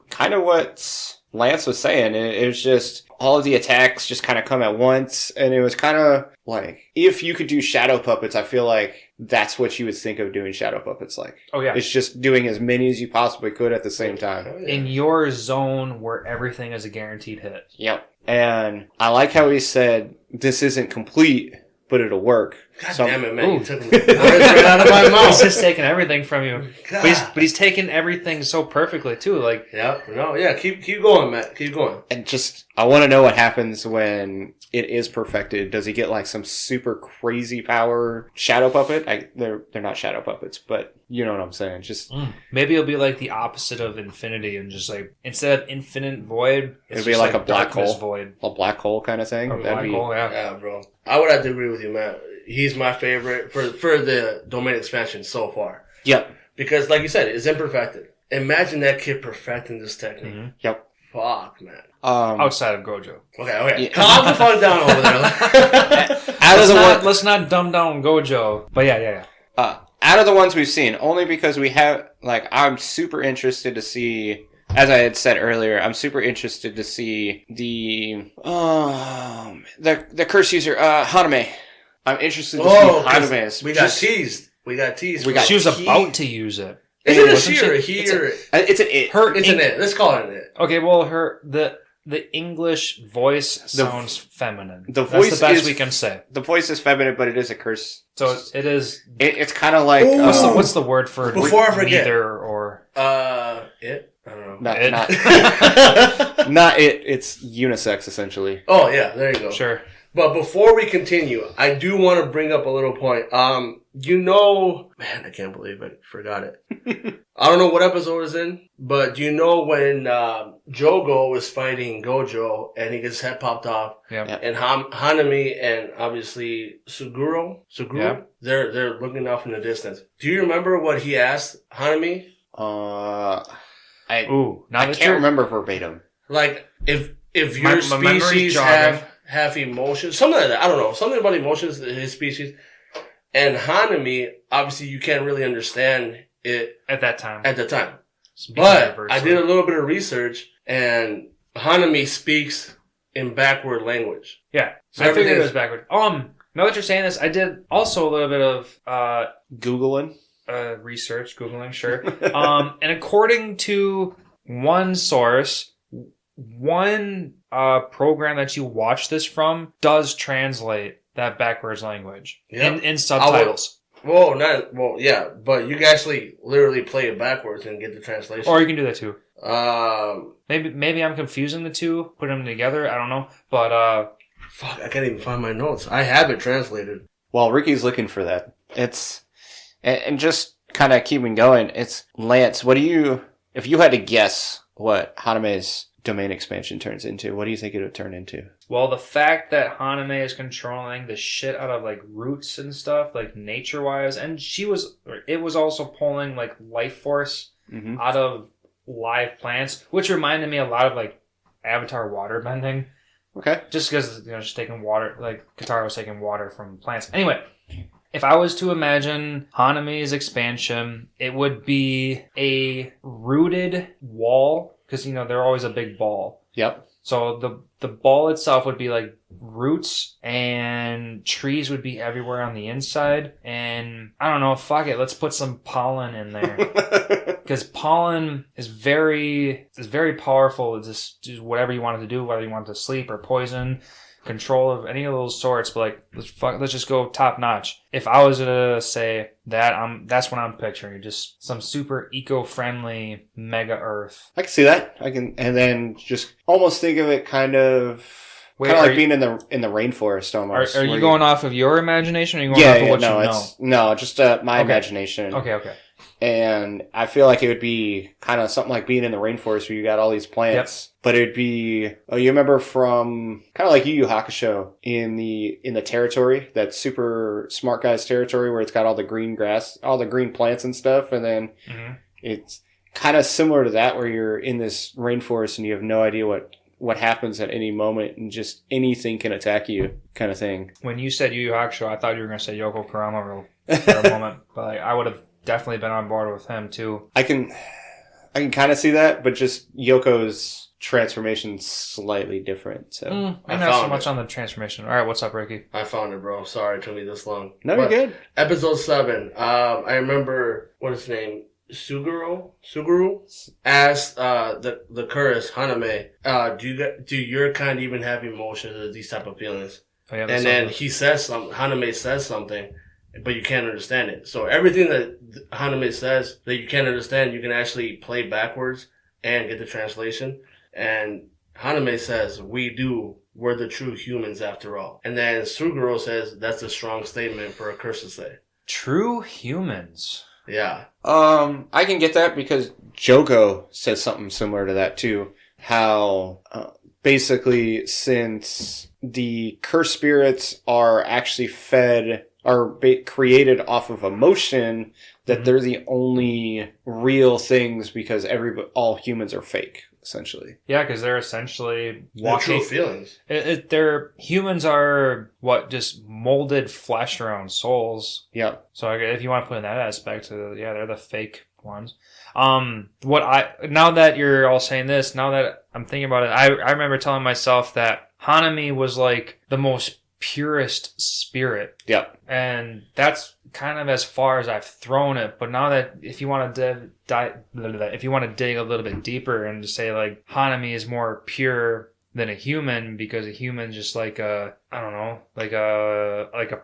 Kind of what Lance was saying. It was just all of the attacks just kind of come at once, and it was kind of like, if you could do shadow puppets, I feel like that's what you would think of doing shadow puppets like. Oh, yeah. It's just doing as many as you possibly could at the same time. In your zone where everything is a guaranteed hit. Yep. And I like how he said, this isn't complete, but it'll work. God damn it, man. Ooh. You took the words right out of my mouth. He's just taking everything from you. God. But he's taking everything so perfectly, too. Like, Keep going, Matt. Keep going. And just, I want to know what happens when it is perfected. Does he get like some super crazy power shadow puppet? They're not shadow puppets, but you know what I'm saying. Just maybe it'll be like the opposite of infinity, and just like instead of infinite void, it'll be like a black hole, void, a black hole kind of thing. Or black hole, yeah. Yeah, bro. I would have to agree with you, Matt. He's my favorite for the domain expansion so far. Yep. Because, like you said, it's imperfected. Imagine that kid perfecting this technique. Mm-hmm. Yep. Fuck, man. Outside of Gojo. Okay. Yeah. Calm the fuck down over there. Let's not dumb down Gojo. But yeah. Out of the ones we've seen, only because we have, like, I'm super interested to see, as I had said earlier, I'm super interested to see the curse user, Haname. I'm interested to see Haname's. We got teased. She was about to use it. Is it a she or a he or... It's an it. It's an it. Let's call it an it. Okay, well, the English voice sounds feminine. That's the best we can say. The voice is feminine, but it is a curse. So it is... It's kind of like... What's the word for before I forget. Neither or... It? I don't know. Not it. It's unisex, essentially. Oh, yeah. There you go. Sure. But before we continue, I do want to bring up a little point. Man, I can't believe I forgot it. I don't know what episode it's in, but do you know when Jogo was fighting Gojo and he gets his head popped off? Yeah. And Hanami and obviously Suguro, yeah. they're looking off in the distance. Do you remember what he asked Hanami? I can't remember verbatim. Like if your species have emotions, something like that. I don't know. Something about emotions, his species. And Hanami, obviously you can't really understand it at that time. But I did a little bit of research and Hanami speaks in backward language. Yeah. So I figured it was backward. Now that you're saying this, I did also a little bit of Googling. Research, Googling, sure. And according to one source, one program that you watch this from does translate that backwards language in subtitles. Yeah, but you can actually literally play it backwards and get the translation. Or you can do that too. Maybe I'm confusing the two, putting them together. I don't know, but fuck, I can't even find my notes. I have it translated. While Ricky's looking for that, and just kind of keeping going, it's Lance. If you had to guess what Haname's domain expansion turns into, what do you think it would turn into? Well, the fact that Haname is controlling the shit out of like roots and stuff, like nature wise, and it was also pulling like life force out of live plants, which reminded me a lot of like Avatar water bending. Okay. Just because, just taking water, like Katara was taking water from plants. Anyway, if I was to imagine Haname's expansion, it would be a rooted wall, because, they're always a big ball. Yep. So the ball itself would be like roots, and trees would be everywhere on the inside. And I don't know, fuck it, let's put some pollen in there. Because pollen is very powerful. Just do whatever you want it to do, whether you want it to sleep or poison, control of any of those sorts. But like, let's just go top notch. If I was to say that, that's what I'm picturing. Just some super eco-friendly mega Earth. I can see that. And then just almost think of it kind of like being in the rainforest almost. Are you going off of your imagination, or are you going off of what you know? No, just my imagination. Okay. And I feel like it would be kind of something like being in the rainforest where you got all these plants. Yep. But it'd be, you remember from kind of like Yu Yu Hakusho in the territory, that super smart guy's territory where it's got all the green grass, all the green plants and stuff. And then it's kind of similar to that where you're in this rainforest and you have no idea what happens at any moment and just anything can attack you kind of thing. When you said Yu Yu Hakusho, I thought you were going to say Yoko Kurama for a moment. But I would have definitely been on board with him too. I can kind of see that, but just Yoko's transformation slightly different. So I'm not so much on the transformation. All right, what's up, Ricky? I found it, bro. Sorry it took me this long. No, you're good. Episode 7. I remember, what is his name? Suguru asked the curse Haname, do your kind even have emotions or these type of feelings? Oh, yeah, and then Haname says something, but you can't understand it. So everything that Haname says that you can't understand, you can actually play backwards and get the translation. And Haname says, we're the true humans after all. And then Suguru says, that's a strong statement for a curse to say. True humans. Yeah. I can get that because Jogo says something similar to that too. How, basically, since the curse spirits are actually created off of emotion, that they're the only real things because all humans are fake, essentially. Yeah, because they're essentially walking feelings. Humans are just molded flesh around souls. Yep. So if you want to put in that aspect, they're the fake ones. Now that you're all saying this, now that I'm thinking about it, I remember telling myself that Hanami was like the most purest spirit. Yep. And that's kind of as far as I've thrown it. But now that if you want to dig a little bit deeper and to say like Hanami is more pure than a human because a human's just like a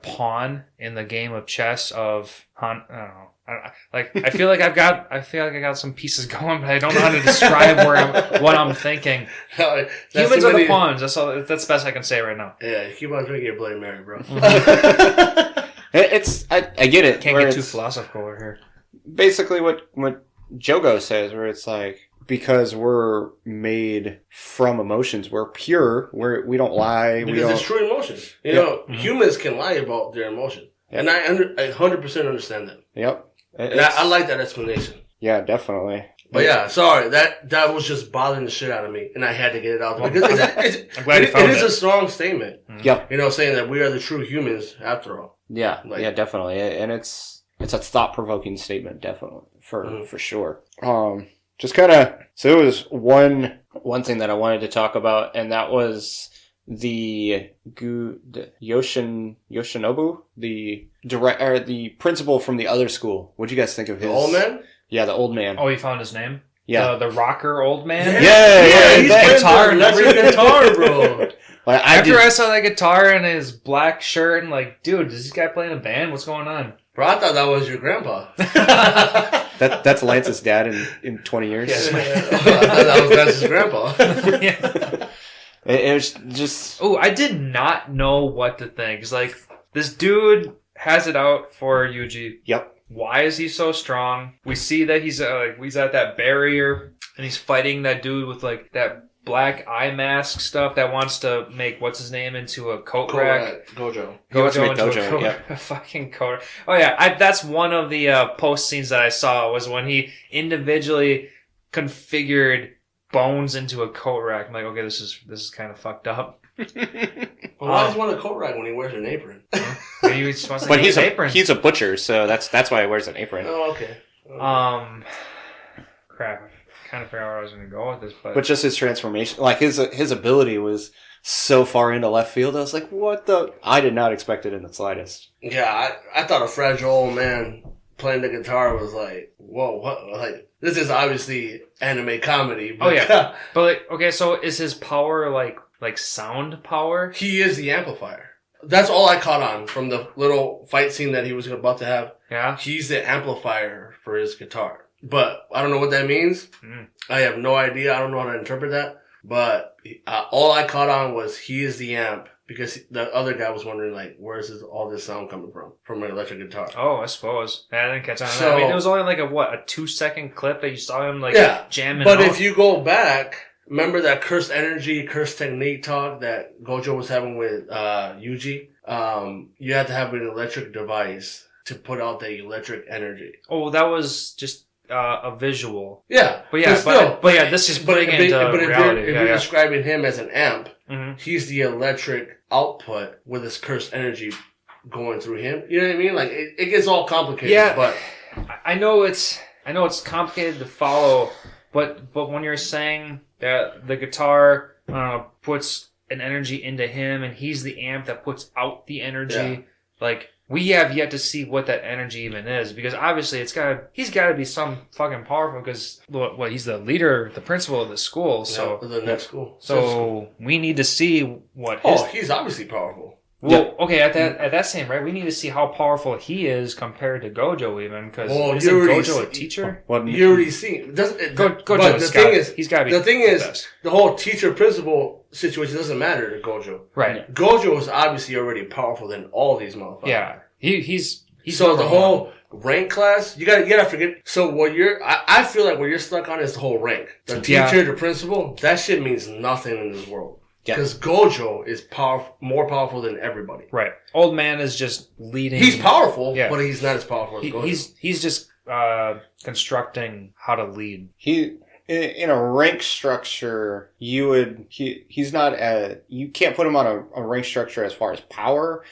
pawn in the game of chess of I don't know. I feel like I got some pieces going, but I don't know how to describe what I'm thinking. No, humans are the pawns. That's the best I can say right now. Yeah, keep on drinking your Bloody Mary, bro. I get it. Can't get too philosophical over here. Basically, what Jogo says, where it's like, because we're made from emotions, we're pure. We don't lie. Because it's true emotion. You know, humans can lie about their emotion, and I 100% understand that. Yep. And I like that explanation. Yeah, definitely. But yeah, sorry, that was just bothering the shit out of me, and I had to get it out there because I'm glad you found it is a strong statement. Yep. You know, saying that we are the true humans after all. Yeah, definitely, and it's a thought-provoking statement, definitely for sure. Just kind of, so it was one thing that I wanted to talk about, and that was the Yoshinobu, the principal from the other school. What'd you guys think of his? The old man? Yeah, the old man. Oh, you found his name? Yeah. The rocker old man? Yeah, he's that guitar playing the guitar, bro. I saw that guitar and his black shirt and like, dude, is this guy playing a band? What's going on? Bro, I thought that was your grandpa. That's Lance's dad in 20 years. Yeah, I thought that was Lance's grandpa. Yeah. It was just... Oh, I did not know what to think. It's like, this dude has it out for Yuji. Yep. Why is he so strong? We see that he's at that barrier and he's fighting that dude with like that black eye mask stuff that wants to make what's his name into a coat rack. Gojo. He wants to make into Gojo, yeah. A fucking coat. Oh yeah, that's one of the post scenes that I saw was when he individually configured bones into a coat rack. I'm like, okay, this is kind of fucked up. Well, why does he want a coat rack when he wears an apron? Maybe he just wants to but he's apron. He's a butcher, so that's why he wears an apron. Oh, okay. Crap. Kind of forgot where I was going to go with this, but just his transformation, like his ability was so far into left field. I was like, what the? I did not expect it in the slightest. Yeah, I thought a fragile old man playing the guitar was like, whoa, what? Like, this is obviously anime comedy. But, oh yeah, but like, okay, so is his power like sound power? He is the amplifier. That's all I caught on from the little fight scene that he was about to have. Yeah, he's the amplifier for his guitar. But I don't know what that means. I have no idea. I don't know how to interpret that. But all I caught on was he is the amp because the other guy was wondering, like, where's all this sound coming from an electric guitar? Oh, I suppose. I didn't catch on to that. I mean, it was only like a 2-second clip that you saw him like jamming. But out. if you go back, remember that cursed energy, cursed technique talk that Gojo was having with Yuji? You have to have an electric device to put out the electric energy. Oh, that was just a visual. Yeah. But yeah, this is putting into reality. If you're describing him as an amp, mm-hmm. he's the electric output with his cursed energy going through him. You know what I mean? Like, it gets all complicated. Yeah. But I know it's complicated to follow, but when you're saying that the guitar puts an energy into him and he's the amp that puts out the energy, like we have yet to see what that energy even is, because obviously he's got to be some fucking powerful, because what he's the leader, the principal of the school, so the next school. So we need to see what. He's obviously powerful. Well, okay, at that same rate, we need to see how powerful he is compared to Gojo, even, because isn't Gojo a teacher? Well, you already seen. Gojo, but the thing is, he's got to be. The thing is, the whole teacher-principal situation doesn't matter to Gojo. Right. Gojo is obviously already powerful than all these motherfuckers. Yeah, he's so the whole rank class, you gotta forget. So what I feel like what you're stuck on is the whole rank. The teacher, the principal, that shit means nothing in this world. Because Gojo is more powerful than everybody. Right. Old man is just leading. He's powerful, but he's not as powerful as Gojo. He's just constructing how to lead. In a rank structure, he's not you can't put him on a rank structure as far as power,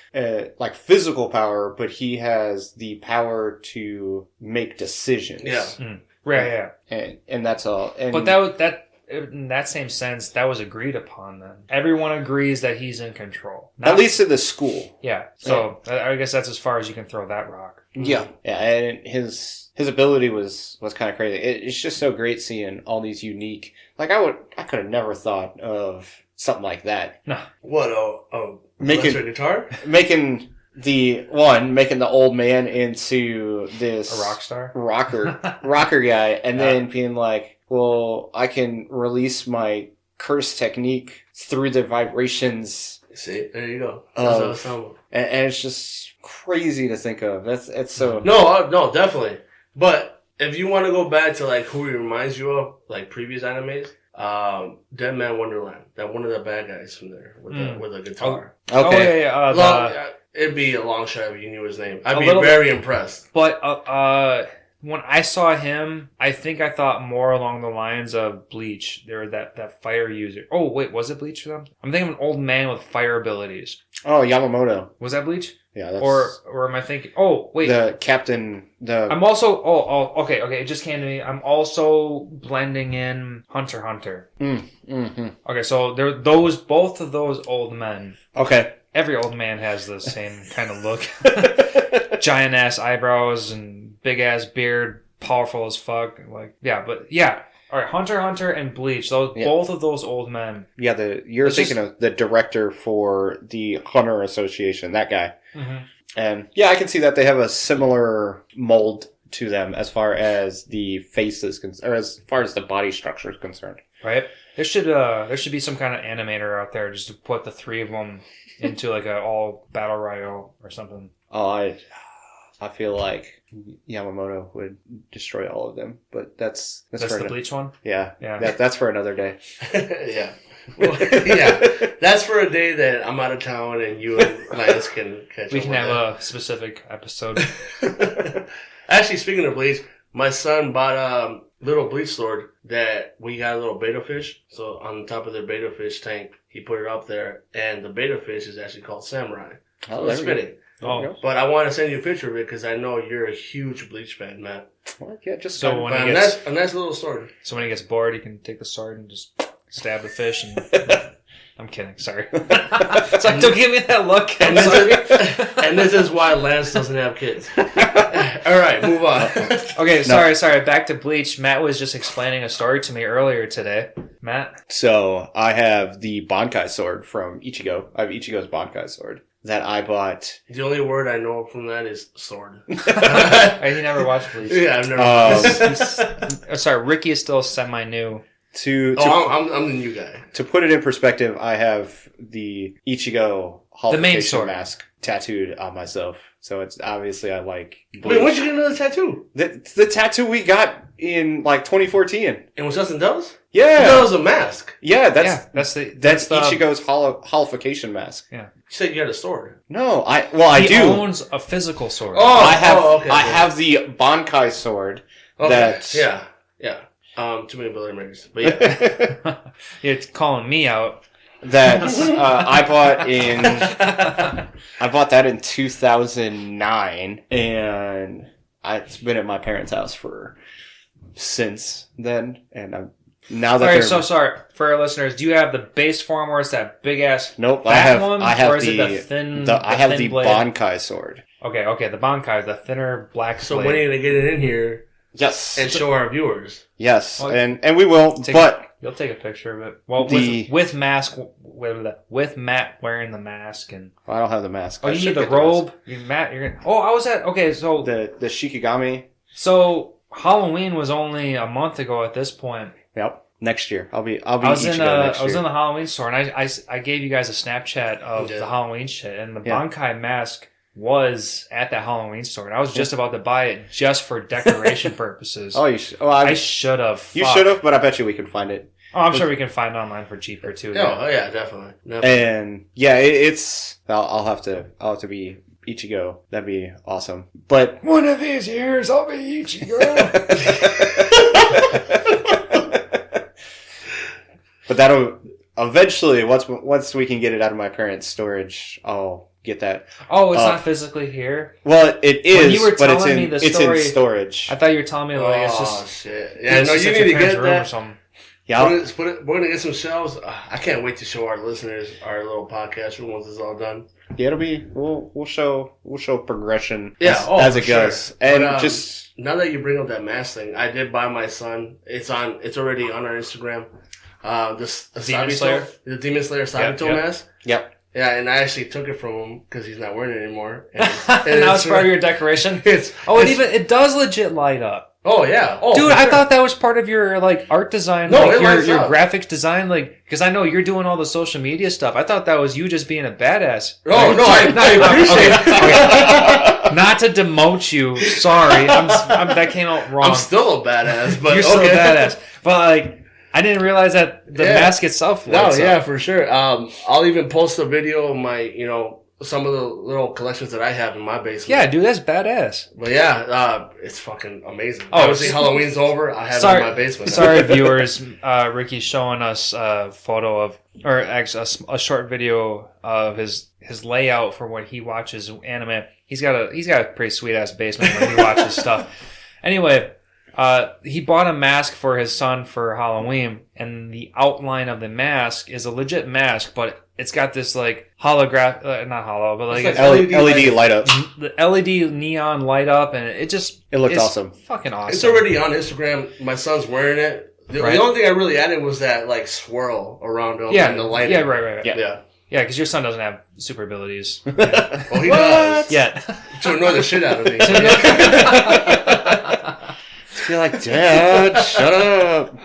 like physical power, but he has the power to make decisions. Yeah. Right. Yeah. And that's all. And but that in that same sense, that was agreed upon then. Everyone agrees that he's in control. At least in the school. Yeah. So I guess that's as far as you can throw that rock. Yeah. Yeah. And his ability was kind of crazy. It's just so great seeing all these unique, like I could have never thought of something like that. No. What, electric guitar? Making the old man into this a rock star rocker guy, and then being like, well, I can release my curse technique through the vibrations. See, there you go. And it's just crazy to think of. It's so no, definitely. But if you want to go back to like who he reminds you of, like previous animes, Dead Man Wonderland, that one of the bad guys from there with a guitar. Okay. It'd be a long shot if you knew his name. I'd be very impressed. But when I saw him, I think I thought more along the lines of Bleach. There, that fire user. Oh wait, was it Bleach for them? I'm thinking of an old man with fire abilities. Oh, Yamamoto. Was that Bleach? Yeah. That's... Or am I thinking? Oh wait, the captain. I'm also. Okay. It just came to me. I'm also blending in Hunter x Hunter. Mm-hmm. Okay, so both of those old men. Okay. Every old man has the same kind of look. Giant ass eyebrows and big ass beard, powerful as fuck. Like, yeah, but yeah. All right, Hunter x Hunter and Bleach. Both of those old men. Yeah, you're thinking of the director for the Hunter Association, that guy. Mm-hmm. And yeah, I can see that they have a similar mold to them as far as the face is concerned, or as far as the body structure is concerned. Right. There should be some kind of animator out there just to put the three of them into like a all battle royale or something. Oh, I feel like Yamamoto would destroy all of them, but that's the Bleach one. Yeah. That's for another day. Yeah. Well, yeah, that's for a day that I'm out of town and you and Lance can catch up. We can have a specific episode. Actually, speaking of Bleach, my son bought a little Bleach sword that we got a little beta fish. So on top of their beta fish tank, he put it up there, and the beta fish is actually called Samurai. Oh, that's fitting. Oh, but I want to send you a picture of it because I know you're a huge Bleach fan, Matt. Well, yeah, just so when a nice little sword. So when he gets bored, he can take the sword and just stab the fish. And I'm kidding. Sorry. It's like, don't give me that look. And this is why Lance doesn't have kids. All right, move on. Okay, sorry. Back to Bleach. Matt was just explaining a story to me earlier today. Matt? So I have the Bankai sword from Ichigo. I have Ichigo's Bankai sword that I bought. The only word I know from that is sword. He never watched Bleach. Yeah, I've never. Sorry, Ricky is still semi-new. I'm the new guy. To put it in perspective, I have the Ichigo Holification mask tattooed on myself. So it's obviously I like Bleach. Wait, when'd you get another tattoo? The tattoo we got in like 2014. And was Justin Does? Yeah. That was a mask. Yeah, that's Ichigo's Holification mask. Yeah. You said you had a sword. No, I do. He owns a physical sword. I have the Bankai sword. Okay. Yeah. Too many Billy Makers. But yeah. You're calling me out. That I bought that in 2009, and it's been at my parents' house since then, and now that Alright, so sorry for our listeners. Do you have the base form where it's that big ass nope, one? I have or is the, it the thin I have the blade? Bankai sword. Okay, the Bankai, the thinner black So blade. when are you gonna get it in here Yes. and show our viewers? Yes. Well, and we will, but You'll take a picture of it. Well, with mask, with Matt wearing the mask and. I don't have the mask. Oh, you need the robe. Matt, you're gonna. Oh, I was at. Okay, so the Shikigami. So Halloween was only a month ago at this point. Yep. Next year, I'll be. I was Ichigo in next I was year. in the Halloween store, and I gave you guys a Snapchat of the Halloween shit, and the Bankai mask was at that Halloween store, and I was just about to buy it just for decoration purposes. Oh, I should have. You should have, but I bet you we can find it. Oh, I'm sure we can find it online for cheaper too. Oh yeah, definitely. And yeah, it's. I'll have to be Ichigo. That'd be awesome. But one of these years, I'll be Ichigo. But that'll eventually once we can get it out of my parents' storage, I'll get that. Oh, it's not physically here. Well, it is. When you were but it's telling in me the story, it's in storage. I thought you were telling me like it's Oh just. shit! Yeah, no, it's you just at need your to parents' get room or that. something. Yeah, We're gonna get some shelves. I can't wait to show our listeners our little podcast room once it's all done. yeah, it'll be. We'll show progression. Yeah, as for it goes, sure. and But, just now that you bring up that mask thing, I did buy my son. It's already on our Instagram. Demon Slayer? The Demon Slayer Sabito Yep. mask. yep. Yeah, and I actually took it from him because he's not wearing it anymore. And Now it's part of your decoration. It does legit light up. Oh yeah, Dude, for I sure. thought that was part of your like art design, No, like it lights your up. graphics design, like because I know you're doing all the social media stuff. I thought that was you just being a badass. Oh no, I appreciate it. Okay. Not to demote you, sorry, that came out wrong. I'm still a badass, but You're still a badass, but like I didn't realize that the mask itself. Lights No, yeah, up. for sure. I'll even post a video of my, some of the little collections that I have in my basement. Yeah, dude, that's badass. But yeah, it's fucking amazing. Oh, Obviously, Halloween's over. I have it in my basement now. Sorry, viewers. Ricky's showing us a photo of, or actually a short video of his layout for when he watches anime. He's got a pretty sweet ass basement when he watches stuff. Anyway, he bought a mask for his son for Halloween, and the outline of the mask is a legit mask, but it's got this like holograph, not hollow, but like It's LED light up. the LED neon light up, and it looked it's awesome. Fucking awesome. It's already on Instagram. My son's wearing it. The only thing I really added was that like swirl around him and the light. Yeah, right. Yeah. Yeah, because your son doesn't have super abilities. Well, he does. Yet. To annoy the shit out of me. You're like, Dad, shut up.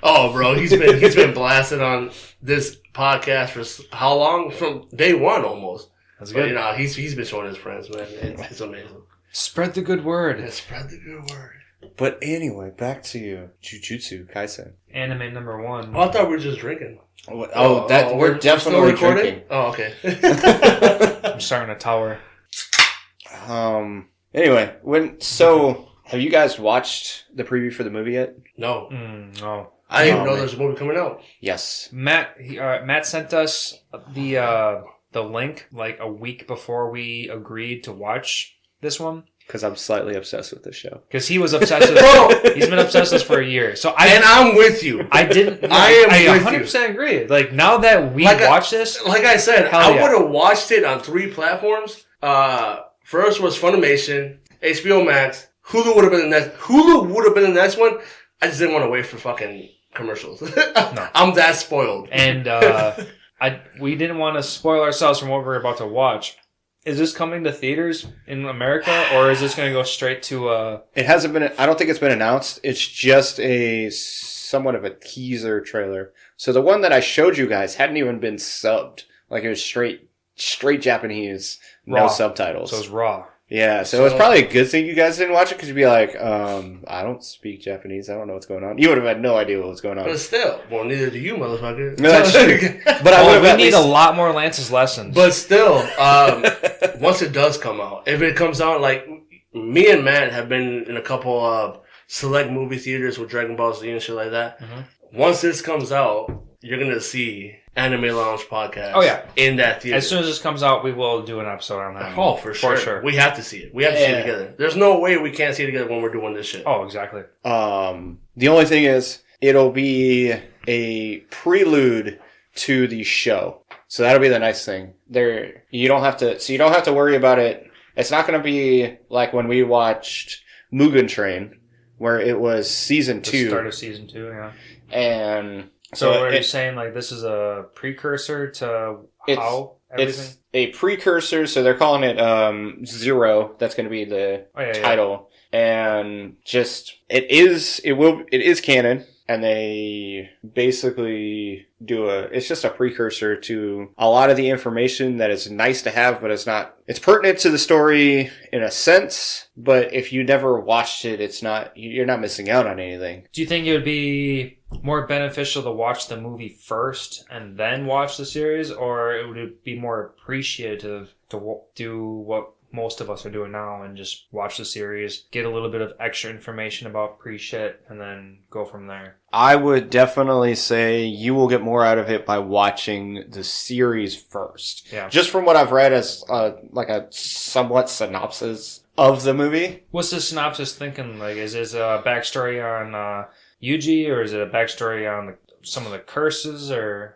Oh, bro, he's been blasted on this podcast for how long? From day one almost. That's But, good. he's been showing his friends, man. It's amazing. Spread the good word. Yeah, spread the good word. But anyway, back to Jujutsu Kaisen. Anime number 1. Oh, I thought we were just drinking. We're definitely drinking. Oh, okay. I'm starting a tower. Anyway, have you guys watched the preview for the movie yet? No. No. I didn't even know there's a movie coming out. Yes. Matt sent us the link like a week before we agreed to watch this one. Because I'm slightly obsessed with this show. Because he was obsessed with he's been obsessed with this for a year. So I'm with you. I didn't. I 100% agree. Like now that we watch this, like I said, hell I yeah. would have watched it on 3 platforms. First was Funimation, HBO Max, Hulu would have been the next one. I just didn't want to wait for fucking commercials. No. I'm that spoiled. And we didn't want to spoil ourselves from what we're about to watch. Is this coming to theaters in America, or is this going to go straight to? It hasn't been. I don't think it's been announced. It's just somewhat of a teaser trailer. So the one that I showed you guys hadn't even been subbed. Like it was straight Japanese, Raw. no subtitles. So it's raw. Yeah, so it's probably a good thing you guys didn't watch it because you'd be like, I don't speak Japanese. I don't know what's going on. You would have had no idea what was going on. But still, well, neither do you, motherfucker. No, that's true. But I would have we at need least... a lot more Lance's lessons. But still, once it does come out, if it comes out, like me and Matt have been in a couple of select movie theaters with Dragon Ball Z and shit like that. Mm-hmm. Once this comes out, you're gonna see Anime Lounge podcast. Oh, yeah. In that theater. As soon as this comes out, we will do an episode on that. Oh, for sure. We have to see it. We have to see it together. There's no way we can't see it together when we're doing this shit. Oh, exactly. The only thing is, it'll be a prelude to the show. So that'll be the nice thing. You don't have to worry about it. It's not going to be like when we watched Mugen Train, where it was season 2. The start of season 2, yeah. And so are you saying like this is a precursor to how everything? It's a precursor, so they're calling it Zero. That's going to be the title. Yeah. And just it is canon. And they basically it's just a precursor to a lot of the information that is nice to have, but it's pertinent to the story in a sense, but if you never watched it, you're not missing out on anything. Do you think it would be more beneficial to watch the movie first and then watch the series, or would it be more appreciative to do what most of us are doing now and just watch the series, get a little bit of extra information about pre-shit, and then go from there? I would definitely say you will get more out of it by watching the series first. Yeah. Just from what I've read as like a somewhat synopsis of the movie. What's the synopsis thinking? Like, is this a backstory on Yuji, or is it a backstory on some of the curses, or?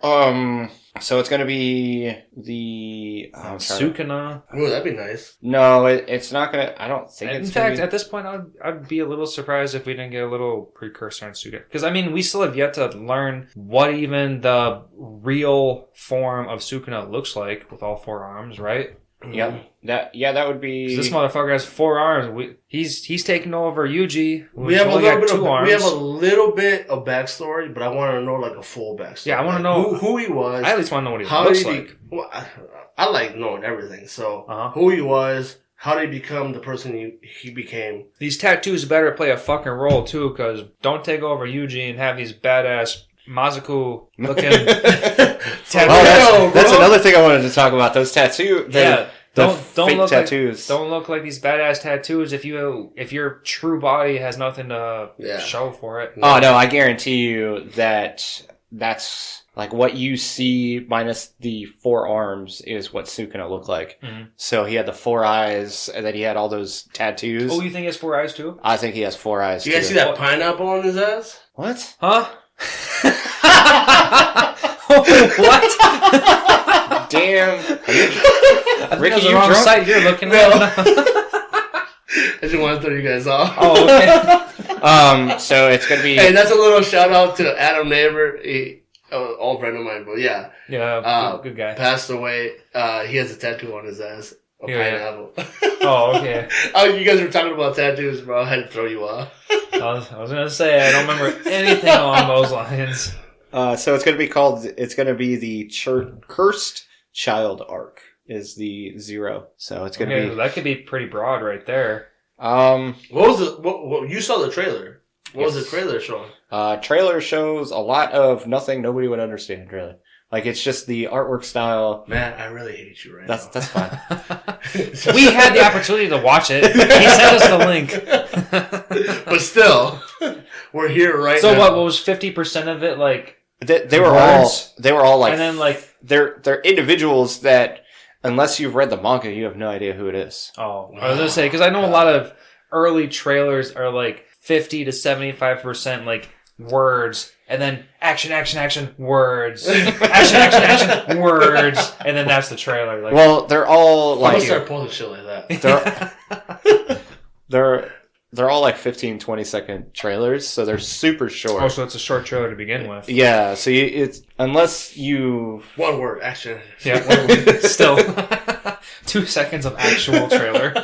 So it's going to be the Sukuna. Oh, that'd be nice. No, it's not going to. I don't think. In fact, at this point, I'd be a little surprised if we didn't get a little precursor on Sukuna, because I mean, we still have yet to learn what even the real form of Sukuna looks like with all 4 arms, right? Yep. That would be. This motherfucker has 4 arms. He's taking over Yuji. We have a little bit of backstory, but I want to know like a full backstory. Yeah, I want to know who he was. I at least want to know what he looks like. I like knowing everything. So who he was, how did he become the person he became? These tattoos better play a fucking role too, because don't take over Yuji and have these badass Mazuku looking tattoos. That's another thing I wanted to talk about. Those tattoos. Don't look tattoos. Don't look like these badass tattoos if your true body has nothing to show for it. Oh no, I guarantee you that's like what you see minus the 4 arms is what Sukuna looked like. Mm-hmm. So he had the 4 eyes, and then he had all those tattoos. Oh, you think he has 4 eyes too? I think he has 4 eyes. You guys see that pineapple on his ass? What? Huh? What? Damn. Ricky, you wrong site you're looking at. I just want to throw you guys off. Oh, okay. So it's gonna be. Hey, that's a little shout out to Adam Neighbor, old friend of mine, but yeah, good guy. Passed away. He has a tattoo on his ass. A pineapple. Oh, okay. Oh, you guys were talking about tattoos, bro. I had to throw you off. I was gonna say I don't remember anything along those lines. So it's gonna be the Cursed Child arc is the 0. So it's gonna be that could be pretty broad right there. What was the what you saw the trailer? What was the trailer showing? Trailer shows a lot of nothing nobody would understand really. Like it's just the artwork style. Man, I really hate you right now. That's fine. We had the opportunity to watch it. He sent us the link. But still, we're here right now. So what was 50% of it like? They were all like, and then like they're individuals that unless you've read the manga, you have no idea who it is. Oh, I was gonna say because I know a lot of early trailers are like 50 to 75% like words, and then action, words, action, words, and then that's the trailer. Like, well, they're all like. I'll start pulling shit like that. They're all like 15, 20-second trailers, so they're super short. Oh, so it's a short trailer to begin with. Yeah, so it's unless you 1 word action. Yeah, 1 word. Still 2 seconds of actual trailer.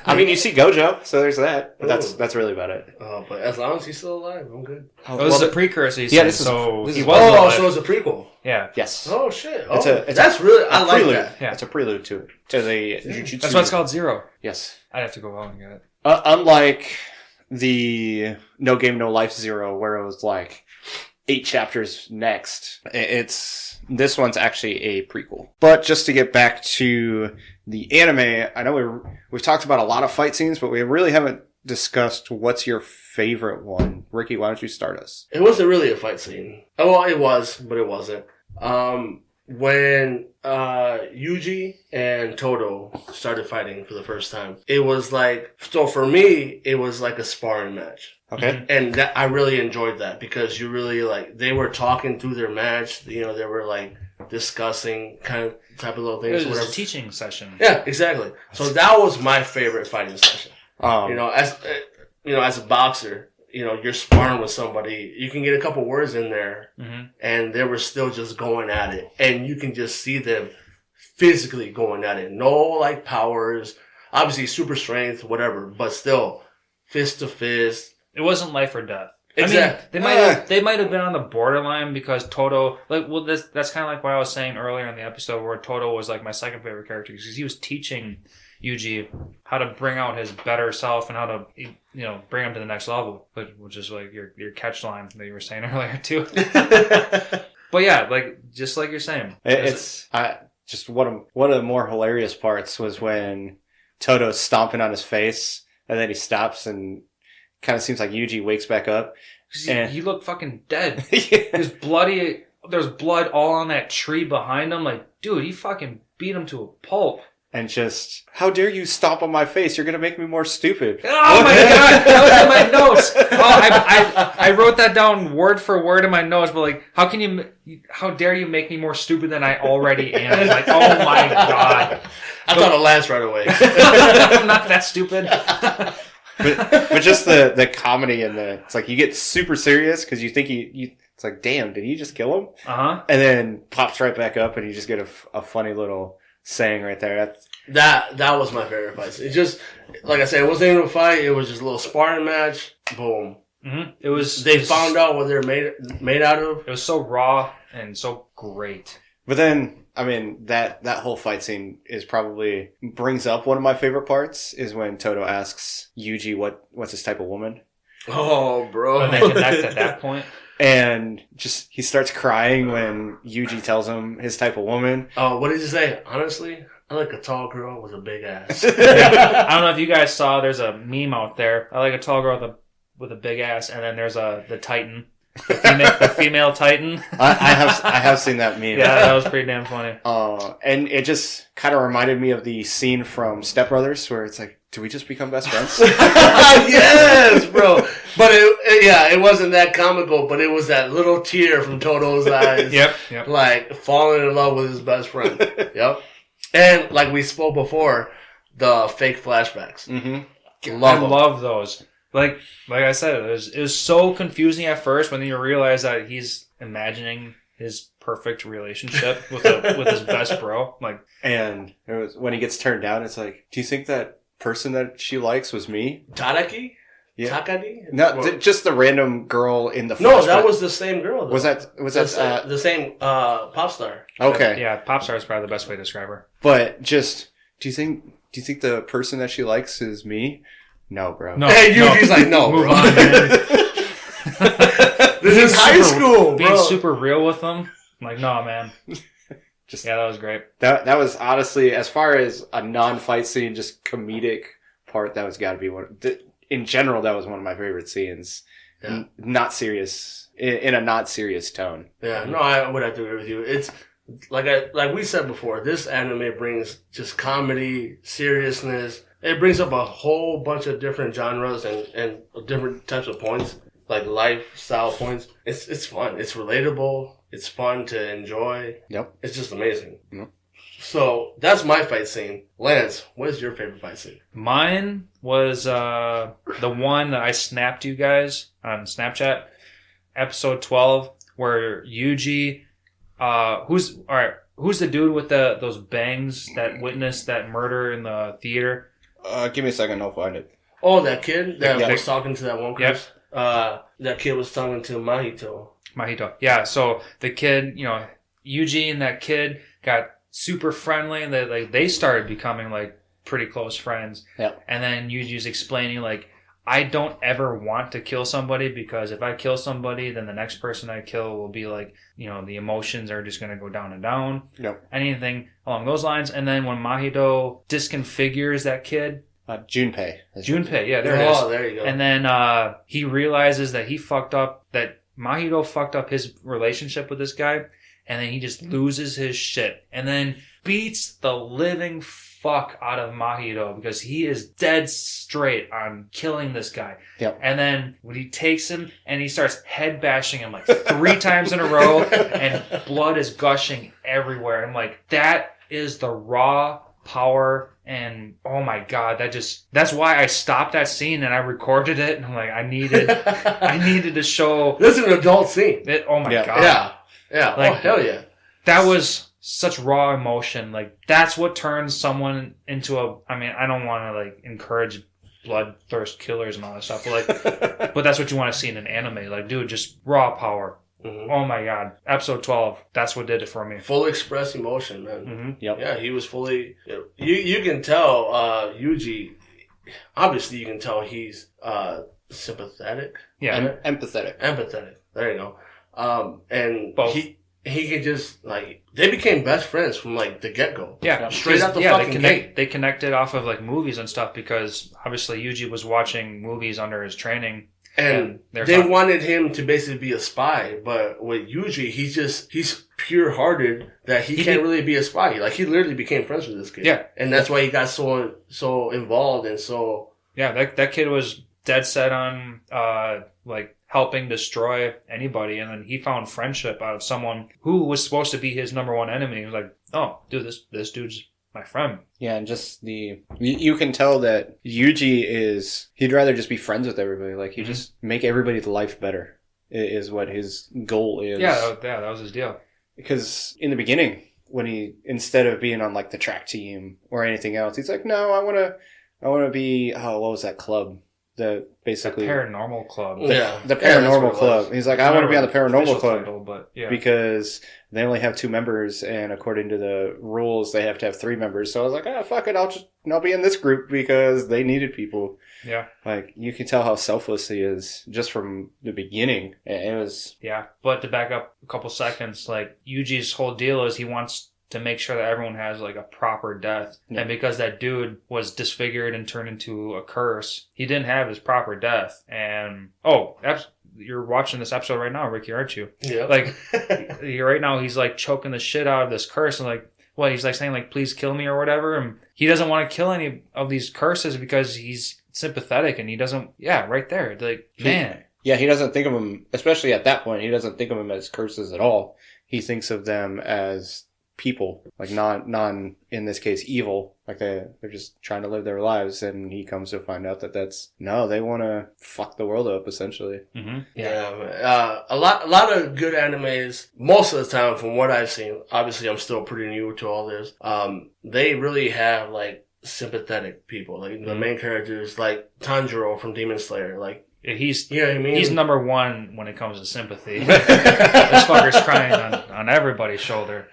I mean, you see Gojo, so there's that. But that's really about it. Oh, but as long as he's still alive, I'm good. This is a precursor. He said, so this he is was alive. So it's a prequel. Yeah. Yes. Oh shit. Oh, that's really I like prelude. that. Yeah. It's a prelude to the Jujutsu. That's why it's called 0. Yes. I'd have to go out and get it. Unlike the No Game No Life 0, where it was like 8 chapters next, this one's actually a prequel. But just to get back to the anime, I know we've talked about a lot of fight scenes, but we really haven't discussed what's your favorite one. Ricky, why don't you start us? It wasn't really a fight scene. Oh, well, it was, but it wasn't. When Yuji and Todo started fighting for the first time, it was like, so for me, it was like a sparring match. Okay. And that I really enjoyed that because you really like they were talking through their match. They were like discussing kind of type of little things. It was a teaching session. Yeah, exactly. So that was my favorite fighting session. As a boxer, you're sparring with somebody. You can get a couple words in there, and they were still just going at it, and you can just see them physically going at it. No like powers, obviously super strength, whatever, but still fist to fist. It wasn't life or death. Exactly. I mean, they might have been on the borderline because Toto, that's kind of like what I was saying earlier in the episode where Toto was like my second favorite character because he was teaching Yuji how to bring out his better self and how to, bring him to the next level, which is like your catch line that you were saying earlier too. But yeah, just like you're saying. It's just one of the more hilarious parts was when Toto's stomping on his face and then he stops and kind of seems like Yuji wakes back up. He looked fucking dead. Yeah. There's blood all on that tree behind him. Like, dude, he fucking beat him to a pulp. And just, how dare you stomp on my face? You're going to make me more stupid. Oh my god, that was in my notes. I wrote that down word for word in my notes, but how dare you make me more stupid than I already am? Like, oh my god. I thought it lasts right away. I'm not that stupid. But just the comedy and it's like you get super serious because you think it's like, damn, did he just kill him? Uh-huh. And then pops right back up and you just get a funny little saying right there. That was my favorite fight. It just, like I said, it wasn't even a fight. It was just a little sparring match. Boom. Mm-hmm. They found out what they're made out of. It was so raw and so great. But then, I mean, that whole fight scene brings up one of my favorite parts is when Toto asks Yuji what's his type of woman. Oh, bro. And they connect at that point. And just, he starts crying when Yuji tells him his type of woman. Oh, what did you say? Honestly, I like a tall girl with a big ass. I don't know if you guys saw, there's a meme out there. I like a tall girl with a big ass, and then there's the Titan. The female Titan. I have seen that meme. Yeah, that was pretty damn funny. And it just kind of reminded me of the scene from Step Brothers where it's like, do we just become best friends? Yes, bro. But it wasn't that comical, but it was that little tear from Toto's eyes. Yep. Like falling in love with his best friend. Yep. And like we spoke before, the fake flashbacks. Mm-hmm. I love those. Like I said, it was so confusing at first when you realize that he's imagining his perfect relationship with his best bro. And it was when he gets turned down, it's like, do you think that person that she likes was me? Tadaki? Yeah. Takadi? No, just the random girl in the. No, that was the same girl. Though. Was that the same pop star? Okay. Yeah, pop star is probably the best way to describe her. But just, do you think the person that she likes is me? No, bro. No, he's like, no, move bro. on, man. This is high school, bro. Being super real with them. I'm like, no, man. Yeah, that was great. That was honestly, as far as a non-fight scene, just comedic part, that was got to be one. In general, that was one of my favorite scenes. Yeah. Not serious, in a not serious tone. Yeah, no, I would have to agree with you. It's like we said before, this anime brings just comedy, seriousness. It brings up a whole bunch of different genres and different types of points, like lifestyle points. It's fun. It's relatable. It's fun to enjoy. Yep. It's just amazing. Yep. So that's my fight scene. Lance, what is your favorite fight scene? Mine was the one that I snapped you guys on Snapchat, episode 12, where Yuji, who's the dude with those bangs that witnessed that murder in the theater? Give me a second, I'll find it. Oh, that kid that was talking to that one girl. Yep. That kid was talking to Mahito. Yeah. So the kid, Yuji and that kid got super friendly, and they started becoming like pretty close friends. Yep. And then Yuji's explaining like, I don't ever want to kill somebody because if I kill somebody, then the next person I kill will be like, the emotions are just going to go down and down. Yep. Anything along those lines. And then when Mahito disconfigures that kid. Junpei. Yeah, there it is. Oh, there you go. And then he realizes that that Mahito fucked up his relationship with this guy. And then he just loses his shit. And then beats the living fuck out of Mahito because he is dead straight on killing this guy. Yep. And then when he takes him and he starts head bashing him like 3 times in a row and blood is gushing everywhere. I'm like, that is the raw power. And oh my god, that's why I stopped that scene and I recorded it. And I'm like, I needed to show. This is an adult scene. Oh my god. Yeah. Like, oh hell yeah. That was such raw emotion. Like, that's what turns someone into I mean, I don't want to like encourage bloodthirst killers and all that stuff, but that's what you want to see in an anime. Like, dude, just raw power. Mm-hmm. Oh my god. Episode 12, that's what did it for me. Full express emotion, man. Mm-hmm. Yep. Yeah, he was fully. You can tell Yuji. Obviously, you can tell he's sympathetic. Yeah. Empathetic. Empathetic. There you go. And Both. He could just, like, they became best friends from, like, the get-go. Yeah. Straight out the fucking gate. They connected off of, like, movies and stuff because, obviously, Yuji was watching movies under his training. And they wanted him to basically be a spy, but with Yuji, he's pure-hearted that he can't really be a spy. Like, he literally became friends with this kid. Yeah. And that's why he got so involved and so... Yeah, that kid was dead set on, like, helping destroy anybody, and then he found friendship out of someone who was supposed to be his number one enemy. He was like, oh, dude, this dude's my friend. Yeah, and just you can tell that Yuji he'd rather just be friends with everybody. Like, he just make everybody's life better is what his goal is. Yeah, that was his deal. Because in the beginning, when instead of being on like the track team or anything else, he's like, no, I want to be, what was that club? The paranormal club. The paranormal club. He's like, I want to be on the paranormal club title, but because they only have 2 members, and according to the rules, they have to have 3 members. So I was like, fuck it, I'll be in this group because they needed people. Yeah, like you can tell how selfless he is just from the beginning. It was But to back up a couple seconds, like Yuji's whole deal is he wants to make sure that everyone has like a proper death. Yeah. And because that dude was disfigured and turned into a curse, he didn't have his proper death. And you're watching this episode right now, Ricky, aren't you? Yeah. Like right now he's like choking the shit out of this curse and like he's like saying like please kill me or whatever, and he doesn't want to kill any of these curses because he's sympathetic and he doesn't right there. Like, man. Yeah, he doesn't think of them, especially at that point, he doesn't think of them as curses at all. He thinks of them as people, like non in this case evil, like they're just trying to live their lives, and he comes to find out that they want to fuck the world up essentially. A lot of good animes most of the time from what I've seen. Obviously I'm still pretty new to all this. They really have like sympathetic people, like the main characters, like Tanjiro from Demon Slayer, like he's, you know what I mean? He's number one when it comes to sympathy. This fucker's crying on everybody's shoulder.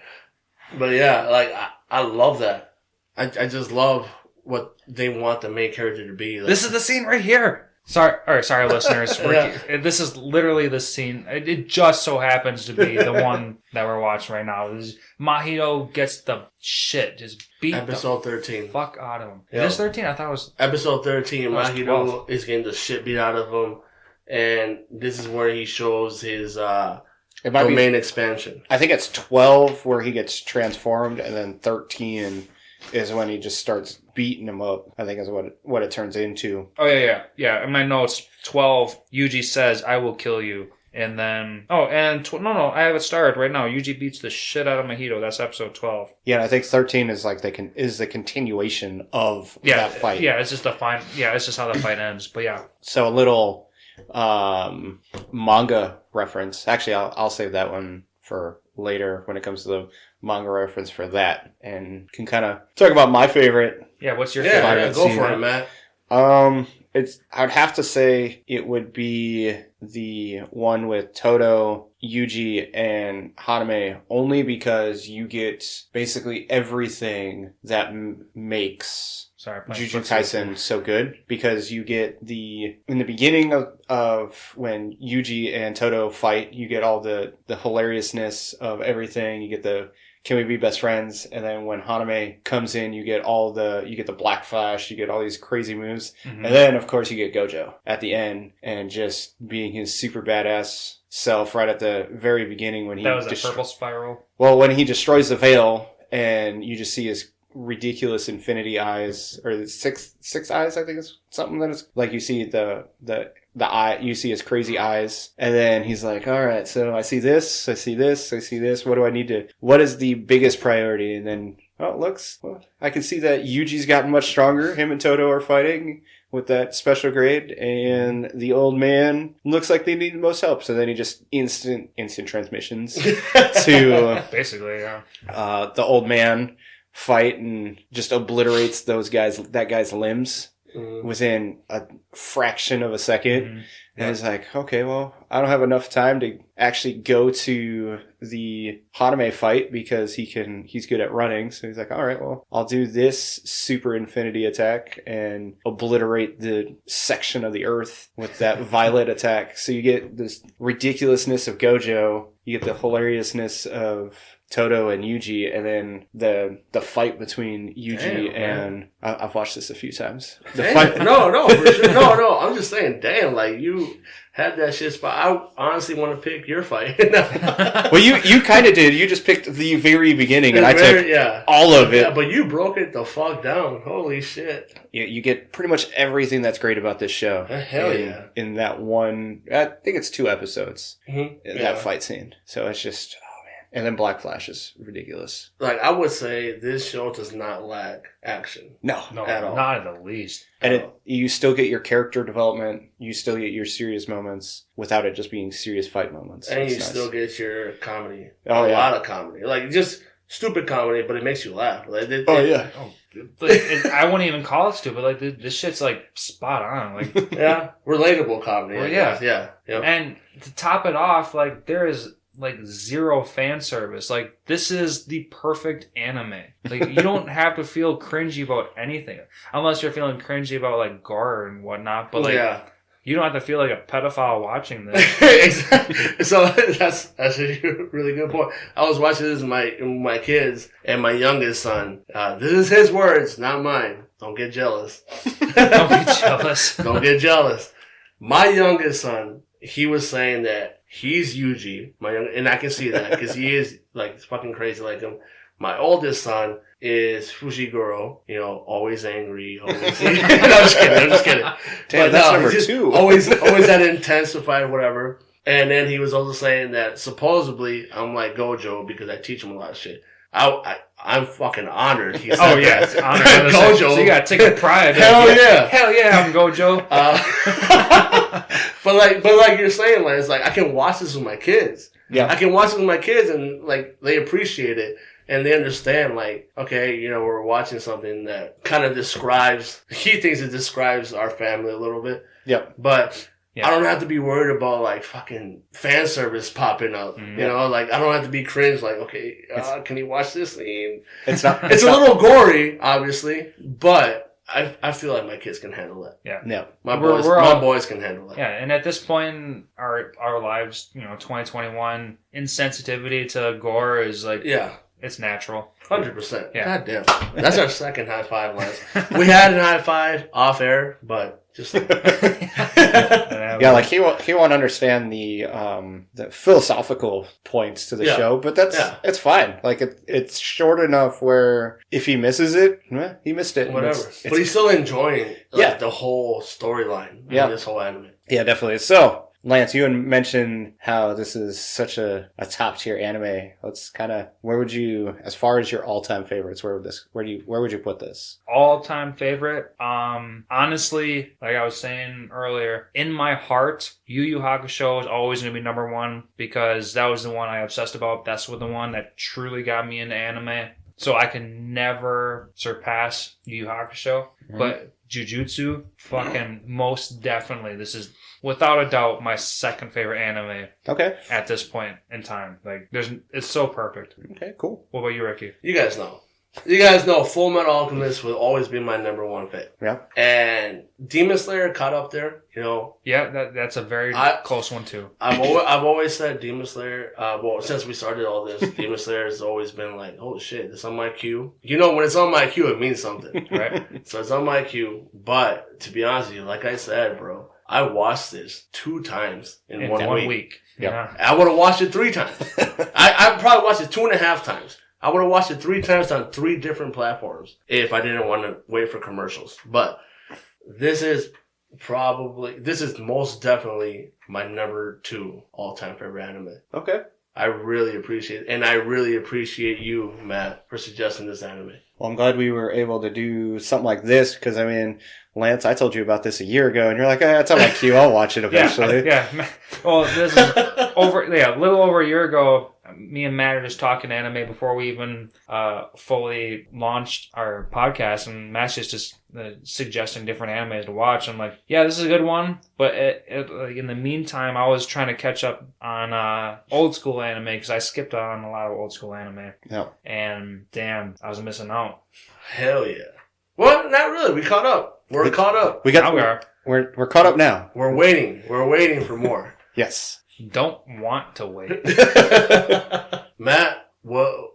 But yeah, like I love that. I just love what they want the main character to be. Like, this is the scene right here. Sorry, listeners. This is literally the scene. It just so happens to be the one that we're watching right now. Mahito gets the shit just beat. Episode 13. Fuck out of him. Yep. Is this 13? I thought it was episode 13. Mahito is getting the shit beat out of him, and this is where he shows his domain expansion. I think it's 12 where he gets transformed, and then 13 is when he just starts beating him up. I think is what it turns into. Oh yeah. In my notes, 12. Yuji says, "I will kill you," and then no, I have it started right now. Yuji beats the shit out of Mahito. That's episode 12. Yeah, and I think 13 is like is the continuation of that fight. Yeah, it's just it's just how the fight ends. But yeah, so a little manga reference. Actually, I'll save that one for later when it comes to the manga reference for that, and can kind of talk about my favorite. Yeah, what's your favorite? Yeah, go for it, Matt. I'd have to say it would be the one with Todo, Yuji, and Haname, only because you get basically everything that makes Jujutsu Kaisen so good, because you get in the beginning of when Yuji and Todo fight, you get all the hilariousness of everything. You get the can we be best friends? And then when Haname comes in, you get the Black Flash, you get all these crazy moves. Mm-hmm. And then, of course, you get Gojo at the end, and just being his super badass self right at the very beginning when he... That was a purple spiral? Well, when he destroys the veil, and you just see his ridiculous infinity eyes, or six eyes, I think it's something that is like, you see the eye, you see his crazy eyes, and then he's like, all right, so I see this, I see this, I see this, what is the biggest priority? And then, I can see that Yuji's gotten much stronger. Him and Toto are fighting with that special grade, and the old man looks like they need the most help. So then he just instant transmissions to basically, yeah. The old man fight and just obliterates that guy's limbs within a fraction of a second. Mm-hmm. And it's like, okay, well, I don't have enough time to actually go to the Haname fight because he's good at running. So he's like, all right, well, I'll do this super infinity attack and obliterate the section of the earth with that violet attack. So you get this ridiculousness of Gojo, you get the hilariousness of Toto and Yuji, and then the fight between Yuji and I've watched this a few times. No, for sure. No. I'm just saying, damn, like you had that shit spot. I honestly want to pick your fight. Well, you kind of did. You just picked the very beginning, and I took all of it. Yeah, but you broke it the fuck down. Holy shit! Yeah, you get pretty much everything that's great about this show. Hell yeah! In that one, I think it's 2 episodes. Mm-hmm. That fight scene. So it's just. And then Black Flash is ridiculous. Like, I would say this show does not lack action. No, at all. Not in the least. And you still get your character development. You still get your serious moments without it just being serious fight moments. And you still get your comedy. A lot of comedy. Like, just stupid comedy, but it makes you laugh. Like, I wouldn't even call it stupid. Like, this shit's, like, spot on. Like, relatable comedy. Well, yeah. And to top it off, like, there is... like zero fan service. Like, this is the perfect anime. Like, you don't have to feel cringy about anything unless you're feeling cringy about like gore and whatnot. But like, you don't have to feel like a pedophile watching this. Exactly. So that's a really good point. I was watching this with my kids and my youngest son. This is his words, not mine. Don't get jealous. Don't get jealous. Don't get jealous. My youngest son, he was saying that he's Yuji, and I can see that because he is like fucking crazy like him. My oldest son is Fushiguro, always angry, always. I'm just kidding. Damn, that's number 2. Always that intensified, whatever. And then he was also saying that supposedly I'm like Gojo because I teach him a lot of shit. I'm fucking honored. He said it's honored. Gojo. So you gotta take a pride. Hell yeah, I'm Gojo. But like you're saying, like, it's like I can watch this with my kids. Yeah, I can watch it with my kids, and like they appreciate it and they understand. Like, okay, we're watching something that kind of describes. He thinks it describes our family a little bit. Yep, but. Yeah. I don't have to be worried about like fucking fan service popping up. Mm-hmm. Like I don't have to be cringe. Like, okay, can you watch this scene? It's a little gory, obviously, but I feel like my kids can handle it. Yeah. My boys can handle it. Yeah, and at this point in our lives, 2021, insensitivity to gore is like it's natural. 100%. Yeah. God damn. That's our second high five last. We had an high five off air, but just like he won't understand the philosophical points to the show, but it's fine. Like it's short enough where if he misses it, he missed it. Whatever. But he's still enjoying the whole storyline. Yeah. This whole anime. Yeah, definitely. So Lance, you had mentioned how this is such a top tier anime. Let's kind of, where would you, as far as your all time favorites, where would you put this? All time favorite? Honestly, like I was saying earlier, in my heart, Yu Yu Hakusho is always going to be number 1 because that was the one I obsessed about. That's the one that truly got me into anime. So I can never surpass Yu Yu Hakusho. Mm-hmm. But Jujutsu, fucking most definitely. This is without a doubt my second favorite anime. Okay. At this point in time. Like it's so perfect. Okay, cool. What about you, Ricky? You guys know Full Metal Alchemist will always be my number 1 pick. Yeah. And Demon Slayer caught up there, Yeah, that's a very close one too. I've always said Demon Slayer, since we started all this, Demon Slayer has always been like, oh shit, it's on my queue. When it's on my queue, it means something. Right? So it's on my queue. But to be honest with you, like I said, bro, I watched this 2 times in 1 week. Yeah. I would have watched it 3 times. I probably watched it 2.5 times. I would have watched it 3 times on 3 different platforms if I didn't want to wait for commercials. But this is most definitely my number 2 all-time favorite anime. Okay. I really appreciate it. And I really appreciate you, Matt, for suggesting this anime. Well, I'm glad we were able to do something like this because, I mean, Lance, I told you about this a year ago, and you're like, it's on my queue. I'll watch it eventually. Yeah. Well, this is a little over a year ago. Me and Matt are just talking anime before we even fully launched our podcast, and Matt's just suggesting different animes to watch. I'm like, yeah, this is a good one, but in the meantime, I was trying to catch up on old school anime because I skipped on a lot of old school anime. Yeah. And damn, I was missing out. Hell yeah. Well, not really. We caught up. We're caught up. We are. We're caught up now. We're waiting. We're waiting for more. Yes. Don't want to wait. Matt, well,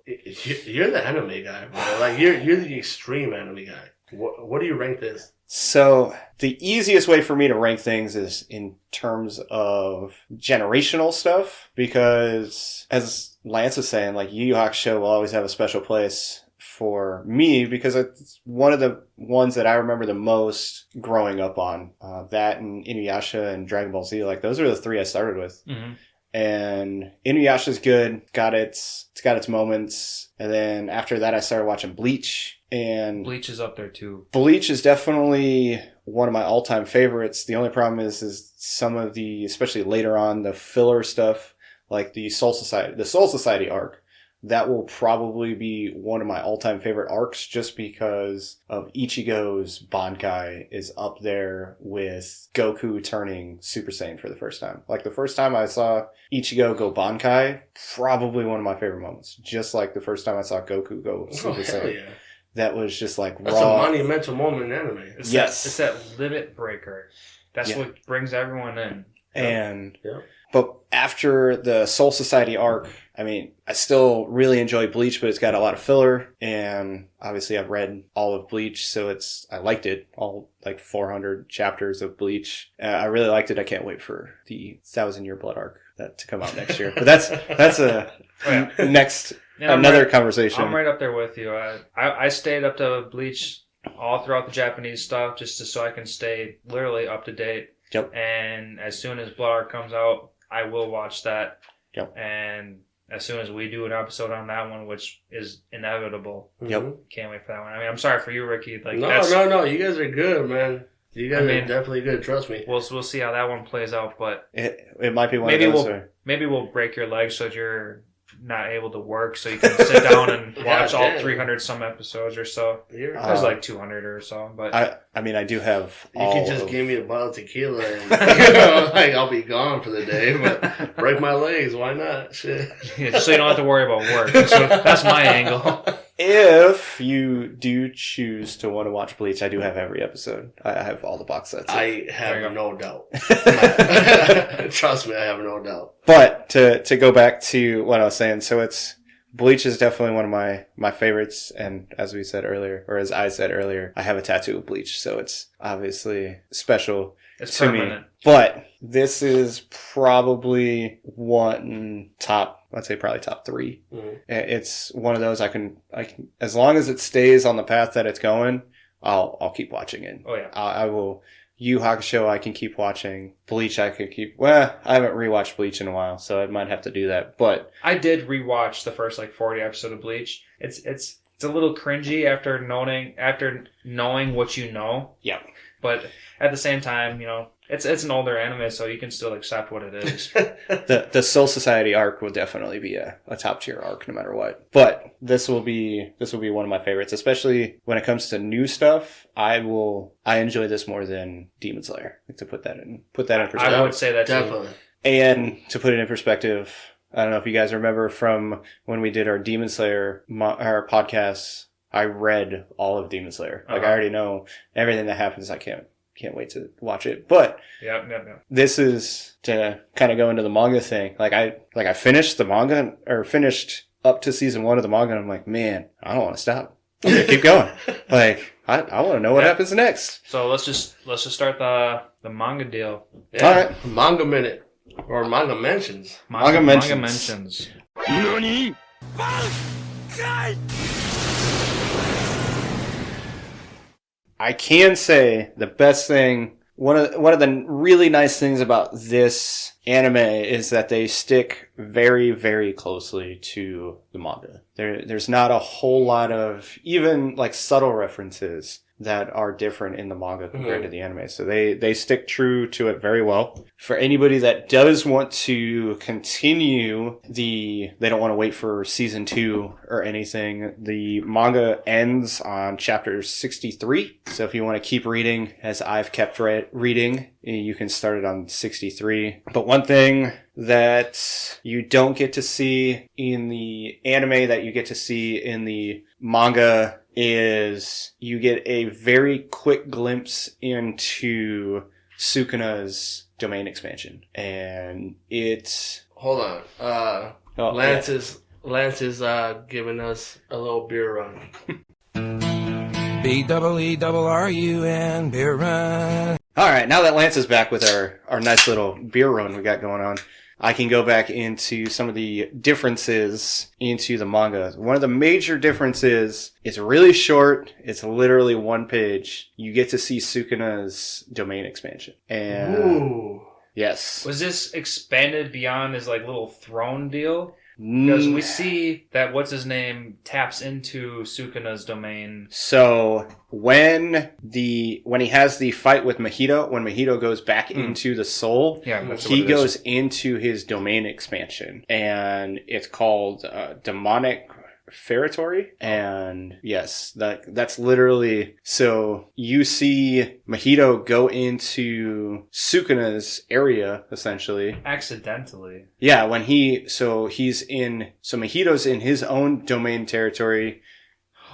you're the anime guy, bro. Like you're the extreme anime guy. What do you rank this? So the easiest way for me to rank things is in terms of generational stuff, because as Lance was saying, like Yu Yu Hakusho will always have a special place for me because it's one of the ones that I remember the most growing up on. That and Inuyasha and Dragon Ball Z, like those are the 3 I started with. Mm-hmm. And Inuyasha's good, it's got its moments, and then after that I started watching Bleach, and Bleach is up there too. Bleach is definitely one of my all-time favorites. The only problem is some of the, especially later on, the filler stuff, like the Soul Society arc. That will probably be one of my all-time favorite arcs just because of Ichigo's Bankai is up there with Goku turning Super Saiyan for the first time. Like the first time I saw Ichigo go Bankai, probably one of my favorite moments. Just like the first time I saw Goku go Super Saiyan. Yeah. That was just like raw. That's a monumental moment in anime. It's yes. That limit breaker. That's what brings everyone in. And... Yeah. But after the Soul Society arc, I mean, I still really enjoy Bleach, but it's got a lot of filler. And obviously I've read all of Bleach, so I liked it. All like 400 chapters of Bleach. I really liked it. I can't wait for the 1,000-Year Blood arc to come out next year. But that's a next, another conversation. I'm right up there with you. I stayed up to Bleach all throughout the Japanese stuff just so I can stay literally up to date. Yep. And as soon as Blood Arc comes out, I will watch that. Yep. And as soon as we do an episode on that one, which is inevitable. Yep. Can't wait for that one. I mean, I'm sorry for you, Ricky. Like, no. You guys are good, man. You guys are definitely good. Trust me. We'll see how that one plays out, but it might be one of those. Maybe we'll break your legs so that you're not able to work, so you can sit down and watch all 300 some episodes or so. There's like 200 or so, but I mean, I do have. You can just give me a bottle of tequila, and like I'll be gone for the day. But break my legs, why not? Shit. Yeah, just so you don't have to worry about work. So that's my angle. If you do choose to want to watch Bleach, I do have every episode. I have all the box sets. I have no doubt. Trust me, I have no doubt. But to go back to what I was saying, so Bleach is definitely one of my favorites, and as we said earlier, or as I said earlier, I have a tattoo of Bleach, so it's obviously special to permanent. me. But this is probably I'd say probably top 3. Mm-hmm. It's one of those I can as long as it stays on the path that it's going, I'll keep watching it. Oh yeah, I will. Yu Yu Hakusho I can keep watching. Bleach I could keep. Well, I haven't rewatched Bleach in a while, so I might have to do that. But I did rewatch the first 40 episodes of Bleach. It's a little cringy after knowing what you know. Yeah. But at the same time, it's an older anime, so you can still accept what it is. The Soul Society arc will definitely be a top tier arc no matter what. But this will be one of my favorites, especially when it comes to new stuff. I enjoy this more than Demon Slayer. Like to put that in perspective. I would say that definitely. Too. And to put it in perspective, I don't know if you guys remember from when we did our Demon Slayer our podcasts. I read all of Demon Slayer. Like I already know everything that happens. I can't wait to watch it. But this is to kind of go into the manga thing. I finished the manga or finished up to season 1 of the manga, and I'm like, man, I don't want to stop. I'm gonna keep going. Like I want to know what happens next. So let's just start the manga deal. Yeah. All right, manga minute or manga mentions. Manga mentions. NANI? I can say the best thing, one of the really nice things about this anime is that they stick very, very closely to the manga. There's not a whole lot of even like subtle references that are different in the manga compared to the anime. So they stick true to it very well. For anybody that does want to continue they don't want to wait for season 2 or anything, the manga ends on chapter 63. So if you want to keep reading, as I've kept reading, you can start it on 63. But one thing that you don't get to see in the anime that you get to see in the manga is you get a very quick glimpse into Sukuna's domain expansion. And it's... Hold on. Lance is giving us a little beer run. BEERRUN, beer run. Alright, now that Lance is back with our nice little beer run we got going on, I can go back into some of the differences into the manga. One of the major differences, it's really short. It's literally one page. You get to see Sukuna's domain expansion. And Ooh. Yes. Was this expanded beyond his like little throne deal? Because we see that what's his name taps into Sukuna's domain. So when he has the fight with Mahito, when Mahito goes back into the soul, he goes into his domain expansion, and it's called demonic ferritory. And yes, that's literally, so you see Mahito go into Sukuna's area essentially Accidentally. Yeah, when Mahito's in his own domain territory.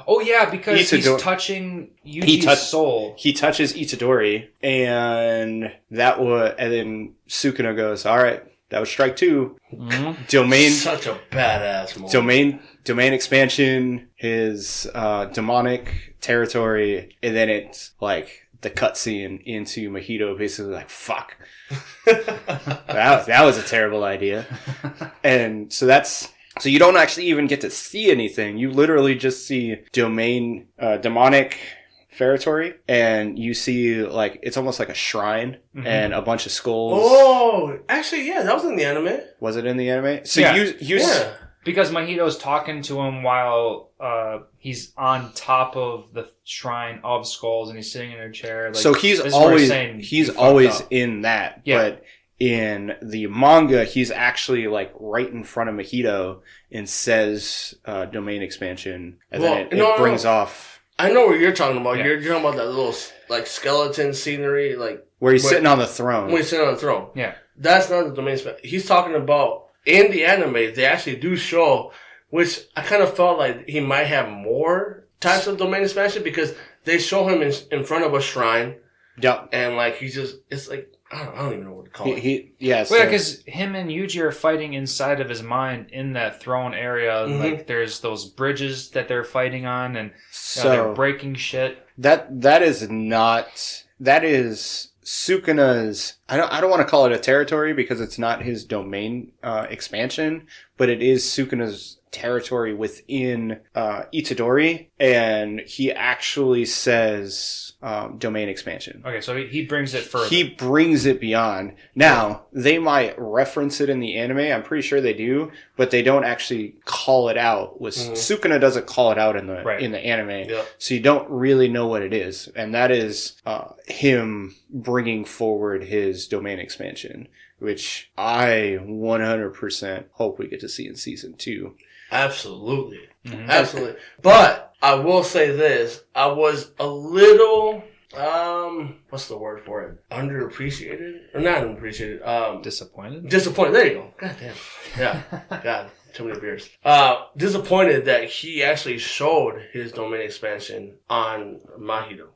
Oh yeah, because he's touching Yuji's soul. He touches Itadori, and then Sukuna goes, "All right, that was strike 2." Mm-hmm. Domain, such a badass moment. Domain expansion, his demonic territory, and then it's like the cutscene into Mahito basically like, "Fuck, that was a terrible idea," and so you don't actually even get to see anything. You literally just see demonic ferritory, and you see like it's almost like a shrine and a bunch of skulls. Oh, actually, yeah, that was in the anime. Was it in the anime? So yeah. Because Mahito's talking to him while he's on top of the shrine of skulls, and he's sitting in a chair. Like, so he's always in that, but in the manga, he's actually like right in front of Mahito and says domain expansion, and then it brings off. I know what you're talking about. Yeah. You're talking about that little like skeleton scenery, like where he's sitting on the throne. When he's sitting on the throne. Yeah, that's not the domain expansion. He's talking about in the anime. They actually do show, which I kind of felt like he might have more types of domain expansion because they show him in front of a shrine. Yep, and like it's like. I don't even know what to call it. Because him and Yuji are fighting inside of his mind in that throne area. And like, there's those bridges that they're fighting on, and they're breaking shit. That is Sukuna's. I don't want to call it a territory because it's not his domain expansion, but it is Sukuna's territory within Itadori, and he actually says domain expansion. Okay, so he brings it further. He brings it beyond. Now, they might reference it in the anime. I'm pretty sure they do, but they don't actually call it out. Sukuna doesn't call it out in the anime, so you don't really know what it is. And that is him bringing forward his domain expansion, which I 100% hope we get to see in season 2. Absolutely. Absolutely. But I will say this. I was a little, what's the word for it? Underappreciated? Or not underappreciated. Disappointed? Disappointed. There you go. God damn. Yeah. God. Too many beers. Disappointed that he actually showed his domain expansion on Mahito.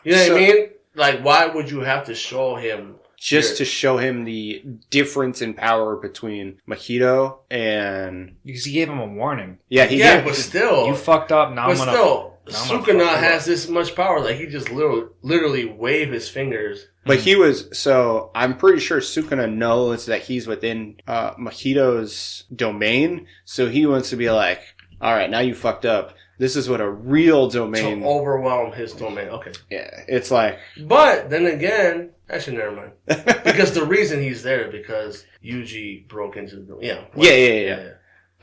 You know what I mean? Like, why would you have to show him? Just to show him the difference in power between Mahito and... Because he gave him a warning. Yeah, but still... You fucked up, now I'm gonna... Sukuna has this much power. Like, he just literally wave his fingers. But I'm pretty sure Sukuna knows that he's within Mahito's domain, so he wants to be like, all right, now you fucked up. This is what a real domain... To overwhelm his domain. Okay. Yeah, it's like... But then again, actually, never mind. Because the reason he's there because Yuji broke into the domain. Yeah.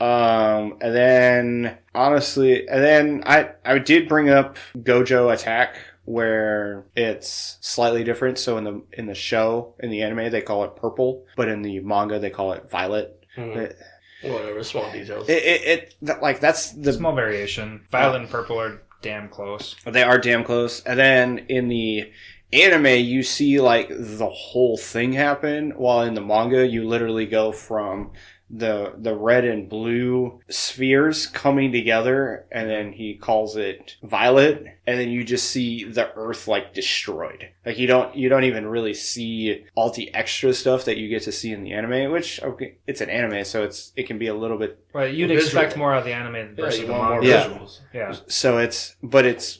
Yeah. And then, honestly, I did bring up Gojo Attack, where it's slightly different. So in the show, in the anime, they call it purple, but in the manga, they call it violet. Mm-hmm. Whatever, small details. That's the small variation. Violet and purple are damn close. They are damn close. And then in the anime, you see like the whole thing happen, while in the manga, you literally go from the red and blue spheres coming together, and then he calls it violet, and then you just see the earth like destroyed. Like you don't even really see all the extra stuff that you get to see in the anime, which okay, it's an anime, so it can be a little bit right. You'd expect more of the anime versus the manga. Yeah. So it's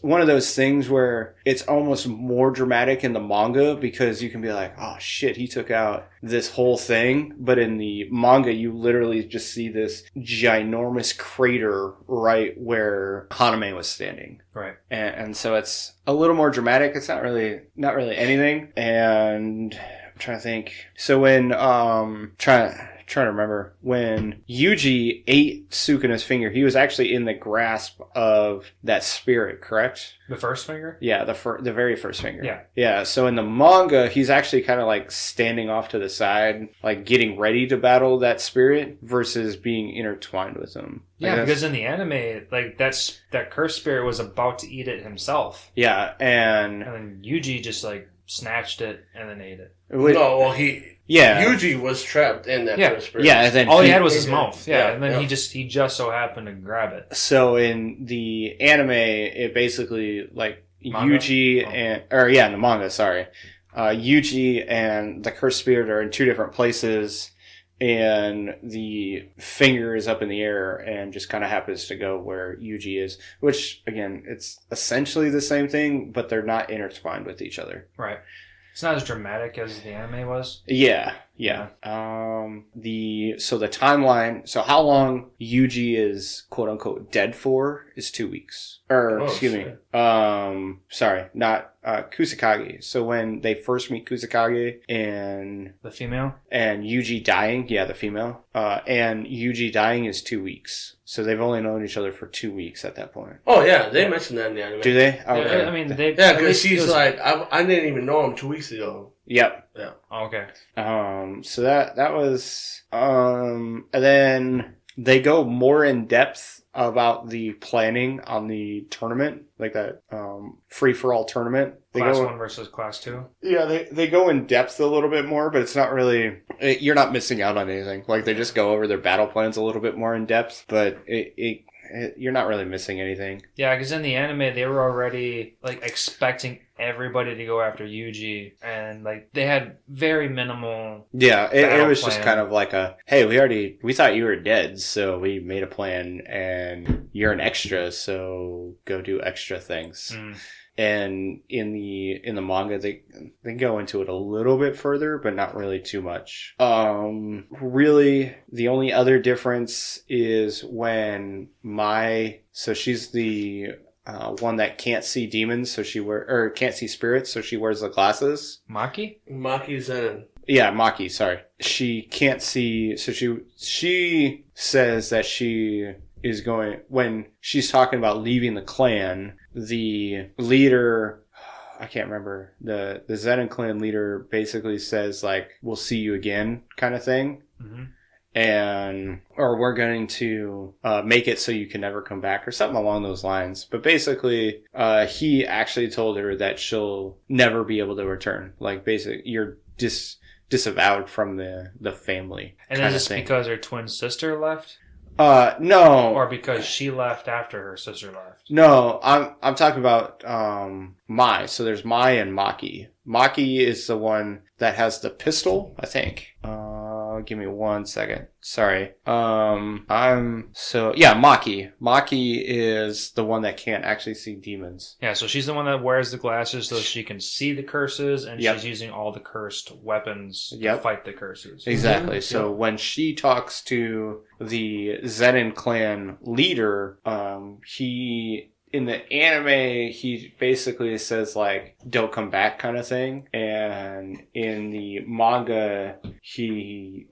one of those things where it's almost more dramatic in the manga because you can be like, oh shit, he took out this whole thing, but in the manga you literally just see this ginormous crater right where Haname was standing. Right. And so it's a little more dramatic. It's not really anything. And I'm trying to think. So when trying to remember when Yuji ate Sukuna's finger, he was actually in the grasp of that spirit, correct? The first finger? Yeah, the very first finger. Yeah. Yeah, so in the manga, he's actually kind of like standing off to the side, like getting ready to battle that spirit versus being intertwined with him. Yeah, because in the anime, like that cursed spirit was about to eat it himself. Yeah, and then Yuji just like snatched it and then ate it. Yuji was trapped in that cursed spirit. Yeah, and then all he had was his mouth. Yeah, and then yeah. he just so happened to grab it. So in the anime, it basically like manga? Yuji in the manga, sorry. Yuji and the cursed spirit are in two different places, and the finger is up in the air and just kind of happens to go where Yuji is, which again, it's essentially the same thing, but they're not intertwined with each other. Right. It's not as dramatic as the anime was. Yeah. The timeline. So how long Yuji is quote unquote dead for is 2 weeks. Sorry, not Kusakage. So when they first meet Kusakage and the female and Yuji dying, the female, and Yuji dying is 2 weeks. So they've only known each other for 2 weeks at that point. Oh yeah, they mentioned that in the anime. Do they? Okay. Yeah, I mean, because she's like, I didn't even know him 2 weeks ago. Yep. Yeah. Oh, okay. So that was and then they go more in depth about the planning on the tournament, like that free for all tournament. Class 1 versus Class 2. Yeah, they go in depth a little bit more, but it's not really. You're not missing out on anything. Like they just go over their battle plans a little bit more in depth, but you're not really missing anything. Yeah, because in the anime they were already like expecting everybody to go after Yuji, and like they had very minimal. Yeah, it was plan. Just kind of like a, hey, we thought you were dead, so we made a plan, and you're an extra, so go do extra things. And in the manga, they go into it a little bit further, but not really too much. Really, the only other difference is when so she's the one that can't see demons, so can't see spirits, so she wears the glasses. Maki's in. Yeah, Maki. Sorry, she can't see, so she says that she is going, when she's talking about leaving the clan, the leader, I can't remember, the Zenin clan leader basically says like, we'll see you again kind of thing. Mm-hmm. Or we're going to make it so you can never come back or something along those lines. But basically, he actually told her that she'll never be able to return. Like basically, you're disavowed from the family. And is this because her twin sister left? No. Or because she left after her sister left? No, I'm talking about Mai. So there's Mai and Maki. Maki is the one that has the pistol, I think. give me 1 second. Sorry. Maki. Maki is the one that can't actually see demons. Yeah, so she's the one that wears the glasses so she can see the curses, and she's using all the cursed weapons to fight the curses. Exactly. Mm-hmm. So when she talks to the Zenin clan leader, he... in the anime, he basically says, like, don't come back kind of thing. And in the manga, he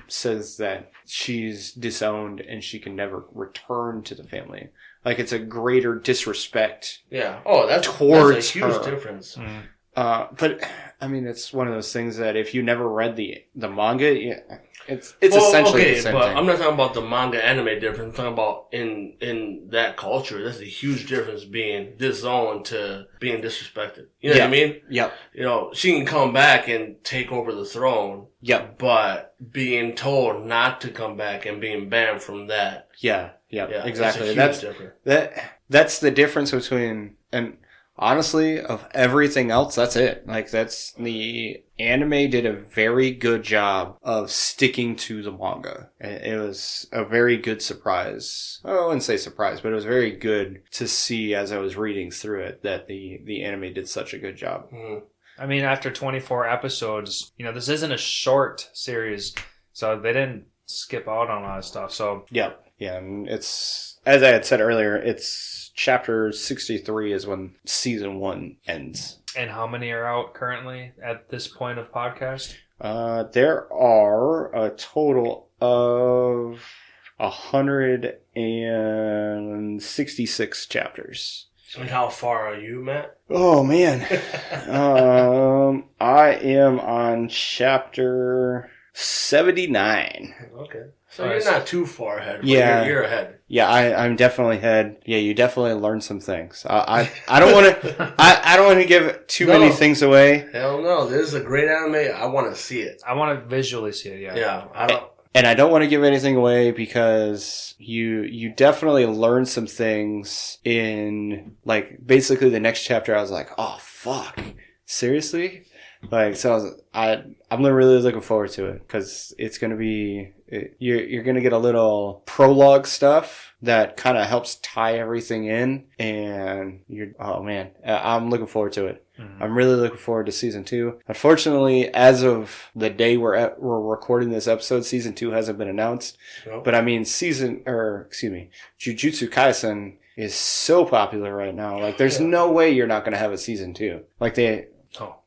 says that she's disowned and she can never return to the family. Like, it's a greater disrespect. Yeah. Oh, that's a huge difference. Mm. But, I mean, it's one of those things that if you never read the manga... It's essentially the same thing. I'm not talking about the manga anime difference. I'm talking about in that culture. That's a huge difference being disowned to being disrespected. You know what I mean? Yep. You know, she can come back and take over the throne. Yep. But being told not to come back and being banned from that. Yeah, exactly. That's a huge difference. That's the difference between, and honestly, of everything else, that's it. Like, that's the anime did a very good job of sticking to the manga. It was a very good surprise. I wouldn't say surprise, but it was very good to see as I was reading through it that the anime did such a good job. Mm. I mean, after 24 episodes, you know, this isn't a short series, so they didn't skip out on a lot of stuff. So Yeah, and it's, as I had said earlier, it's chapter 63 is when season 1 ends. And how many are out currently at this point of podcast? There are a total of 166 chapters. And how far are you, Matt? Oh, man. I am on chapter 79. Okay. So you're not too far ahead. But Yeah. You're ahead. Yeah, I'm definitely ahead. Yeah, you definitely learned some things. I don't want to I don't want to give too many things away. Hell no. This is a great anime. I want to see it. I want to visually see it, yeah. Yeah. I don't. And I don't want to give anything away because you definitely learn some things in, like, basically the next chapter. I was like, oh fuck, seriously? Like, so I'm really looking forward to it because it's gonna be you're gonna get a little prologue stuff that kind of helps tie everything in, and oh man, I'm looking forward to it. Mm-hmm. I'm really looking forward to season 2. Unfortunately, as of the day we're recording this episode, season 2 hasn't been announced. Nope. But I mean, Jujutsu Kaisen is so popular right now. Like, there's no way you're not gonna have a season 2. Like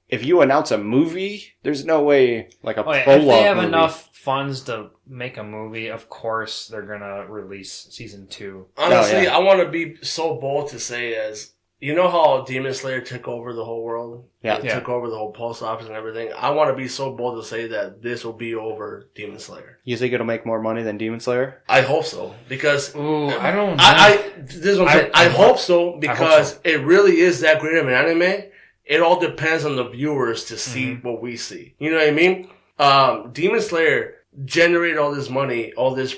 if you announce a movie, there's no way, like a prologue if they have movie. enough funds to make a movie, of course they're going to release season 2. Honestly, I want to be so bold to say as, you know how Demon Slayer took over the whole world? Yeah. It took over the whole post office and everything. I want to be so bold to say that this will be over Demon Slayer. You think it'll make more money than Demon Slayer? I hope so. Because... Ooh, I don't know. This is what I'm saying. I hope so because it really is that great of an anime. It all depends on the viewers to see what we see. You know what I mean? Demon Slayer generated all this money, all this,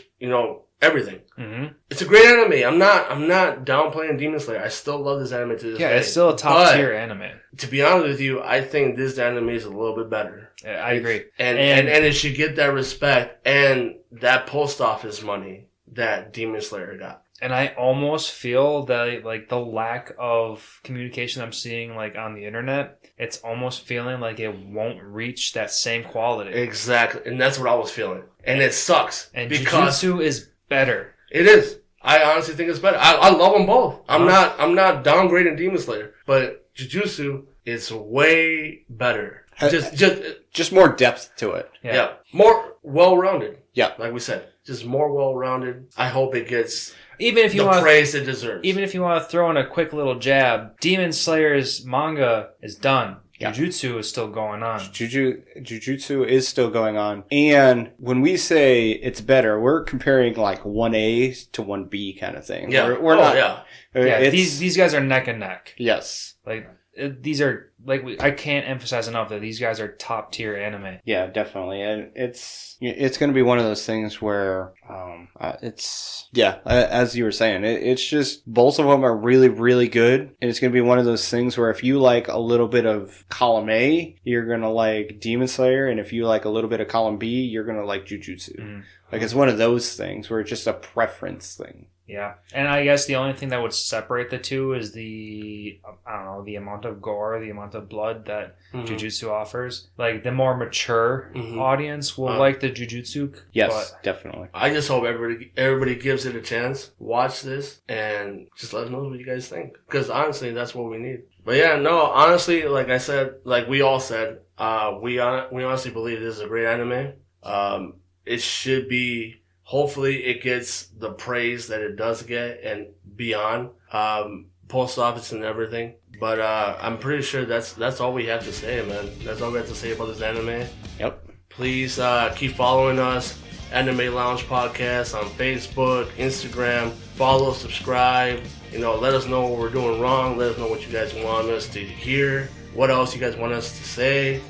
everything. Mm-hmm. It's a great anime. I'm not downplaying Demon Slayer. I still love this anime to this day. Yeah, it's still a top tier anime. To be honest with you, I think this anime is a little bit better. Yeah, I agree. And it should get that respect and that post office money that Demon Slayer got. And I almost feel that, like, the lack of communication I'm seeing, like, on the internet, it's almost feeling like it won't reach that same quality. Exactly. And that's what I was feeling. And it sucks. And because Jujutsu is better. It is. I honestly think it's better. I love them both. I'm not downgrading Demon Slayer, but Jujutsu is way better. Just more depth to it. Yeah. More well-rounded. Yeah. Like we said. Just more well-rounded. I hope it gets... Even if you want praise it deserves. Even if you want to throw in a quick little jab, Demon Slayer's manga is done. Yeah. Jujutsu is still going on. Jujutsu is still going on. And when we say it's better, we're comparing like 1A to 1B kind of thing. Yeah. We're not. Yeah. These guys are neck and neck. Yes. Like these are I can't emphasize enough that these guys are top tier anime. Yeah, definitely. And it's going to be one of those things where as you were saying, it's just both of them are really, really good. And it's going to be one of those things where if you like a little bit of column A, you're going to like Demon Slayer. And if you like a little bit of column B, you're going to like Jujutsu. Mm-hmm. Like it's one of those things where it's just a preference thing. Yeah, and I guess the only thing that would separate the two is the amount of gore, the amount of blood that Jujutsu offers. Like the more mature audience will like the Jujutsu. Yes, definitely. I just hope everybody gives it a chance. Watch this and just let us know what you guys think. Because honestly, that's what we need. But yeah, no, honestly, like I said, like we all said, we honestly believe this is a great anime. It should be. Hopefully it gets the praise that it does get and beyond, post office and everything. But I'm pretty sure that's all we have to say, man. That's all we have to say about this anime. Yep. Please keep following us, Anime Lounge Podcast on Facebook, Instagram. Follow, subscribe. Let us know what we're doing wrong. Let us know what you guys want us to hear. What else you guys want us to say.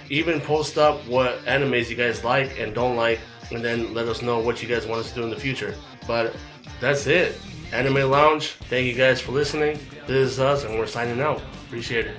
Even post up what animes you guys like and don't like. And then let us know what you guys want us to do in the future. But that's it. Anime Lounge, thank you guys for listening. This is us, and we're signing out. Appreciate it.